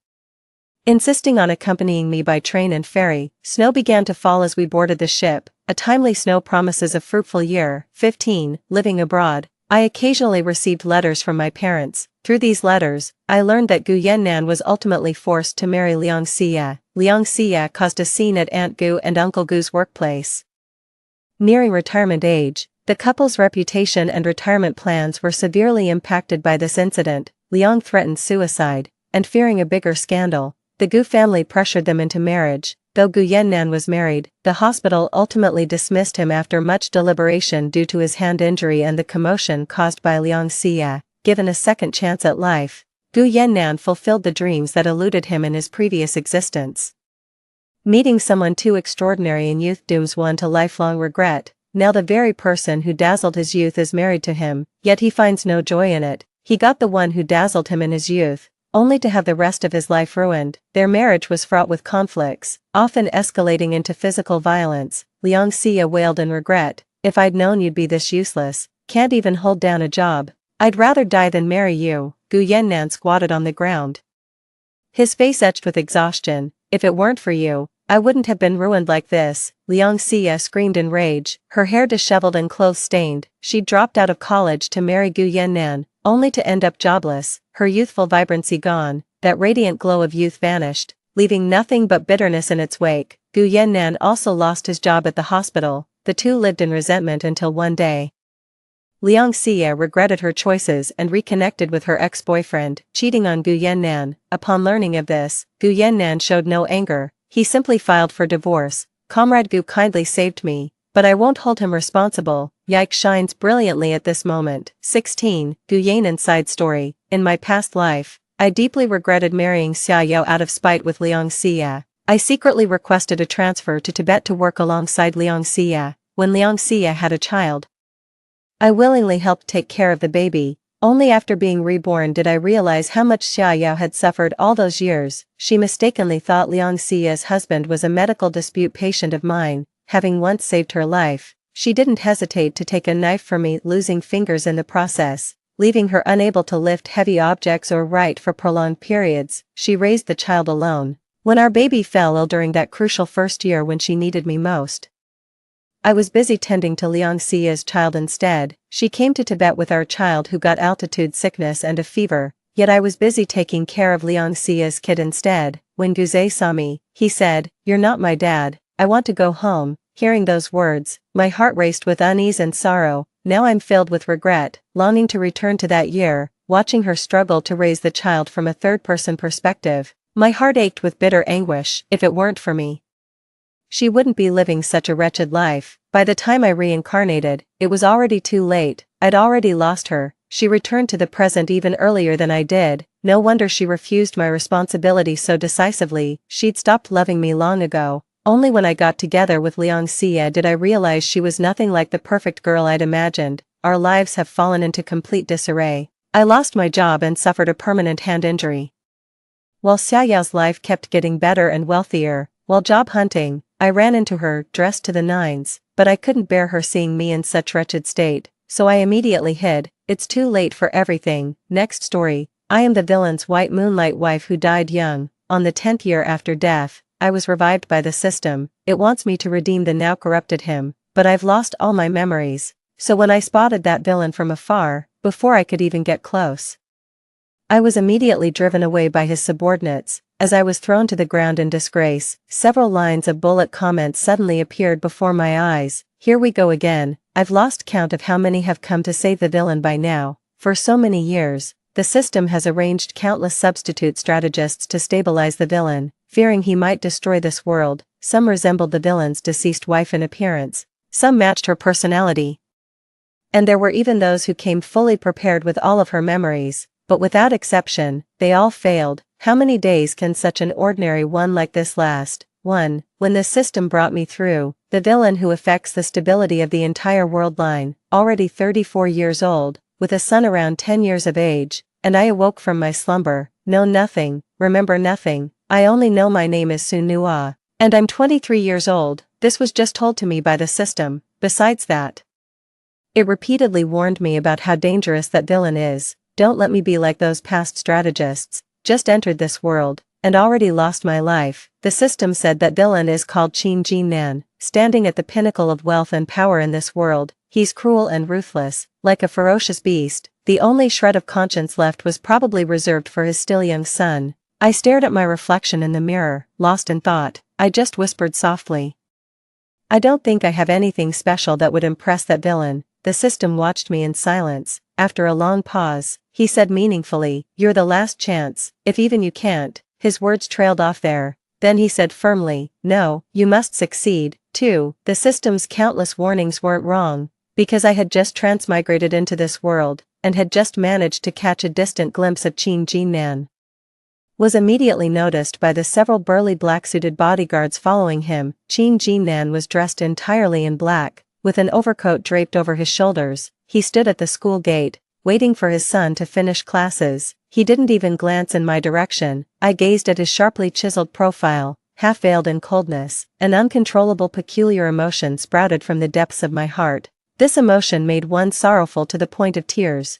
insisting on accompanying me by train and ferry. Snow began to fall as we boarded the ship. A timely snow promises a fruitful year. 15. Living abroad, I occasionally received letters from my parents. Through these letters, I learned that Gu Yannan was ultimately forced to marry Liang Xie. Liang Xie caused a scene at Aunt Gu and Uncle Gu's workplace. Nearing retirement age, the couple's reputation and retirement plans were severely impacted by this incident. Liang threatened suicide, and fearing a bigger scandal, the Gu family pressured them into marriage. Though Gu Yannan was married, the hospital ultimately dismissed him after much deliberation due to his hand injury and the commotion caused by Liang Xie. Given a second chance at life, Gu Yannan fulfilled the dreams that eluded him in his previous existence. Meeting someone too extraordinary in youth dooms one to lifelong regret. Now the very person who dazzled his youth is married to him, yet he finds no joy in it. He got the one who dazzled him in his youth, only to have the rest of his life ruined. Their marriage was fraught with conflicts, often escalating into physical violence. Liang Xie wailed in regret, if I'd known you'd be this useless, can't even hold down a job. I'd rather die than marry you. Gu Yannan squatted on the ground, his face etched with exhaustion. If it weren't for you, I wouldn't have been ruined like this. Liang Xie screamed in rage, her hair disheveled and clothes stained. She dropped out of college to marry Gu Yannan, only to end up jobless, her youthful vibrancy gone. That radiant glow of youth vanished, leaving nothing but bitterness in its wake. Gu Yannan also lost his job at the hospital. The two lived in resentment until one day, Liang Xie regretted her choices and reconnected with her ex-boyfriend, cheating on Gu Yannan. Upon learning of this, Gu Yannan showed no anger, he simply filed for divorce. Comrade Gu kindly saved me, but I won't hold him responsible. Yike shines brilliantly at this moment. 16. Gu Yannan side story. In my past life, I deeply regretted marrying Xia Yao out of spite with Liang Xie. I secretly requested a transfer to Tibet to work alongside Liang Xie. When Liang Xie had a child, I willingly helped take care of the baby. Only after being reborn did I realize how much Xia Yao had suffered all those years. She mistakenly thought Liang Xie's husband was a medical dispute patient of mine, having once saved her life. She didn't hesitate to take a knife from me, losing fingers in the process, leaving her unable to lift heavy objects or write for prolonged periods. She raised the child alone. When our baby fell ill during that crucial first year when she needed me most, I was busy tending to Leoncia's child instead. She came to Tibet with our child who got altitude sickness and a fever, yet I was busy taking care of Leoncia's kid instead. When Guzet saw me, he said, "You're not my dad, I want to go home." Hearing those words, my heart raced with unease and sorrow. Now I'm filled with regret, longing to return to that year, watching her struggle to raise the child from a third-person perspective. My heart ached with bitter anguish. If it weren't for me, she wouldn't be living such a wretched life. By the time I reincarnated, it was already too late. I'd already lost her. She returned to the present even earlier than I did. No wonder she refused my responsibility so decisively. She'd stopped loving me long ago. Only when I got together with Leoncia did I realize she was nothing like the perfect girl I'd imagined. Our lives have fallen into complete disarray. I lost my job and suffered a permanent hand injury, while Xiaoyao's life kept getting better and wealthier. While job hunting, I ran into her, dressed to the nines, but I couldn't bear her seeing me in such wretched state, so I immediately hid. It's too late for everything. Next story. I am the villain's white moonlight wife who died young. On the 10th year after death, I was revived by the system. It wants me to redeem the now corrupted him, but I've lost all my memories. So when I spotted that villain from afar, before I could even get close, I was immediately driven away by his subordinates. As I was thrown to the ground in disgrace, several lines of bullet comments suddenly appeared before my eyes. Here we go again. I've lost count of how many have come to save the villain by now. For so many years, the system has arranged countless substitute strategists to stabilize the villain, fearing he might destroy this world. Some resembled the villain's deceased wife in appearance, some matched her personality, and there were even those who came fully prepared with all of her memories. But without exception, they all failed. How many days can such an ordinary one like this last? 1. When the system brought me through, the villain who affects the stability of the entire world line, already 34 years old, with a son around 10 years of age, and I awoke from my slumber, know nothing, remember nothing. I only know my name is Sun Nua, and I'm 23 years old. This was just told to me by the system. Besides that, it repeatedly warned me about how dangerous that villain is. Don't let me be like those past strategists. Just entered this world, and already lost my life. The system said that villain is called Qin Jinnan, standing at the pinnacle of wealth and power in this world. He's cruel and ruthless, like a ferocious beast. The only shred of conscience left was probably reserved for his still young son. I stared at my reflection in the mirror, lost in thought. I just whispered softly, "I don't think I have anything special that would impress that villain." The system watched me in silence. After a long pause, he said meaningfully, "You're the last chance, if even you can't." His words trailed off there. Then he said firmly, "No, you must succeed, too." The system's countless warnings weren't wrong, because I had just transmigrated into this world, and had just managed to catch a distant glimpse of Qin Jinnan. Was immediately noticed by the several burly black-suited bodyguards following him. Qin Jinnan was dressed entirely in black, with an overcoat draped over his shoulders. He stood at the school gate, waiting for his son to finish classes. He didn't even glance in my direction. I gazed at his sharply chiseled profile, half veiled in coldness. An uncontrollable peculiar emotion sprouted from the depths of my heart. This emotion made one sorrowful to the point of tears.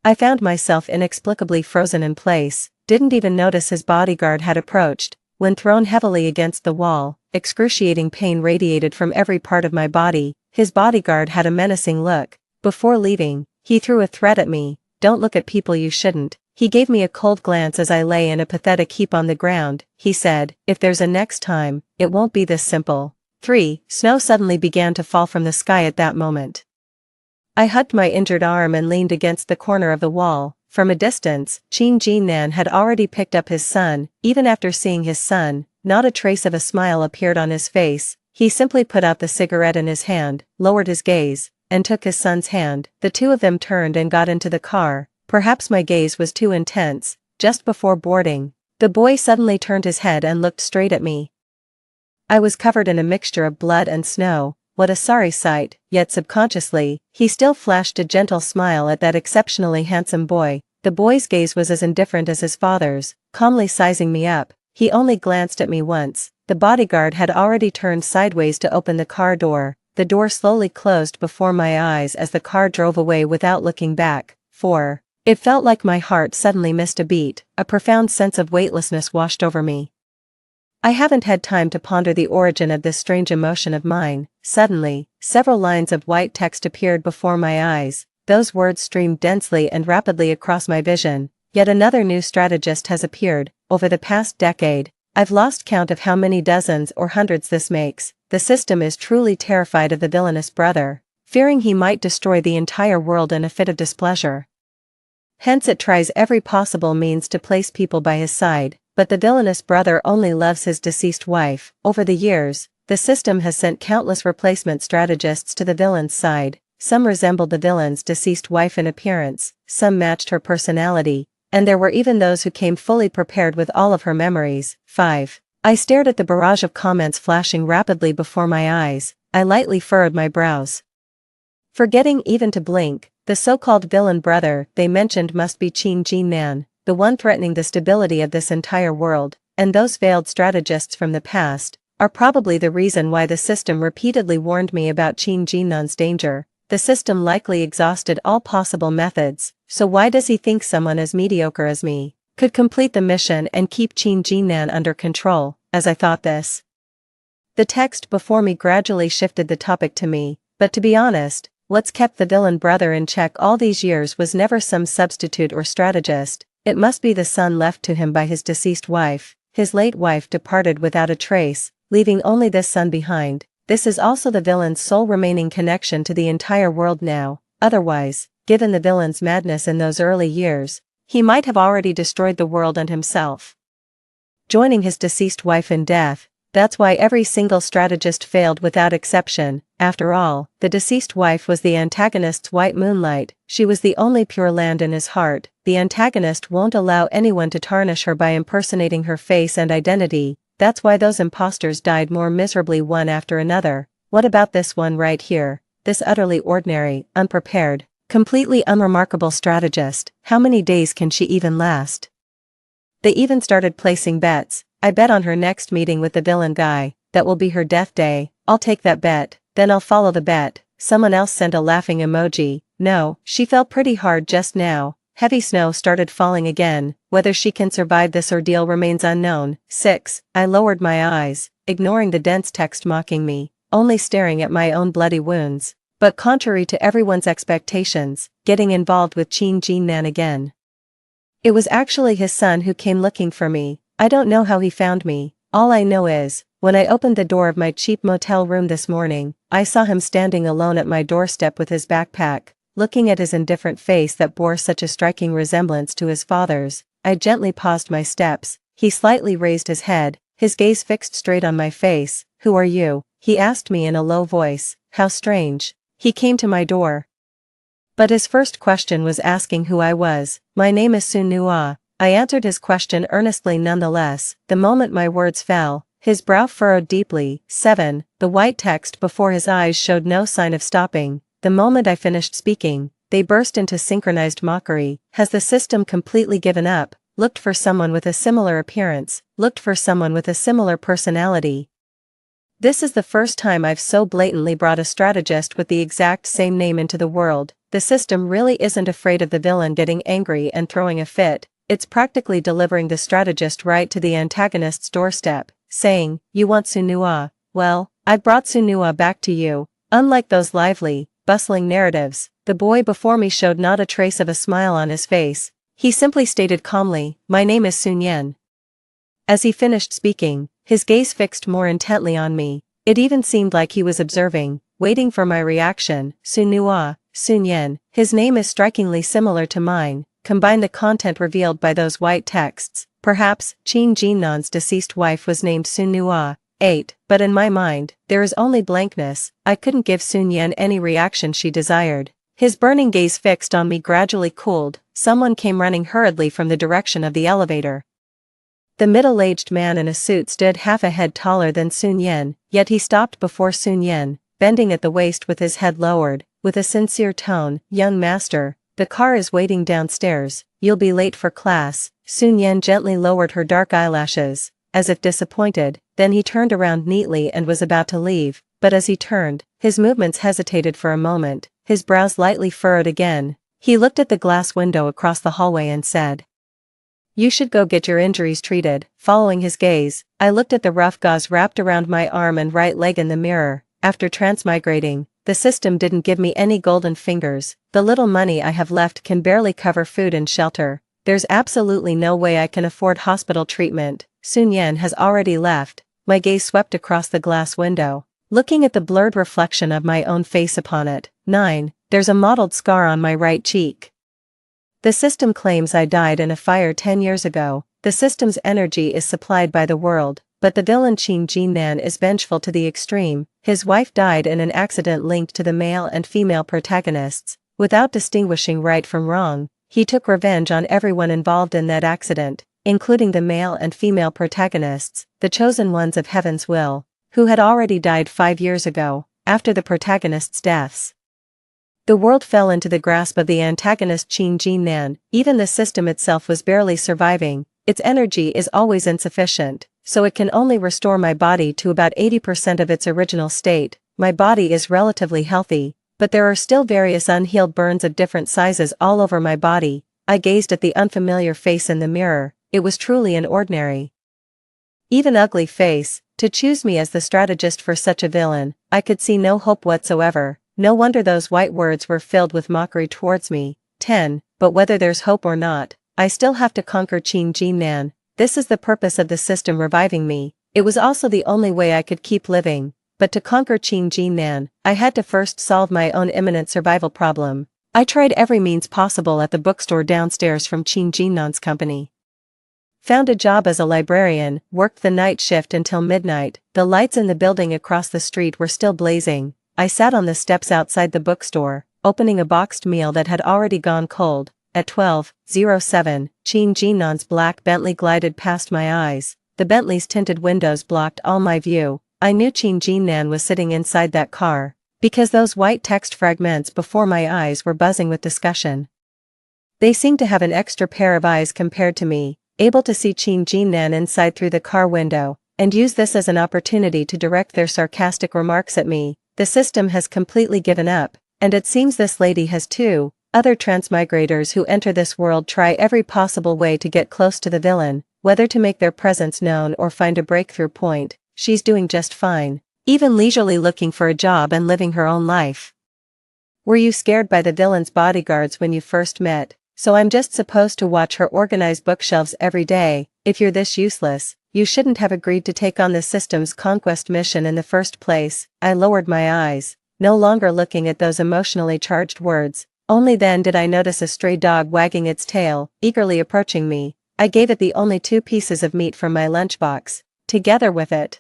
I found myself inexplicably frozen in place, didn't even notice his bodyguard had approached. When thrown heavily against the wall, excruciating pain radiated from every part of my body. His bodyguard had a menacing look. Before leaving, he threw a threat at me, "Don't look at people you shouldn't." He gave me a cold glance as I lay in a pathetic heap on the ground. He said, "If there's a next time, it won't be this simple." 3. Snow suddenly began to fall from the sky at that moment. I hugged my injured arm and leaned against the corner of the wall. From a distance, Qin Jinnan had already picked up his son. Even after seeing his son, not a trace of a smile appeared on his face. He simply put out the cigarette in his hand, lowered his gaze, and took his son's hand. The two of them turned and got into the car. Perhaps my gaze was too intense. Just before boarding, the boy suddenly turned his head and looked straight at me. I was covered in a mixture of blood and snow. What a sorry sight, yet subconsciously, he still flashed a gentle smile at that exceptionally handsome boy. The boy's gaze was as indifferent as his father's, calmly sizing me up. He only glanced at me once. The bodyguard had already turned sideways to open the car door. the door slowly closed before my eyes as the car drove away without looking back. 4. It felt like my heart suddenly missed a beat, a profound sense of weightlessness washed over me. I haven't had time to ponder the origin of this strange emotion of mine. Suddenly, several lines of white text appeared before my eyes. Those words streamed densely and rapidly across my vision. Yet another new strategist has appeared. Over the past decade, I've lost count of how many dozens or hundreds this makes. The system is truly terrified of the villainous brother, fearing he might destroy the entire world in a fit of displeasure. Hence it tries every possible means to place people by his side, but the villainous brother only loves his deceased wife. Over the years, the system has sent countless replacement strategists to the villain's side. Some resembled the villain's deceased wife in appearance, some matched her personality, and there were even those who came fully prepared with all of her memories. 5. I stared at the barrage of comments flashing rapidly before my eyes. I lightly furrowed my brows. Forgetting even to blink, the so-called villain brother they mentioned must be Qin Jinnan, the one threatening the stability of this entire world, and those veiled strategists from the past are probably the reason why the system repeatedly warned me about Qin Jinnan's danger. The system likely exhausted all possible methods, so why does he think someone as mediocre as me could complete the mission and keep Qin Jinnan under control? As I thought this, the text before me gradually shifted the topic to me, but to be honest, what's kept the villain brother in check all these years was never some substitute or strategist. It must be the son left to him by his deceased wife. His late wife departed without a trace, leaving only this son behind. This is also the villain's sole remaining connection to the entire world now. Otherwise, given the villain's madness in those early years, he might have already destroyed the world and himself, joining his deceased wife in death. That's why every single strategist failed without exception. After all, the deceased wife was the antagonist's white moonlight. She was the only pure land in his heart. The antagonist won't allow anyone to tarnish her by impersonating her face and identity. That's why those imposters died more miserably one after another. What about this one right here? This utterly ordinary, unprepared, completely unremarkable strategist. How many days can she even last? They even started placing bets. I bet on her next meeting with the villain guy. That will be her death day. I'll take that bet, then I'll follow the bet. Someone else sent a laughing emoji. No, she fell pretty hard just now. Heavy snow started falling again. Whether she can survive this ordeal remains unknown. 6. I lowered my eyes, ignoring the dense text mocking me, only staring at my own bloody wounds. But contrary to everyone's expectations, getting involved with Qin Jinnan again. It was actually his son who came looking for me. I don't know how he found me. All I know is, when I opened the door of my cheap motel room this morning, I saw him standing alone at my doorstep with his backpack. Looking at his indifferent face that bore such a striking resemblance to his father's, I gently paused my steps. He slightly raised his head, his gaze fixed straight on my face. Who are you? He asked me in a low voice. How strange. He came to my door. But his first question was asking who I was. My name is Sun Nua. I answered his question earnestly nonetheless. The moment my words fell, his brow furrowed deeply. 7. The white text before his eyes showed no sign of stopping. The moment I finished speaking, they burst into synchronized mockery. Has the system completely given up? Looked for someone with a similar appearance, looked for someone with a similar personality. This is the first time I've so blatantly brought a strategist with the exact same name into the world. The system really isn't afraid of the villain getting angry and throwing a fit. It's practically delivering the strategist right to the antagonist's doorstep, saying, "You want Sun Nua? Well, I've brought Sun Nua back to you." Unlike those lively, bustling narratives, the boy before me showed not a trace of a smile on his face. He simply stated calmly, "My name is Sun Yen." As he finished speaking, his gaze fixed more intently on me. It even seemed like he was observing, waiting for my reaction. Sun Nua, Sun Yen. His name is strikingly similar to mine. Combine the content revealed by those white texts. Perhaps Qin Jinnan's deceased wife was named Sun Nua. 8. But in my mind, there is only blankness. I couldn't give Sun Yen any reaction she desired. His burning gaze fixed on me gradually cooled. Someone came running hurriedly from the direction of the elevator. The middle-aged man in a suit stood half a head taller than Sun Yen, yet he stopped before Sun Yen, bending at the waist with his head lowered, with a sincere tone. "Young master, the car is waiting downstairs, you'll be late for class." Sun Yen gently lowered her dark eyelashes, as if disappointed, then he turned around neatly and was about to leave. but as he turned, his movements hesitated for a moment, his brows lightly furrowed again. He looked at the glass window across the hallway and said, "You should go get your injuries treated." Following his gaze, I looked at the rough gauze wrapped around my arm and right leg in the mirror. After transmigrating, the system didn't give me any golden fingers. The little money I have left can barely cover food and shelter. There's absolutely no way I can afford hospital treatment. Sun Yan has already left. My gaze swept across the glass window, looking at the blurred reflection of my own face upon it. 9. There's a mottled scar on my right cheek. The system claims I died in a fire 10 years ago. The system's energy is supplied by the world, but the villain Qin Jinnan is vengeful to the extreme. His wife died in an accident linked to the male and female protagonists. Without distinguishing right from wrong, he took revenge on everyone involved in that accident, including the male and female protagonists, the chosen ones of Heaven's will, who had already died 5 years ago, after the protagonists' deaths. The world fell into the grasp of the antagonist Qin Jinnan. Even the system itself was barely surviving. Its energy is always insufficient, so it can only restore my body to about 80% of its original state. My body is relatively healthy, but there are still various unhealed burns of different sizes all over my body. I gazed at the unfamiliar face in the mirror. It was truly an ordinary, even ugly face. To choose me as the strategist for such a villain, I could see no hope whatsoever. No wonder those white words were filled with mockery towards me. 10. But whether there's hope or not, I still have to conquer Qin Jinnan. This is the purpose of the system reviving me. It was also the only way I could keep living. But to conquer Qin Jinnan, I had to first solve my own imminent survival problem. I tried every means possible at the bookstore downstairs from Qin Jinnan's company. Found a job as a librarian, worked the night shift until midnight. The lights in the building across the street were still blazing. I sat on the steps outside the bookstore, opening a boxed meal that had already gone cold. At 12:07, Qin Jinnan's black Bentley glided past my eyes. The Bentley's tinted windows blocked all my view. I knew Qin Jinnan was sitting inside that car, because those white text fragments before my eyes were buzzing with discussion. They seemed to have an extra pair of eyes compared to me, able to see Qin Jinnan inside through the car window, and use this as an opportunity to direct their sarcastic remarks at me. The system has completely given up, and it seems this lady has too. Other transmigrators who enter this world try every possible way to get close to the villain, whether to make their presence known or find a breakthrough point. She's doing just fine, even leisurely looking for a job and living her own life. Were you scared by the villain's bodyguards when you first met? So I'm just supposed to watch her organize bookshelves every day. If you're this useless, you shouldn't have agreed to take on the system's conquest mission in the first place. I lowered my eyes, no longer looking at those emotionally charged words. Only then did I notice a stray dog wagging its tail, eagerly approaching me. I gave it the only 2 pieces of meat from my lunchbox. Together with it,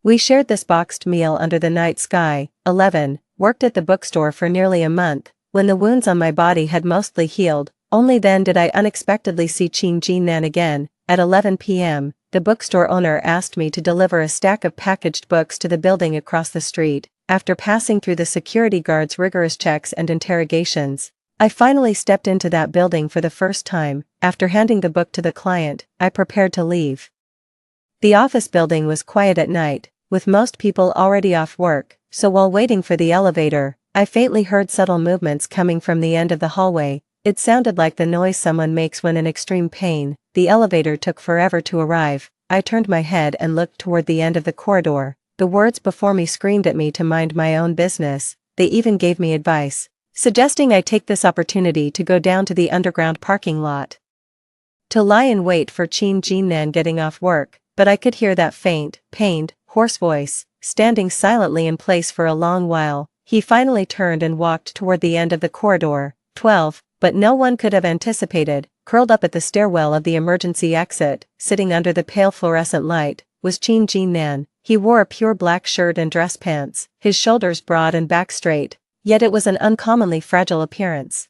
we shared this boxed meal under the night sky. 11. Worked at the bookstore for nearly a month. When the wounds on my body had mostly healed, only then did I unexpectedly see Qin Jinnan again. At 11 p.m., the bookstore owner asked me to deliver a stack of packaged books to the building across the street. After passing through the security guard's rigorous checks and interrogations, I finally stepped into that building for the first time. After handing the book to the client, I prepared to leave. The office building was quiet at night, with most people already off work, so while waiting for the elevator, I faintly heard subtle movements coming from the end of the hallway. It sounded like the noise someone makes when in extreme pain. The elevator took forever to arrive. I turned my head and looked toward the end of the corridor. The words before me screamed at me to mind my own business. They even gave me advice, suggesting I take this opportunity to go down to the underground parking lot to lie in wait for Qin Jinnan getting off work. But I could hear that faint, pained, hoarse voice, standing silently in place for a long while. He finally turned and walked toward the end of the corridor. 12. But no one could have anticipated, curled up at the stairwell of the emergency exit, sitting under the pale fluorescent light, was Qin Jinnan. He wore a pure black shirt and dress pants, his shoulders broad and back straight, yet it was an uncommonly fragile appearance.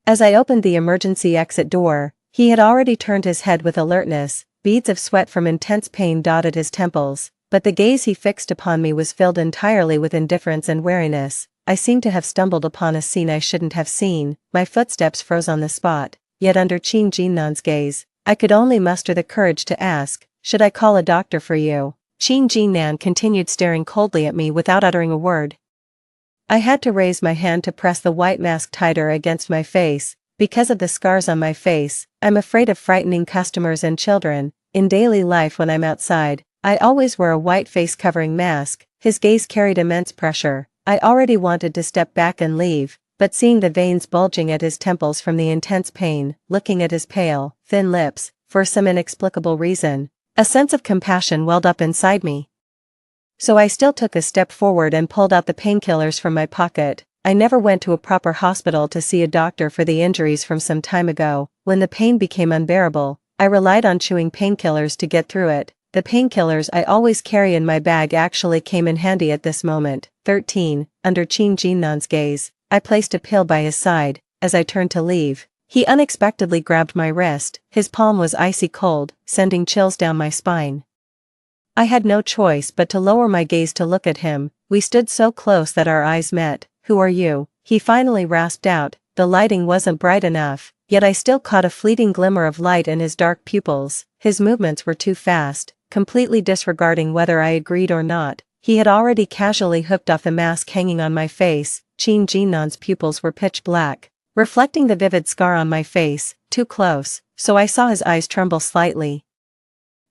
As I opened the emergency exit door, he had already turned his head with alertness. Beads of sweat from intense pain dotted his temples, but the gaze he fixed upon me was filled entirely with indifference and wariness. I seemed to have stumbled upon a scene I shouldn't have seen. My footsteps froze on the spot, yet under Qin Jinnan's gaze, I could only muster the courage to ask, "Should I call a doctor for you?" Qin Jinan continued staring coldly at me without uttering a word. I had to raise my hand to press the white mask tighter against my face. Because of the scars on my face, I'm afraid of frightening customers and children. In daily life when I'm outside, I always wear a white face covering mask. His gaze carried immense pressure. I already wanted to step back and leave, but seeing the veins bulging at his temples from the intense pain, looking at his pale, thin lips, for some inexplicable reason, a sense of compassion welled up inside me. So I still took a step forward and pulled out the painkillers from my pocket. I never went to a proper hospital to see a doctor for the injuries from some time ago. When the pain became unbearable, I relied on chewing painkillers to get through it. The painkillers I always carry in my bag actually came in handy at this moment. 13. Under Qin Jinnan's gaze, I placed a pill by his side. As I turned to leave, he unexpectedly grabbed my wrist. His palm was icy cold, sending chills down my spine. I had no choice but to lower my gaze to look at him. We stood so close that our eyes met. "Who are you?" he finally rasped out. The lighting wasn't bright enough, yet I still caught a fleeting glimmer of light in his dark pupils. His movements were too fast, completely disregarding whether I agreed or not. He had already casually hooked off the mask hanging on my face. Qin Jinnan's pupils were pitch black, reflecting the vivid scar on my face. Too close, so I saw his eyes tremble slightly.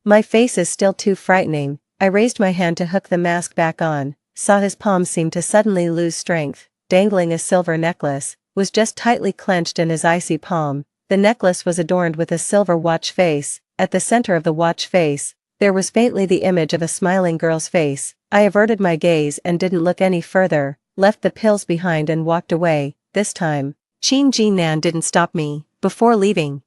My face is still too frightening. I raised my hand to hook the mask back on, saw his palm seem to suddenly lose strength. Dangling a silver necklace was just tightly clenched in his icy palm. The necklace was adorned with a silver watch face. At the center of the watch face, there was faintly the image of a smiling girl's face. I averted my gaze and didn't look any further, left the pills behind and walked away. This time, Qin Jinan didn't stop me. Before leaving,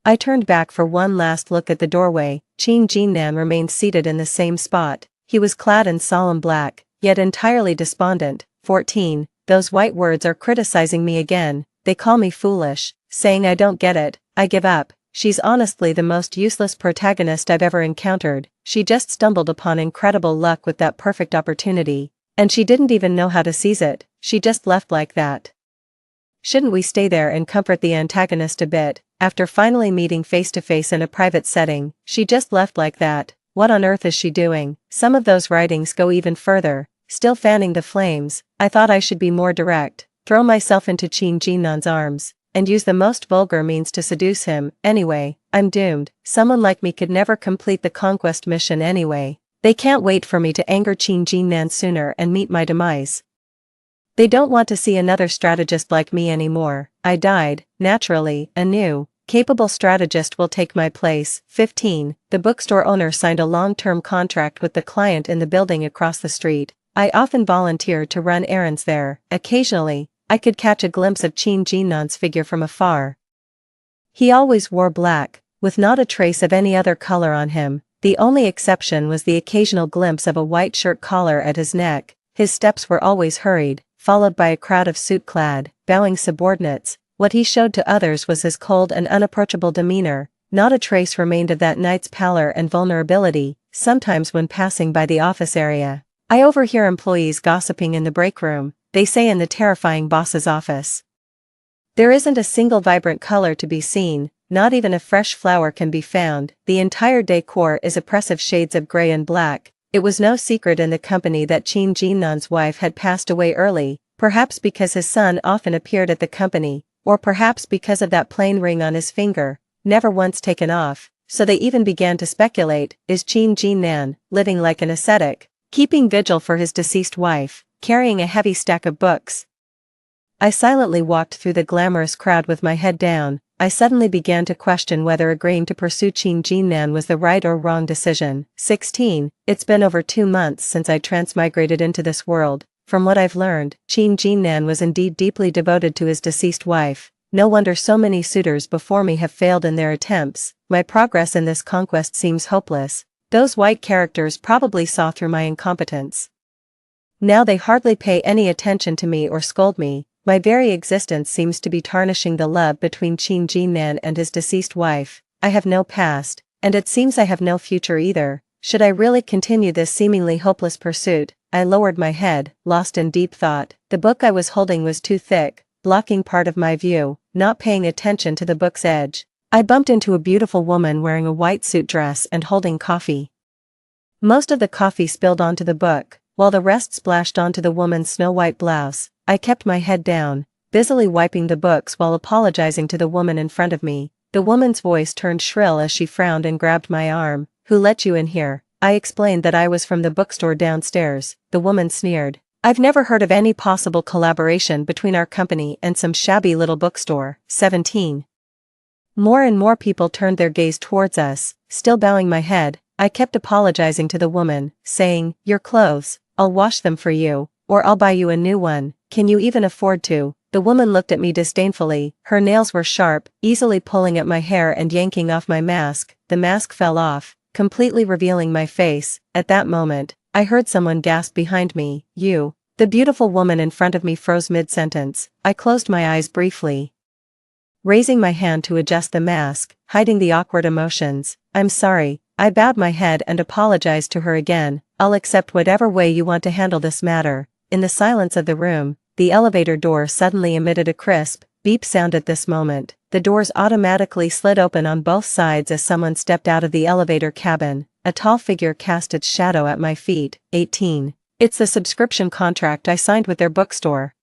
I turned back for one last look at the doorway. Qin Jinan remained seated in the same spot. He was clad in solemn black, yet entirely despondent. 14. Those white words are criticizing me again. They call me foolish, saying I don't get it. I give up. She's honestly the most useless protagonist I've ever encountered. She just stumbled upon incredible luck with that perfect opportunity, and she didn't even know how to seize it. She just left like that. Shouldn't we stay there and comfort the antagonist a bit? After finally meeting face to face in a private setting, she just left like that. What on earth is she doing? Some of those writings go even further. Still fanning the flames, I thought I should be more direct, throw myself into Qin Jinnan's arms, and use the most vulgar means to seduce him. Anyway, I'm doomed. Someone like me could never complete the conquest mission anyway. They can't wait for me to anger Qin Jinnan sooner and meet my demise. They don't want to see another strategist like me anymore. I died. Naturally, a new, capable strategist will take my place. 15. The bookstore owner signed a long-term contract with the client in the building across the street. I often volunteered to run errands there. Occasionally, I could catch a glimpse of Qin Jinnan's figure from afar. He always wore black, with not a trace of any other color on him. The only exception was the occasional glimpse of a white shirt collar at his neck. His steps were always hurried, followed by a crowd of suit-clad, bowing subordinates. What he showed to others was his cold and unapproachable demeanor. Not a trace remained of that night's pallor and vulnerability. Sometimes when passing by the office area, I overhear employees gossiping in the break room. They say in the terrifying boss's office, there isn't a single vibrant color to be seen, not even a fresh flower can be found. The entire decor is oppressive shades of gray and black. It was no secret in the company that Qin Jinnan's wife had passed away early, perhaps because his son often appeared at the company, or perhaps because of that plain ring on his finger, never once taken off. So they even began to speculate, is Qin Jinnan living like an ascetic, keeping vigil for his deceased wife, carrying a heavy stack of books? I silently walked through the glamorous crowd with my head down. I suddenly began to question whether agreeing to pursue Qin Jinnan was the right or wrong decision. 16. It's been over 2 months since I transmigrated into this world. From what I've learned, Qin Jinnan was indeed deeply devoted to his deceased wife. No wonder so many suitors before me have failed in their attempts. My progress in this conquest seems hopeless. Those white characters probably saw through my incompetence. Now they hardly pay any attention to me or scold me. My very existence seems to be tarnishing the love between Qin Jinnan and his deceased wife. I have no past, and it seems I have no future either. Should I really continue this seemingly hopeless pursuit? I lowered my head, lost in deep thought. The book I was holding was too thick, blocking part of my view. Not paying attention to the book's edge, I bumped into a beautiful woman wearing a white suit dress and holding coffee. Most of the coffee spilled onto the book, while the rest splashed onto the woman's snow-white blouse. I kept my head down, busily wiping the books while apologizing to the woman in front of me. The woman's voice turned shrill as she frowned and grabbed my arm. "Who let you in here?" I explained that I was from the bookstore downstairs. The woman sneered. "I've never heard of any possible collaboration between our company and some shabby little bookstore." 17. More and more people turned their gaze towards us. Still bowing my head, I kept apologizing to the woman, saying, "Your clothes, I'll wash them for you, or I'll buy you a new one. Can you even afford to?" The woman looked at me disdainfully. Her nails were sharp, easily pulling at my hair and yanking off my mask. The mask fell off, completely revealing my face. At that moment, I heard someone gasp behind me, "You." The beautiful woman in front of me froze mid-sentence. I closed my eyes briefly, raising my hand to adjust the mask, hiding the awkward emotions. "I'm sorry." I bowed my head and apologized to her again. "I'll accept whatever way you want to handle this matter." In the silence of the room, the elevator door suddenly emitted a crisp beep sound. At this moment, the doors automatically slid open on both sides as someone stepped out of the elevator cabin. A tall figure cast its shadow at my feet. 18. "It's the subscription contract I signed with their bookstore."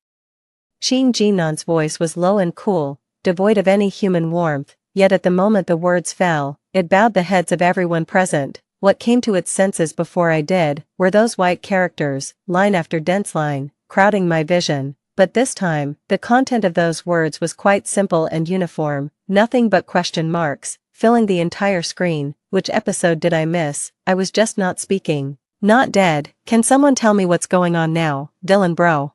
Shin Jinan's voice was low and cool, devoid of any human warmth, yet at the moment the words fell, it bowed the heads of everyone present. What came to its senses before I did, were those white characters, line after dense line, crowding my vision. But this time, the content of those words was quite simple and uniform, nothing but question marks, filling the entire screen. Which episode did I miss? I was just not speaking. Not dead. Can someone tell me what's going on now, Dylan bro?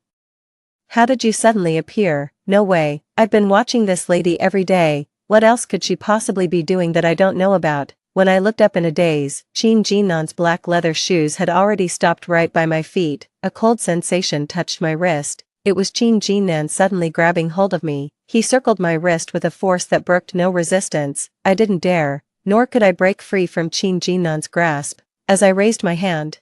How did you suddenly appear? No way, I've been watching this lady every day. What else could she possibly be doing that I don't know about? When I looked up in a daze, Shin Jinan's black leather shoes had already stopped right by my feet. A cold sensation touched my wrist. It was Shin Jinan suddenly grabbing hold of me. He circled my wrist with a force that brooked no resistance. I didn't dare, nor could I break free from Shin Jinan's grasp. As I raised my hand,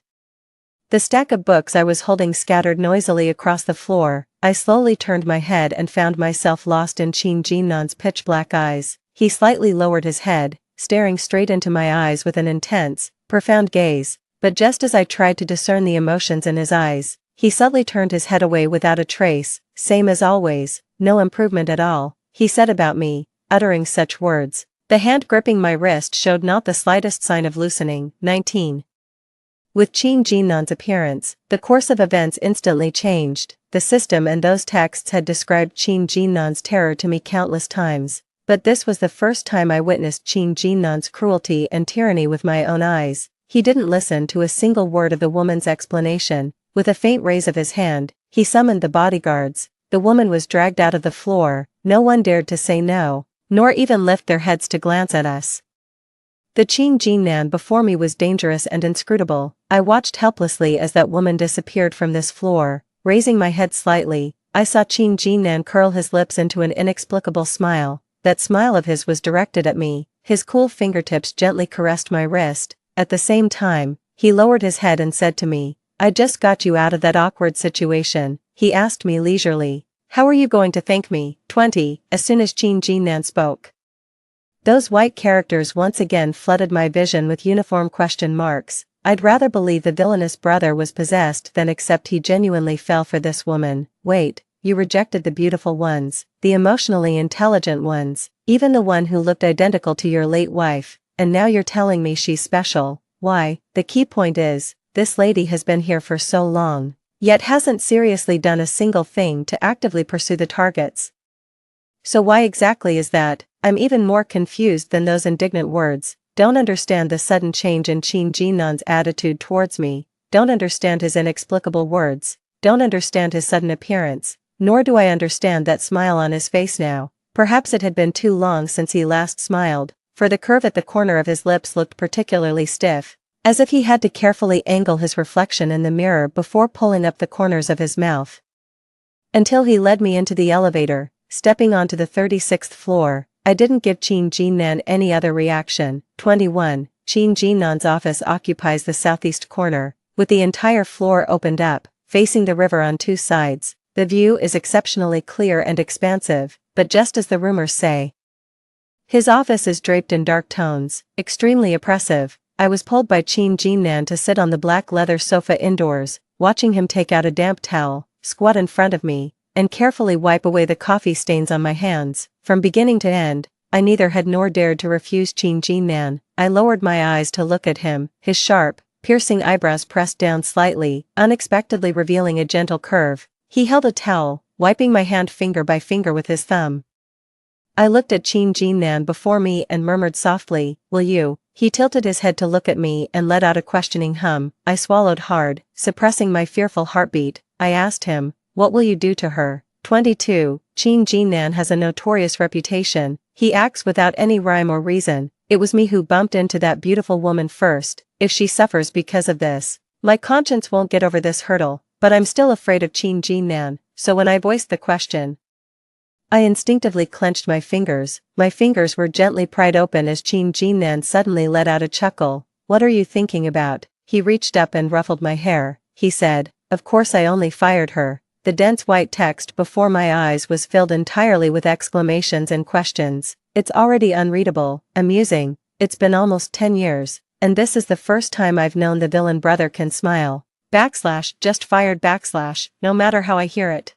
the stack of books I was holding scattered noisily across the floor. I slowly turned my head and found myself lost in Shin Jinan's pitch-black eyes. He slightly lowered his head, staring straight into my eyes with an intense, profound gaze. But just as I tried to discern the emotions in his eyes, he suddenly turned his head away without a trace. "Same as always, no improvement at all," he said about me, uttering such words. The hand gripping my wrist showed not the slightest sign of loosening. 19. With Shin Jinan's appearance, the course of events instantly changed. The system and those texts had described Shin Jinan's terror to me countless times, but this was the first time I witnessed Shin Jinan's cruelty and tyranny with my own eyes. He didn't listen to a single word of the woman's explanation. With a faint raise of his hand, he summoned the bodyguards. The woman was dragged out of the floor. No one dared to say no, nor even lift their heads to glance at us. The Shin Jinan before me was dangerous and inscrutable. I watched helplessly as that woman disappeared from this floor. Raising my head slightly, I saw Shin Jinan curl his lips into an inexplicable smile. That smile of his was directed at me. His cool fingertips gently caressed my wrist. At the same time, he lowered his head and said to me, "I just got you out of that awkward situation." He asked me leisurely, "How are you going to thank me?" 20. As soon as Shin Jinan spoke, those white characters once again flooded my vision with uniform question marks. I'd rather believe the villainous brother was possessed than accept he genuinely fell for this woman. "Wait, you rejected the beautiful ones, the emotionally intelligent ones, even the one who looked identical to your late wife, and now you're telling me she's special. Why, the key point is, this lady has been here for so long, yet hasn't seriously done a single thing to actively pursue the targets. So why exactly is that?" I'm even more confused than those indignant words. Don't understand the sudden change in Shin Jinan's attitude towards me. Don't understand his inexplicable words. Don't understand his sudden appearance. Nor do I understand that smile on his face now. Perhaps it had been too long since he last smiled, for the curve at the corner of his lips looked particularly stiff, as if he had to carefully angle his reflection in the mirror before pulling up the corners of his mouth. Until he led me into the elevator, stepping onto the 36th floor. I didn't give Shin Jinan any other reaction. 21. Shin Jinan's office occupies the southeast corner, with the entire floor opened up, facing the river on two sides. The view is exceptionally clear and expansive, but just as the rumors say, his office is draped in dark tones, extremely oppressive. I was pulled by Chin Jin-nan to sit on the black leather sofa indoors, watching him take out a damp towel, squat in front of me, and carefully wipe away the coffee stains on my hands. From beginning to end, I neither had nor dared to refuse Chin Jin-nan. I lowered my eyes to look at him, his sharp, piercing eyebrows pressed down slightly, unexpectedly revealing a gentle curve. He held a towel, wiping my hand finger by finger with his thumb. I looked at Chin Jin-nan before me and murmured softly, "Will you?" He tilted his head to look at me and let out a questioning hum. I swallowed hard, suppressing my fearful heartbeat. I asked him, "What will you do to her?" 22. Chin Jin-nan has a notorious reputation. He acts without any rhyme or reason. It was me who bumped into that beautiful woman first. If she suffers because of this, my conscience won't get over this hurdle, but I'm still afraid of Chin Jin-nan, so when I voiced the question, I instinctively clenched my fingers. My fingers were gently pried open as Chin Jin-nan suddenly let out a chuckle. "What are you thinking about?" He reached up and ruffled my hair. He said, "Of course I only fired her." The dense white text before my eyes was filled entirely with exclamations and questions. It's already unreadable, amusing. It's been almost 10 years, and this is the first time I've known the villain brother can smile. Just fired no matter how I hear it.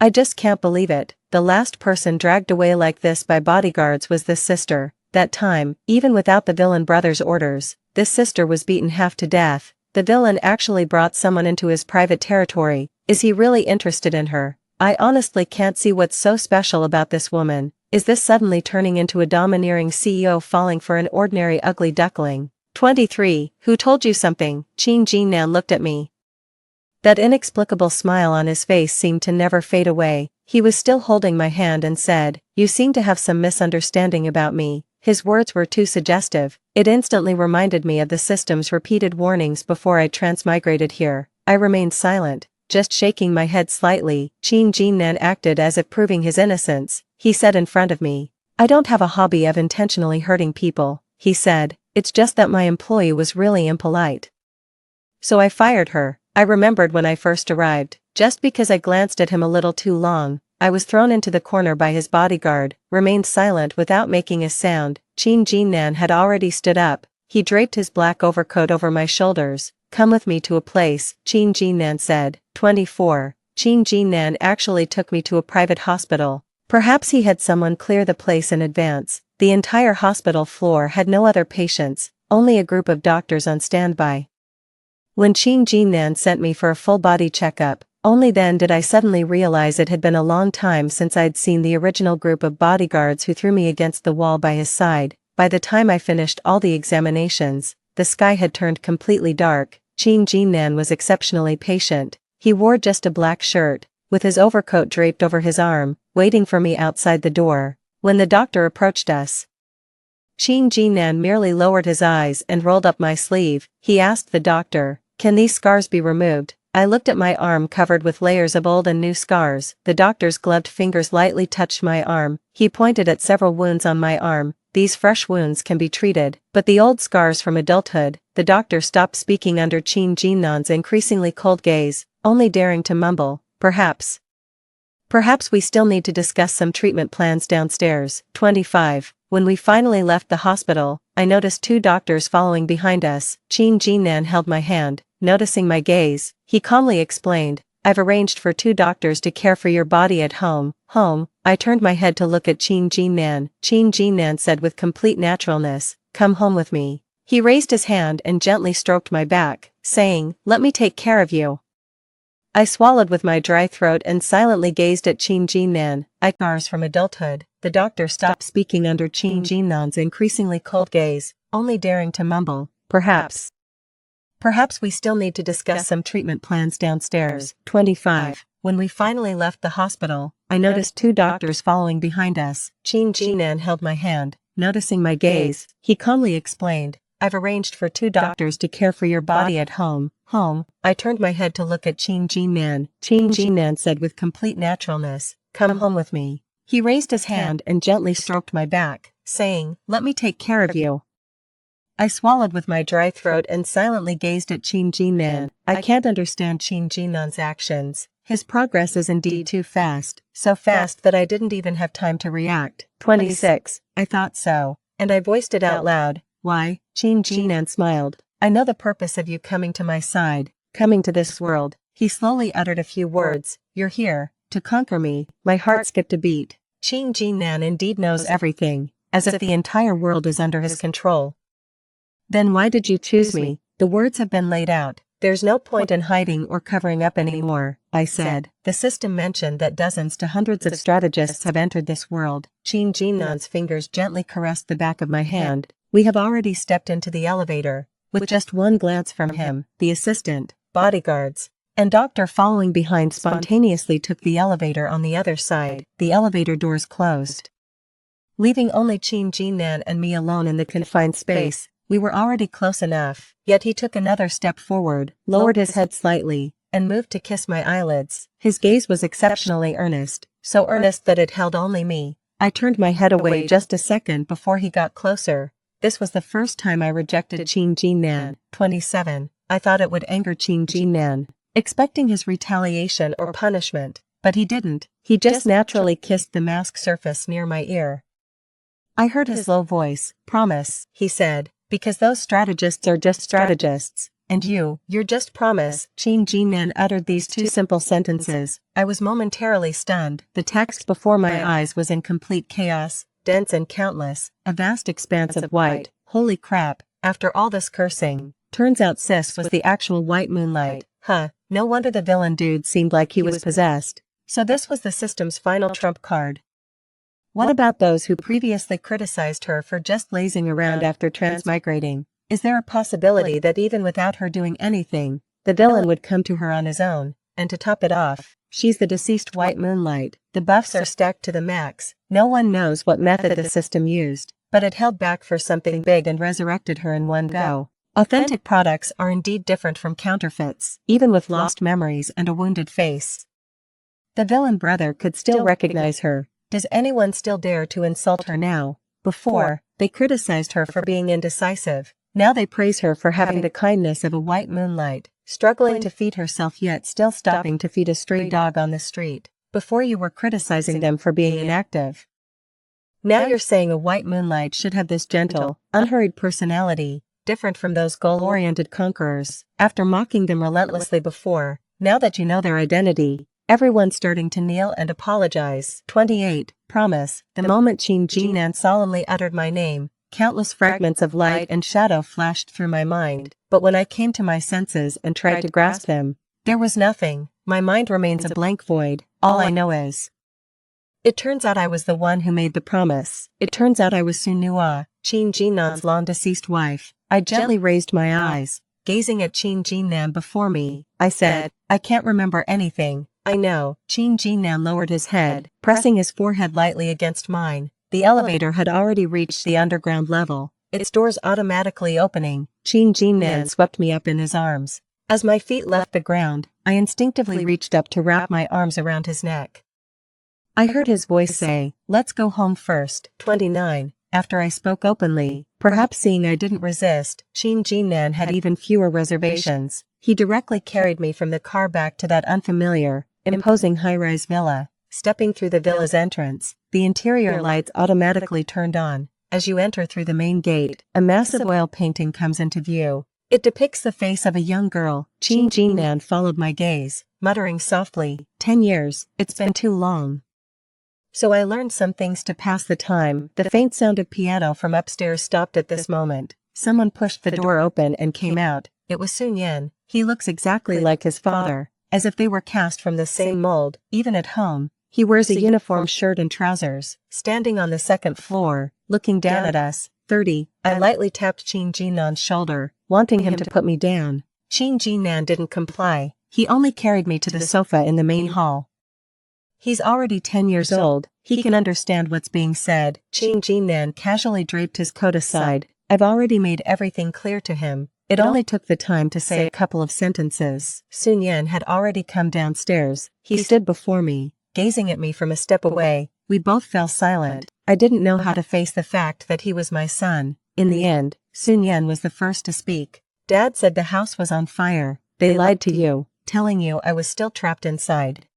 I just can't believe it. The last person dragged away like this by bodyguards was this sister. That time, even without the villain brother's orders, this sister was beaten half to death. The villain actually brought someone into his private territory. Is he really interested in her? I honestly can't see what's so special about this woman. Is this suddenly turning into a domineering CEO falling for an ordinary ugly duckling? 23. Who told you something? Chin Jin-nan looked at me. That inexplicable smile on his face seemed to never fade away. He was still holding my hand and said, "You seem to have some misunderstanding about me." His words were too suggestive. It instantly reminded me of the system's repeated warnings before I transmigrated here. I remained silent, just shaking my head slightly. Chin Jin-nan acted as if proving his innocence. He said in front of me, "I don't have a hobby of intentionally hurting people," he said. "It's just that my employee was really impolite. So I fired her." I remembered when I first arrived, just because I glanced at him a little too long. I was thrown into the corner by his bodyguard, remained silent without making a sound. Chin Jin-nan had already stood up. He draped his black overcoat over my shoulders. "Come with me to a place," Chin Jin-nan said. 24. Chin Jin-nan actually took me to a private hospital. Perhaps he had someone clear the place in advance. The entire hospital floor had no other patients, only a group of doctors on standby. When Chin Jin-nan sent me for a full-body checkup, only then did I suddenly realize it had been a long time since I'd seen the original group of bodyguards who threw me against the wall by his side. By the time I finished all the examinations, the sky had turned completely dark. Chin Jin-nan was exceptionally patient. He wore just a black shirt, with his overcoat draped over his arm, waiting for me outside the door. When the doctor approached us, Chin Jin-nan merely lowered his eyes and rolled up my sleeve. He asked the doctor, "Can these scars be removed?" I looked at my arm covered with layers of old and new scars. The doctor's gloved fingers lightly touched my arm. He pointed at several wounds on my arm. "These fresh wounds can be treated, but the old scars from adulthood." The doctor stopped speaking under Chin Jin-nan's increasingly cold gaze, only daring to mumble, Perhaps we still need to discuss some treatment plans downstairs." 25. When we finally left the hospital, I noticed 2 doctors following behind us. Chin Jin-nan held my hand. Noticing my gaze, he calmly explained, "I've arranged for 2 doctors to care for your body at home." Home? I turned my head to look at Chin Jin-nan. Chin Jin-nan said with complete naturalness, "Come home with me." He raised his hand and gently stroked my back, saying, "Let me take care of you." I swallowed with my dry throat and silently gazed at Chin Jin-nan. Scars from adulthood. The doctor stopped speaking under Chin Jin-nan's increasingly cold gaze, only daring to mumble, Perhaps we still need to discuss some treatment plans downstairs." 25. When we finally left the hospital, I noticed 2 doctors following behind us. Chin Jin-nan held my hand. Noticing my gaze, he calmly explained, "I've arranged for 2 doctors to care for your body at home." Home? I turned my head to look at Chin Jin-nan. Chin Jin-nan said with complete naturalness, "Come home with me." He raised his hand and gently stroked my back, saying, "Let me take care of you." I swallowed with my dry throat and silently gazed at Chin Jin-nan. I can't understand Chin Jin-nan's actions. His progress is indeed too fast, so fast that I didn't even have time to react. 26. I thought so, and I voiced it out loud. Why, Qin Jinan smiled. I know the purpose of you coming to my side, coming to this world. He slowly uttered a few words. You're here, to conquer me. My heart skipped a beat. Qin Jinan indeed knows everything, as if the entire world is under his control. Then why did you choose me? The words have been laid out. There's no point in hiding or covering up anymore, I said. The system mentioned that dozens to hundreds of strategists have entered this world. Qin Jinnan's fingers gently caressed the back of my hand. We have already stepped into the elevator. With just one glance from him, the assistant, bodyguards, and doctor following behind spontaneously took the elevator on the other side. The elevator doors closed, leaving only Qin Jinnan and me alone in the confined space. We were already close enough, yet he took another step forward, lowered his head slightly, and moved to kiss my eyelids. His gaze was exceptionally earnest, so earnest that it held only me. I turned my head away just a second before he got closer. This was the first time I rejected Qin Jinnan, 27. I thought it would anger Qin Jinnan, expecting his retaliation or punishment, but he didn't. He just naturally kissed the mask surface near my ear. I heard his low voice. Promise, he said. Because those strategists are just strategists, and you're just promise. Qin Jinan uttered these two simple sentences. I was momentarily stunned. The text before my eyes was in complete chaos, dense and countless, a vast expanse of white. Holy crap, after all this cursing. Turns out Sis was the actual white moonlight. Huh, no wonder the villain dude seemed like he was possessed. So this was the system's final trump card. What about those who previously criticized her for just lazing around after transmigrating? Is there a possibility that even without her doing anything, the villain would come to her on his own? And to top it off, she's the deceased white moonlight. The buffs are stacked to the max. No one knows what method the system used, but it held back for something big and resurrected her in one go. Authentic products are indeed different from counterfeits, even with lost memories and a wounded face. The villain brother could still recognize her. Does anyone still dare to insult her now? Before, they criticized her for being indecisive. Now they praise her for having the kindness of a white moonlight, struggling to feed herself yet still stopping to feed a stray dog on the street. Before you were criticizing them for being inactive. Now you're saying a white moonlight should have this gentle, unhurried personality, different from those goal-oriented conquerors. After mocking them relentlessly before, now that you know their identity, everyone's starting to kneel and apologize. 28. Promise. The moment Qin Jinan solemnly uttered my name, countless fragments of light and shadow flashed through my mind, but when I came to my senses and tried to grasp them, there was nothing. My mind remains a blank void. All I know is, it turns out I was the one who made the promise. It turns out I was Sun Nua, Qin Jinnan's long-deceased wife. I gently raised my eyes, gazing at Qin Jinnan before me. I said, I can't remember anything. I know. Qin Jinnan lowered his head, pressing his forehead lightly against mine. The elevator had already reached the underground level, its doors automatically opening. Qin Jinnan swept me up in his arms. As my feet left the ground, I instinctively reached up to wrap my arms around his neck. I heard his voice say, let's go home first. 29. After I spoke openly, perhaps seeing I didn't resist, Qin Jinnan had even fewer reservations. He directly carried me from the car back to that unfamiliar, imposing high-rise villa. Stepping through the villa's entrance, the interior lights automatically turned on. As you enter through the main gate, a massive oil painting comes into view. It depicts the face of a young girl. Qin Jinnan followed my gaze, muttering softly, 10 years, it's been too long. So I learned some things to pass the time. The faint sound of piano from upstairs stopped at this moment. Someone pushed the door open and came out. It was Sun Yan. He looks exactly like his father, as if they were cast from the same mold. Even at home, he wears a uniform shirt and trousers. Standing on the second floor, looking down at us. 30. I lightly tapped Qin Jinnan's shoulder, wanting him to put me down. Qin Jinnan didn't comply. He only carried me to the sofa in the main hall. He's already 10 years old. He can understand what's being said. Qin Jinnan casually draped his coat aside. I've already made everything clear to him. It only took the time to say a couple of sentences. Sun Yan had already come downstairs. He stood before me, gazing at me from a step away. We both fell silent. I didn't know how to face the fact that he was my son. In the end, Sun Yan was the first to speak. Dad said the house was on fire. They lied to you, telling you I was still trapped inside.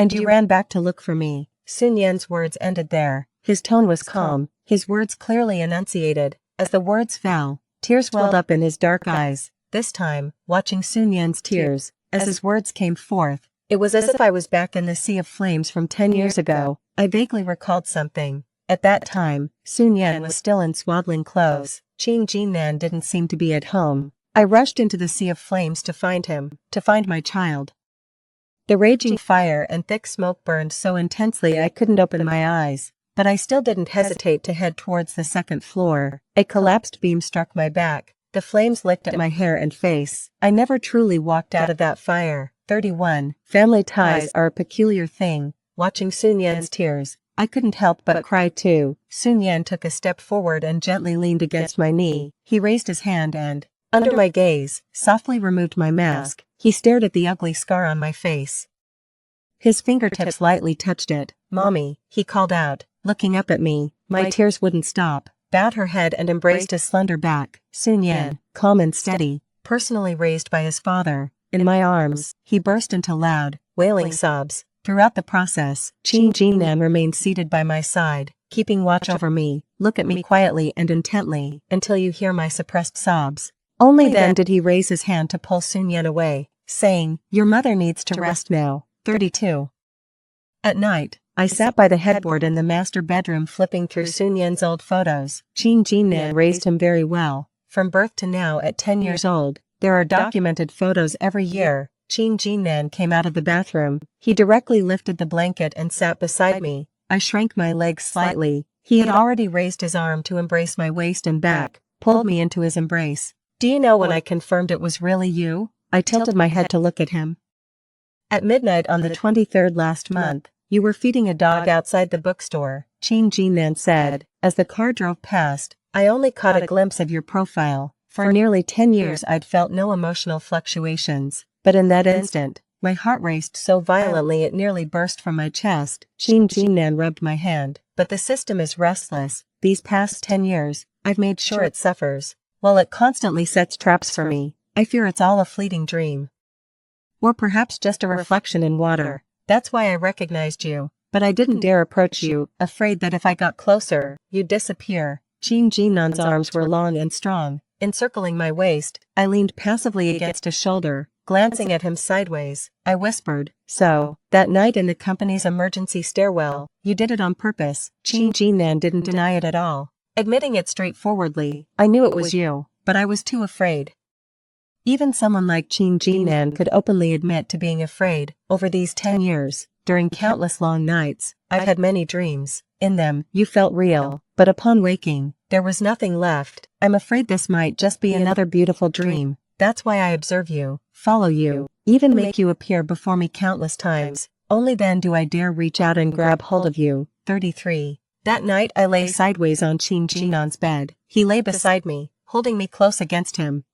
And you ran back to look for me. Sun Yan's words ended there. His tone was calm, his words clearly enunciated. As the words fell, tears welled up in his dark eyes. This time, watching Sun Yan's tears, as his words came forth, it was as if I was back in the sea of flames from 10 years ago. I vaguely recalled something. At that time, Sun Yan was still in swaddling clothes. Qing Jinnan didn't seem to be at home. I rushed into the sea of flames to find him, to find my child. The raging fire and thick smoke burned so intensely I couldn't open my eyes, but I still didn't hesitate to head towards the second floor. A collapsed beam struck my back. The flames licked at my hair and face. I never truly walked out of that fire. 31. Family ties are a peculiar thing. Watching Sun Yan's tears, I couldn't help but cry too. Sun Yan took a step forward and gently leaned against my knee. He raised his hand and, under my gaze, softly removed my mask. He stared at the ugly scar on my face. His fingertips lightly touched it. "Mommy," he called out, looking up at me. My tears wouldn't stop. Bowed her head and embraced his slender back. Sun Yan, calm and steady, personally raised by his father, in my arms. He burst into loud, wailing sobs. Throughout the process, Qing Jinnan remained seated by my side, keeping watch over me. "Look at me quietly and intently, until you hear my suppressed sobs." Only then did he raise his hand to pull Sun Yan away, saying, "Your mother needs to rest now." 32. At night, I sat by the headboard in the master bedroom flipping through Sun Yan's old photos. Qing Jinnan raised him very well. From birth to now at 10 years old, there are documented photos every year. Qing Jinnan came out of the bathroom. He directly lifted the blanket and sat beside me. I shrank my legs slightly. He had already raised his arm to embrace my waist and back, pulled me into his embrace. "Do you know when I confirmed it was really you?" I tilted my head to look at him. "At midnight on the 23rd last month, you were feeding a dog outside the bookstore," Qing Jinnan said. "As the car drove past, I only caught a glimpse of your profile. For nearly 10 years I'd felt no emotional fluctuations, but in that instant, my heart raced so violently it nearly burst from my chest." Qing Jinnan rubbed my hand. "But the system is restless. These past 10 years, I've made sure it suffers. While it constantly sets traps for me, I fear it's all a fleeting dream. Or perhaps just a reflection in water. That's why I recognized you, but I didn't dare approach you, afraid that if I got closer, you'd disappear." Qing Jinnan's arms were long and strong, encircling my waist. I leaned passively against his shoulder, glancing at him sideways. I whispered, "So, that night in the company's emergency stairwell, you did it on purpose." Qing Jinnan didn't deny it at all, admitting it straightforwardly. "I knew it was you, but I was too afraid." Even someone like Qing Jinnan could openly admit to being afraid. Over these 10 years, during countless long nights, I've had many dreams. In them, you felt real, but upon waking, there was nothing left. I'm afraid this might just be another beautiful dream. That's why I observe you, follow you, even make you appear before me countless times. Only then do I dare reach out and grab hold of you. 33. That night I lay sideways on Qing Jinnan's bed. He lay beside me, holding me close against him.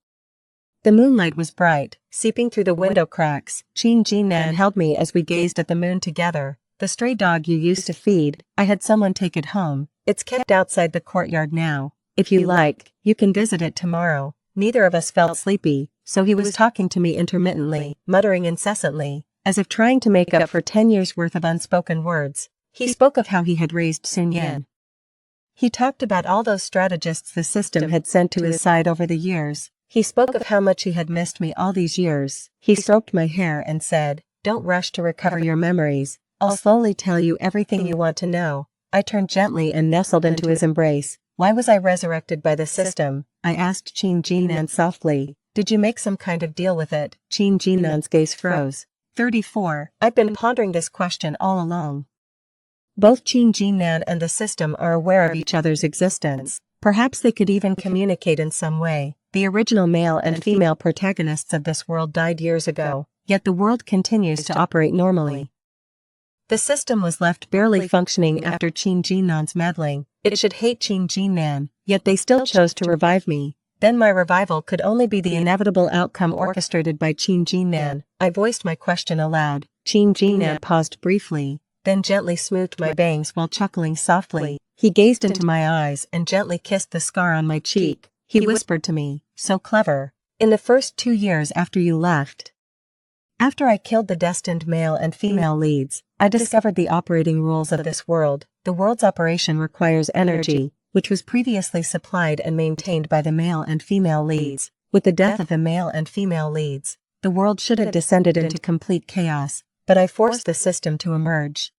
The moonlight was bright, seeping through the window cracks. Qing Jinnan held me as we gazed at the moon together. "The stray dog you used to feed, I had someone take it home. It's kept outside the courtyard now. If you like, you can visit it tomorrow." Neither of us felt sleepy, so he was talking to me intermittently, muttering incessantly, as if trying to make up for 10 years' worth of unspoken words. He spoke of how he had raised Sun Yan. He talked about all those strategists the system had sent to his side over the years. He spoke of how much he had missed me all these years. He stroked my hair and said, "Don't rush to recover your memories. I'll slowly tell you everything you want to know." I turned gently and nestled into his embrace. "Why was I resurrected by the system?" I asked Qing Jinnan softly. "Did you make some kind of deal with it?" Qing Jinnan's gaze froze. 34. I've been pondering this question all along. Both Qing Jinnan and the system are aware of each other's existence. Perhaps they could even communicate in some way. The original male and female protagonists of this world died years ago, yet the world continues to operate normally. The system was left barely functioning after Qing Jinnan's meddling. It should hate Qing Jinnan, yet they still chose to revive me. Then my revival could only be the inevitable outcome orchestrated by Qing Jinnan. I voiced my question aloud. Qing Jinnan paused briefly, then gently smoothed my bangs while chuckling softly. He gazed into my eyes and gently kissed the scar on my cheek. He whispered to me, "So clever. In the first 2 years after you left, after I killed the destined male and female leads, I discovered the operating rules of this world. The world's operation requires energy. which was previously supplied and maintained by the male and female leads. With the death of the male and female leads, the world should have descended into complete chaos, but I forced the system to emerge.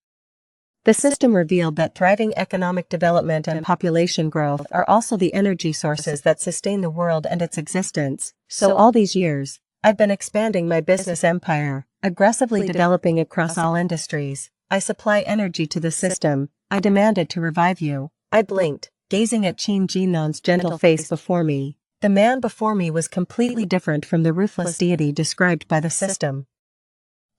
The system revealed that thriving economic development and population growth are also the energy sources that sustain the world and its existence. So all these years, I've been expanding my business empire, aggressively developing across all industries. I supply energy to the system. I demanded to revive you. I blinked, gazing at Qin Jinnan's gentle face before me. The man before me was completely different from the ruthless deity described by the system.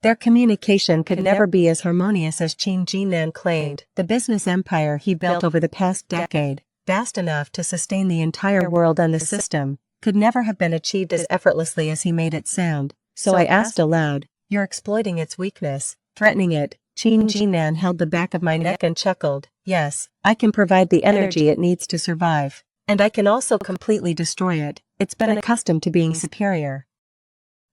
Their communication could never be as harmonious as Qin Jinnan claimed. The business empire he built over the past decade, vast enough to sustain the entire world and the system, could never have been achieved as effortlessly as he made it sound. So I asked aloud, "You're exploiting its weakness, threatening it." Qin Jinnan held the back of my neck and chuckled. "Yes, I can provide the energy it needs to survive. And I can also completely destroy it. It's been accustomed to being superior.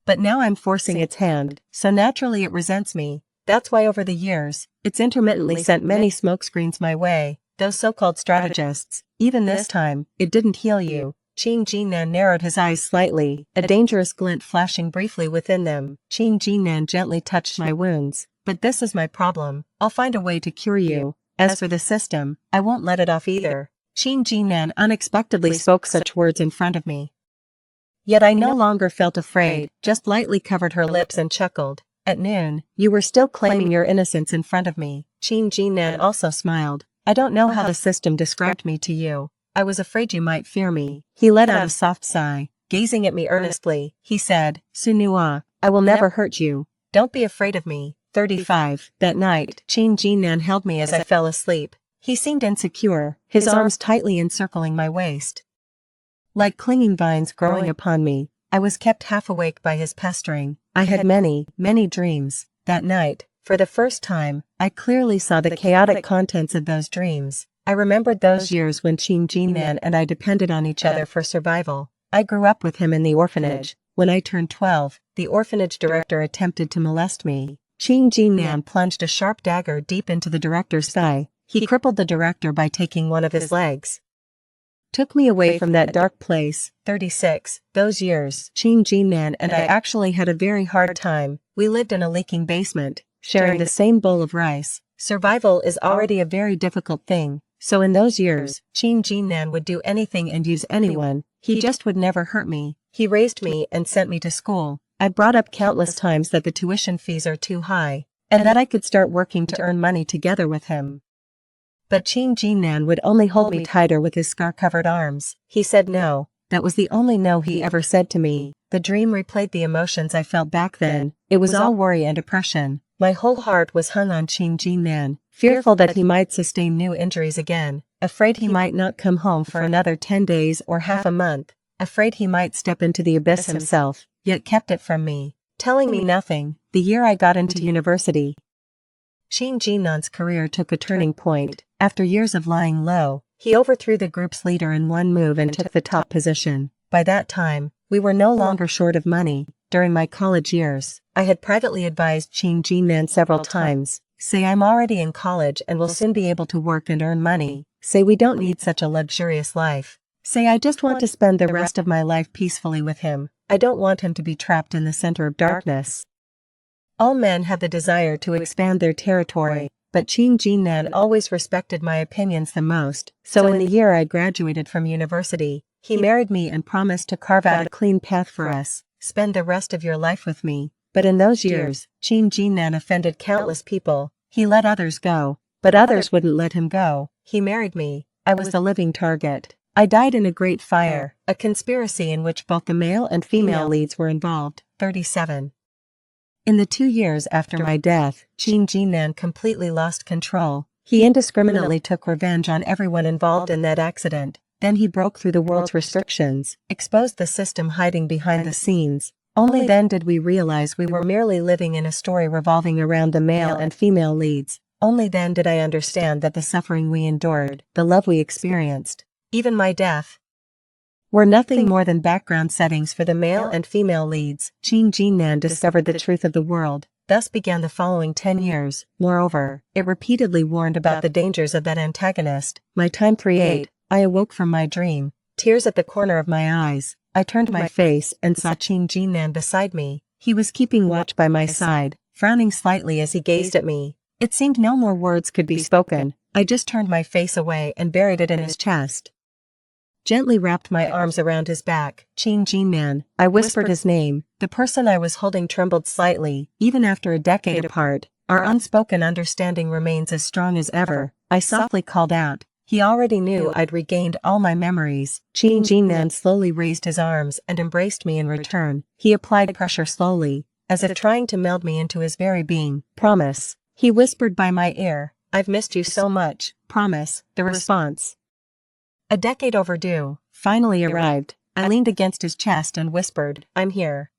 But now I'm forcing its hand, so naturally it resents me. That's why over the years, it's intermittently sent many smokescreens my way, those so-called strategists. Even this time, it didn't heal you." Qin Jinnan narrowed his eyes slightly, a dangerous glint flashing briefly within them. Qin Jinnan gently touched my wounds. "But this is my problem. I'll find a way to cure you. As for the system, I won't let it off either." Qin Jinnan unexpectedly spoke such words in front of me. Yet I no longer felt afraid, just lightly covered her lips and chuckled. "At noon, you were still claiming your innocence in front of me." Qin Jinnan also smiled. "I don't know how the system described me to you. I was afraid you might fear me." He let out a soft sigh. Gazing at me earnestly, he said, "Sunua, I will never hurt you. Don't be afraid of me." 35. That night, Qin Jinnan held me as I fell asleep. He seemed insecure, his arms tightly encircling my waist. Like clinging vines growing upon me, I was kept half awake by his pestering. I had many, many dreams. That night, for the first time, I clearly saw the chaotic contents of those dreams. I remembered those years when Qin Jinnan and I depended on each other for survival. I grew up with him in the orphanage. When I turned 12, the orphanage director attempted to molest me. Qin Jinnan plunged a sharp dagger deep into the director's thigh. He crippled the director by taking one of his legs. Took me away from that dark place. 36. Those years, Qin Jinnan and I actually had a very hard time. We lived in a leaking basement, sharing the same bowl of rice. Survival is already a very difficult thing. So in those years, Qin Jinnan would do anything and use anyone. He just would never hurt me. He raised me and sent me to school. I brought up countless times that the tuition fees are too high, and that I could start working to earn money together with him. But Qin Jinnan would only hold me tighter with his scar-covered arms. He said no. That was the only no he ever said to me. The dream replayed the emotions I felt back then. It was all worry and oppression. My whole heart was hung on Qin Jinnan, fearful that he might sustain new injuries again, afraid he might not come home for another 10 days or half a month, afraid he might step into the abyss himself, yet kept it from me, telling me nothing. The year I got into university, Qin Jinnan's career took a turning point. After years of lying low, he overthrew the group's leader in one move and took the top position. By that time, we were no longer short of money. During my college years, I had privately advised Qin Jinnan several times, "Say I'm already in college and will soon be able to work and earn money. Say we don't need such a luxurious life. Say I just want to spend the rest of my life peacefully with him. I don't want him to be trapped in the center of darkness." All men have the desire to expand their territory, but Qin Jinnan always respected my opinions the most. So in the year I graduated from university, he married me and promised to carve out a clean path for us. "Spend the rest of your life with me." But in those years, Qin Jinnan offended countless people. He let others go, but others wouldn't let him go. He married me. I was the living target. I died in a great fire, a conspiracy in which both the male and female leads were involved. 37. In the 2 years after my death, Qin Jinnan completely lost control. He indiscriminately took revenge on everyone involved in that accident. Then he broke through the world's restrictions, exposed the system hiding behind the scenes. Only then did we realize we were merely living in a story revolving around the male and female leads. Only then did I understand that the suffering we endured, the love we experienced, even my death, were nothing more than background settings for the male and female leads. Qin Jinnan discovered the truth of the world. Thus began the following 10 years. Moreover, it repeatedly warned about the dangers of that antagonist. My time 38. I awoke from my dream, tears at the corner of my eyes. I turned my face and saw Qing Jinnan beside me. He was keeping watch by my side, frowning slightly as he gazed at me. It seemed no more words could be spoken. I just turned my face away and buried it in his chest. Gently wrapped my arms around his back. Qing Jinnan, I whispered his name. The person I was holding trembled slightly. Even after a decade apart, our unspoken understanding remains as strong as ever. I softly called out. He already knew I'd regained all my memories. Qing Jinnan slowly raised his arms and embraced me in return. He applied pressure slowly, as if trying to meld me into his very being. Promise, he whispered by my ear. I've missed you so much. Promise. The response, a decade overdue, finally arrived. I leaned against his chest and whispered, I'm here.